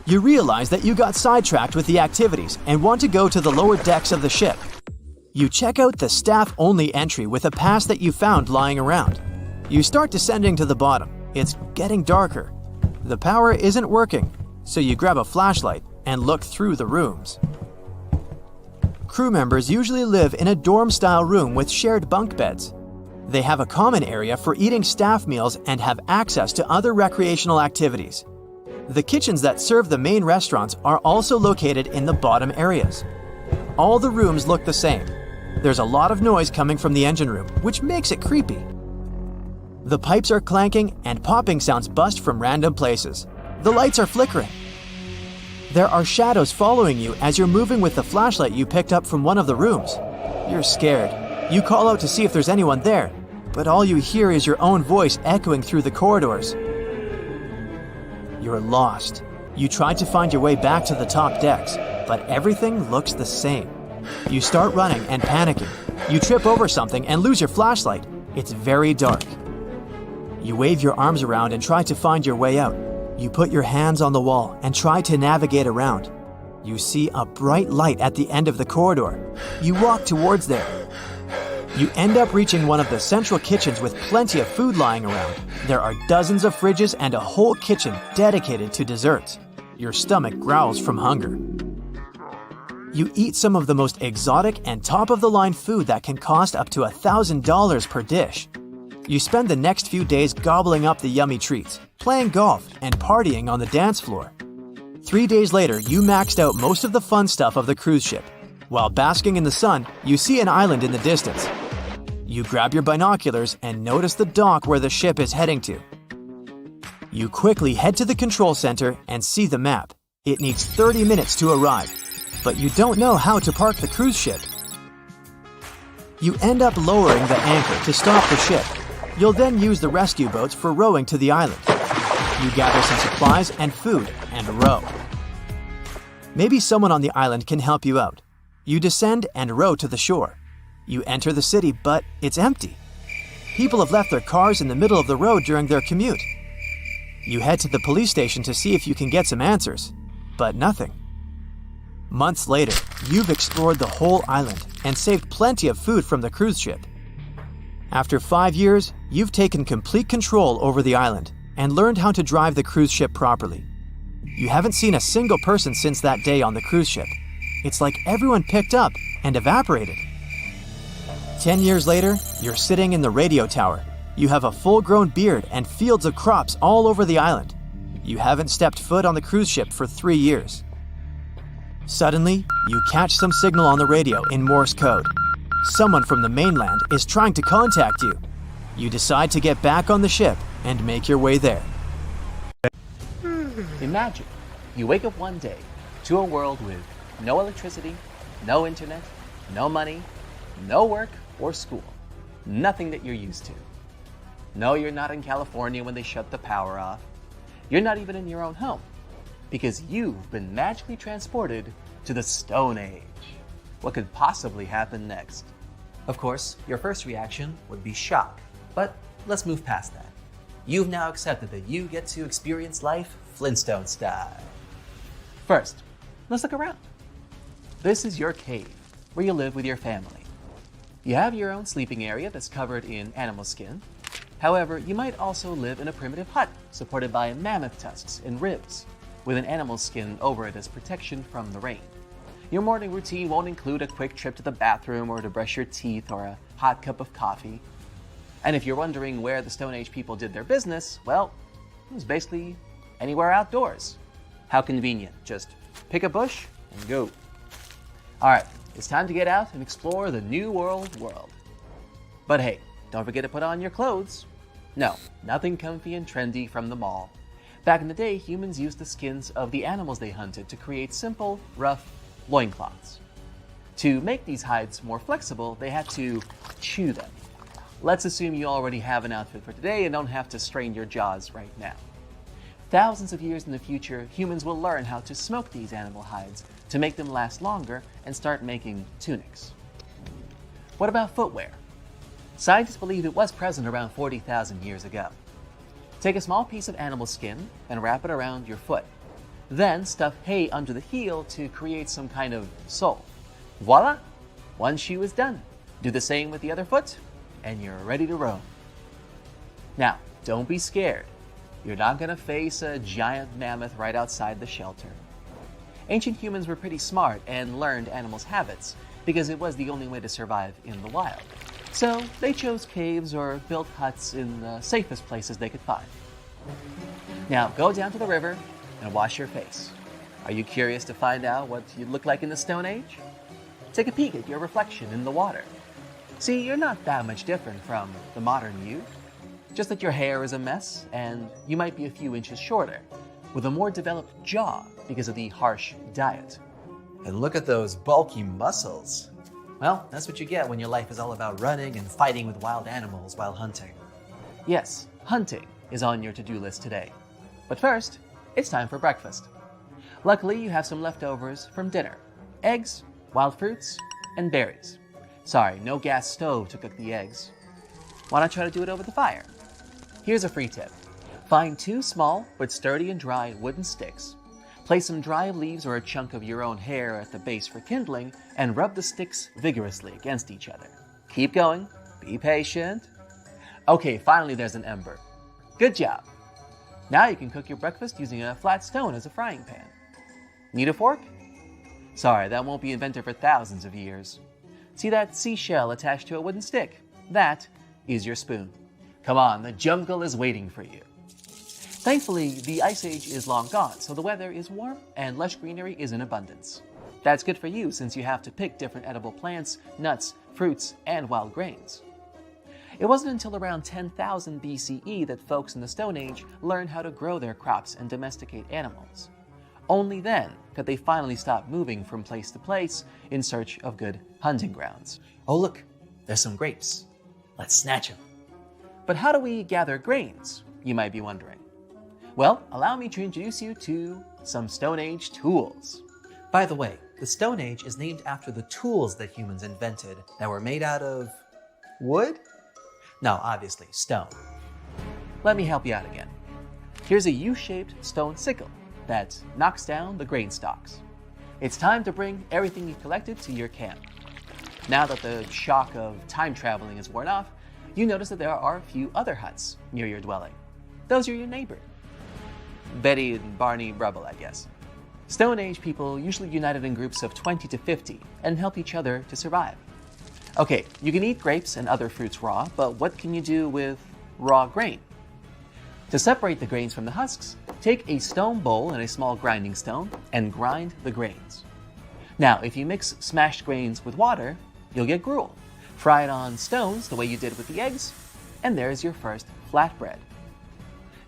You realize that you got sidetracked with the activities and want to go to the lower decks of the ship. You check out the staff-only entry with a pass that you found lying around. You start descending to the bottom. It's getting darker. The power isn't working, so you grab a flashlight and look through the rooms. Crew members usually live in a dorm-style room with shared bunk beds. They have a common area for eating staff meals and have access to other recreational activities. The kitchens that serve the main restaurants are also located in the bottom areas. All the rooms look the same. There's a lot of noise coming from the engine room, which makes it creepy. The pipes are clanking and popping sounds bust from random places. The lights are flickering. There are shadows following you as you're moving with the flashlight you picked up from one of the rooms. You're scared. You call out to see if there's anyone there, but all you hear is your own voice echoing through the corridors. You're lost. You try to find your way back to the top decks, but everything looks the same. You start running and panicking. You trip over something and lose your flashlight. It's very dark. You wave your arms around and try to find your way out. You put your hands on the wall and try to navigate around. You see a bright light at the end of the corridor. You walk towards there. You end up reaching one of the central kitchens with plenty of food lying around. There are dozens of fridges and a whole kitchen dedicated to desserts. Your stomach growls from hunger. You eat some of the most exotic and top-of-the-line food that can cost up to $1,000 per dish. You spend the next few days gobbling up the yummy treats, playing golf, and partying on the dance floor. 3 days later, you maxed out most of the fun stuff of the cruise ship. While basking in the sun, you see an island in the distance. You grab your binoculars and notice the dock where the ship is heading to. You quickly head to the control center and see the map. It needs 30 minutes to arrive, but you don't know how to park the cruise ship. You end up lowering the anchor to stop the ship. You'll then use the rescue boats for rowing to the island. You gather some supplies and food and row. Maybe someone on the island can help you out. You descend and row to the shore. You enter the city, but it's empty. People have left their cars in the middle of the road during their commute. You head to the police station to see if you can get some answers, but nothing. Months later, you've explored the whole island and saved plenty of food from the cruise ship. After 5 years, you've taken complete control over the island and learned how to drive the cruise ship properly. You haven't seen a single person since that day on the cruise ship. It's like everyone picked up and evaporated. 10 years later, you're sitting in the radio tower. You have a full-grown beard and fields of crops all over the island. You haven't stepped foot on the cruise ship for 3 years. Suddenly, you catch some signal on the radio in Morse code. Someone from the mainland is trying to contact you. You decide to get back on the ship and make your way there. Imagine you wake up one day to a world with no electricity, no internet, no money, no work or school, nothing that you're used to. No, you're not in California when they shut the power off. You're not even in your own home, because you've been magically transported to the Stone Age. What could possibly happen next? Of course, your first reaction would be shock, but let's move past that. You've now accepted that you get to experience life Flintstone style. First, let's look around. This is your cave, where you live with your family. You have your own sleeping area that's covered in animal skin. However, you might also live in a primitive hut supported by mammoth tusks and ribs, with an animal skin over it as protection from the rain. Your morning routine won't include a quick trip to the bathroom or to brush your teeth or a hot cup of coffee. And if you're wondering where the Stone Age people did their business, well, it was basically anywhere outdoors. How convenient. Just pick a bush and go. All right, it's time to get out and explore the New World. But hey, don't forget to put on your clothes. No, nothing comfy and trendy from the mall. Back in the day, humans used the skins of the animals they hunted to create simple, rough loincloths. To make these hides more flexible, they had to chew them. Let's assume you already have an outfit for today and don't have to strain your jaws right now. Thousands of years in the future, humans will learn how to smoke these animal hides to make them last longer and start making tunics. What about footwear? Scientists believe it was present around 40,000 years ago. Take a small piece of animal skin and wrap it around your foot. Then stuff hay under the heel to create some kind of sole. Voila! One shoe is done. Do the same with the other foot, and you're ready to roam. Now, don't be scared. You're not going to face a giant mammoth right outside the shelter. Ancient humans were pretty smart and learned animals' habits because it was the only way to survive in the wild. So they chose caves or built huts in the safest places they could find. Now go down to the river and wash your face. Are you curious to find out what you'd look like in the Stone Age? Take a peek at your reflection in the water. See, you're not that much different from the modern you. Just that your hair is a mess and you might be a few inches shorter, with a more developed jaw because of the harsh diet. And look at those bulky muscles. Well, that's what you get when your life is all about running and fighting with wild animals while hunting. Yes, hunting is on your to-do list today. But first, it's time for breakfast. Luckily, you have some leftovers from dinner. Eggs, wild fruits, and berries. Sorry, no gas stove to cook the eggs. Why not try to do it over the fire? Here's a free tip. Find 2 small but sturdy and dry wooden sticks. Place some dry leaves or a chunk of your own hair at the base for kindling and rub the sticks vigorously against each other. Keep going. Be patient. Okay, finally there's an ember. Good job. Now you can cook your breakfast using a flat stone as a frying pan. Need a fork? Sorry, that won't be invented for thousands of years. See that seashell attached to a wooden stick? That is your spoon. Come on, the jungle is waiting for you. Thankfully, the Ice Age is long gone, so the weather is warm and lush greenery is in abundance. That's good for you since you have to pick different edible plants, nuts, fruits, and wild grains. It wasn't until around 10,000 BCE that folks in the Stone Age learned how to grow their crops and domesticate animals. Only then could they finally stop moving from place to place in search of good hunting grounds. Oh look, there's some grapes. Let's snatch them. But how do we gather grains, you might be wondering? Well, allow me to introduce you to some Stone Age tools. By the way, The Stone Age is named after the tools that humans invented that were made out of wood? No, obviously, stone. Let me help you out again. Here's a U-shaped stone sickle that knocks down the grain stalks. It's time to bring everything you've collected to your camp. Now that the shock of time traveling is worn off, you notice that there are a few other huts near your dwelling. Those are your neighbors. Betty and Barney Rubble, I guess. Stone Age people usually united in groups of 20 to 50 and help each other to survive. Okay, you can eat grapes and other fruits raw, but what can you do with raw grain? To separate the grains from the husks, take a stone bowl and a small grinding stone and grind the grains. Now, if you mix smashed grains with water, you'll get gruel. Fry it on stones the way you did with the eggs, and there's your first flatbread.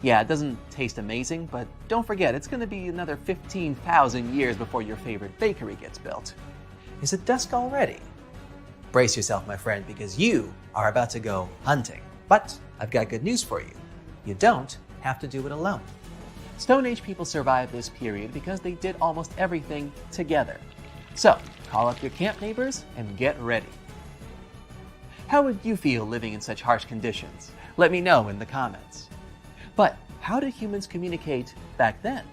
Yeah, it doesn't taste amazing, but don't forget, it's going to be another 15,000 years before your favorite bakery gets built. Is it dusk already? Brace yourself, my friend, because you are about to go hunting. But I've got good news for you. You don't have to do it alone. Stone Age people survived this period because they did almost everything together. So, call up your camp neighbors and get ready. How would you feel living in such harsh conditions? Let me know in the comments. But how did humans communicate back then?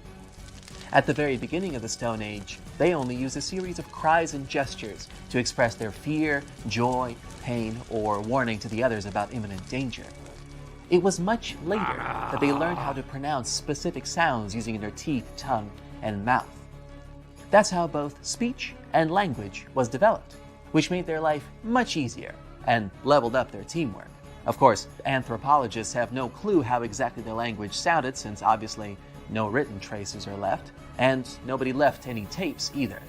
At the very beginning of the Stone Age, they only used a series of cries and gestures to express their fear, joy, pain, or warning to the others about imminent danger. It was much later that they learned how to pronounce specific sounds using their teeth, tongue, and mouth. That's how both speech and language was developed, which made their life much easier and leveled up their teamwork. Of course, anthropologists have no clue how exactly the language sounded, since obviously no written traces are left, and nobody left any tapes either.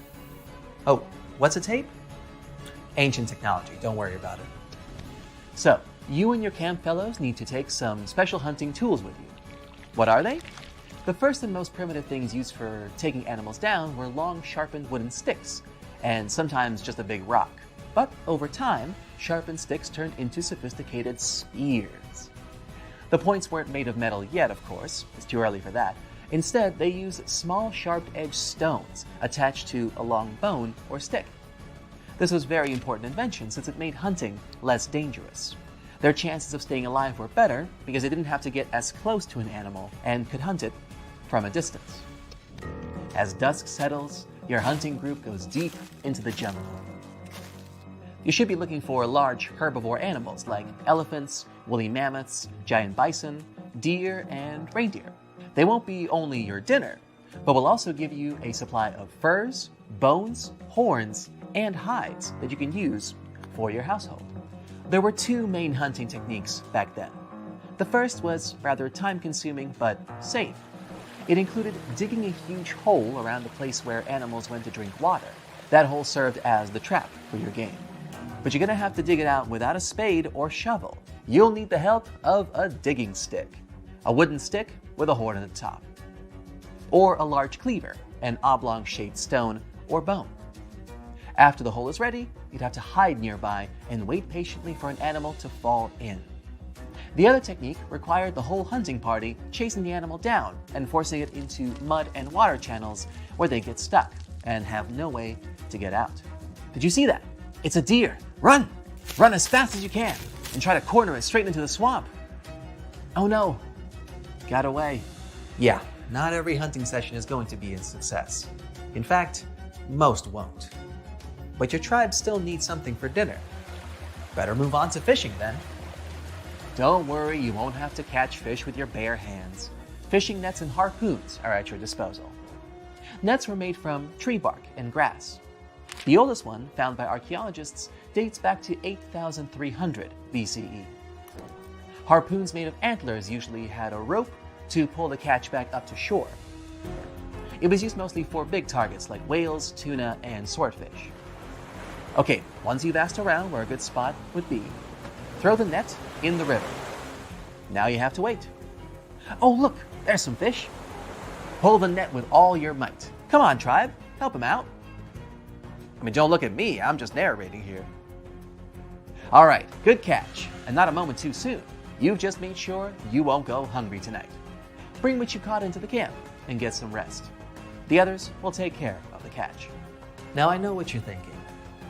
Oh, what's a tape? Ancient technology, don't worry about it. So, you and your camp fellows need to take some special hunting tools with you. What are they? The first and most primitive things used for taking animals down were long, sharpened wooden sticks, and sometimes just a big rock. But over time, sharpened sticks turned into sophisticated spears. The points weren't made of metal yet, of course. It's too early for that. Instead, they used small, sharp-edged stones attached to a long bone or stick. This was a very important invention since it made hunting less dangerous. Their chances of staying alive were better because they didn't have to get as close to an animal and could hunt it from a distance. As dusk settles, your hunting group goes deep into the jungle. You should be looking for large herbivore animals like elephants, woolly mammoths, giant bison, deer, and reindeer. They won't be only your dinner, but will also give you a supply of furs, bones, horns, and hides that you can use for your household. There were two main hunting techniques back then. The first was rather time-consuming but safe. It included digging a huge hole around the place where animals went to drink water. That hole served as the trap for your game. But you're going to have to dig it out without a spade or shovel. You'll need the help of a digging stick, a wooden stick with a horn at the top, or a large cleaver, an oblong-shaped stone or bone. After the hole is ready, you'd have to hide nearby and wait patiently for an animal to fall in. The other technique required the whole hunting party chasing the animal down and forcing it into mud and water channels where they get stuck and have no way to get out. Did you see that? It's a deer. Run! Run as fast as you can and try to corner it straight into the swamp. Oh no, got away. Yeah, not every hunting session is going to be a success. In fact, most won't. But your tribe still needs something for dinner. Better move on to fishing then. Don't worry, you won't have to catch fish with your bare hands. Fishing nets and harpoons are at your disposal. Nets were made from tree bark and grass. The oldest one, found by archaeologists, dates back to 8,300 BCE. Harpoons made of antlers usually had a rope to pull the catch back up to shore. It was used mostly for big targets like whales, tuna, and swordfish. Okay, once you've asked around where a good spot would be, throw the net in the river. Now you have to wait. Oh look, there's some fish. Pull the net with all your might. Come on, tribe, help him out. I mean, don't look at me, I'm just narrating here. All right, good catch, and not a moment too soon. You've just made sure you won't go hungry tonight. Bring what you caught into the camp and get some rest. The others will take care of the catch. Now I know what you're thinking.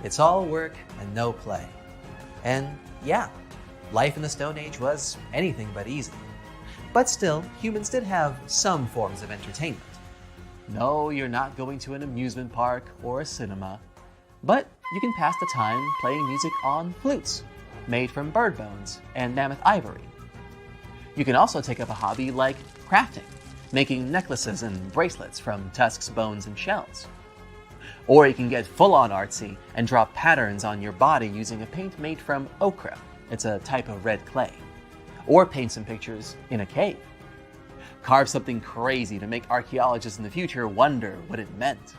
It's all work and no play. And yeah, life in the Stone Age was anything but easy. But still, humans did have some forms of entertainment. No, you're not going to an amusement park or a cinema, but you can pass the time playing music on flutes, made from bird bones and mammoth ivory. You can also take up a hobby like crafting, making necklaces and bracelets from tusks, bones, and shells. Or you can get full-on artsy and draw patterns on your body using a paint made from ochre. It's a type of red clay. Or paint some pictures in a cave. Carve something crazy to make archaeologists in the future wonder what it meant.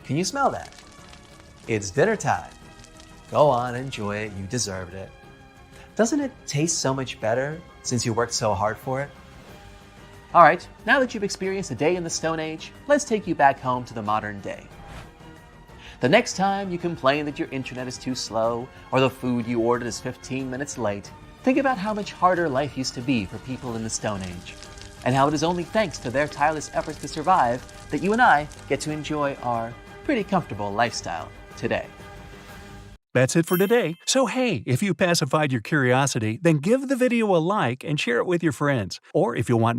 Can you smell that? It's dinner time. Go on, enjoy it, you deserved it. Doesn't it taste so much better since you worked so hard for it? Alright, now that you've experienced a day in the Stone Age, let's take you back home to the modern day. The next time you complain that your internet is too slow or the food you ordered is 15 minutes late, think about how much harder life used to be for people in the Stone Age, and how it is only thanks to their tireless efforts to survive that you and I get to enjoy our pretty comfortable lifestyle today. That's it for today. So hey, if you pacified your curiosity, then give the video a like and share it with your friends. Or if you want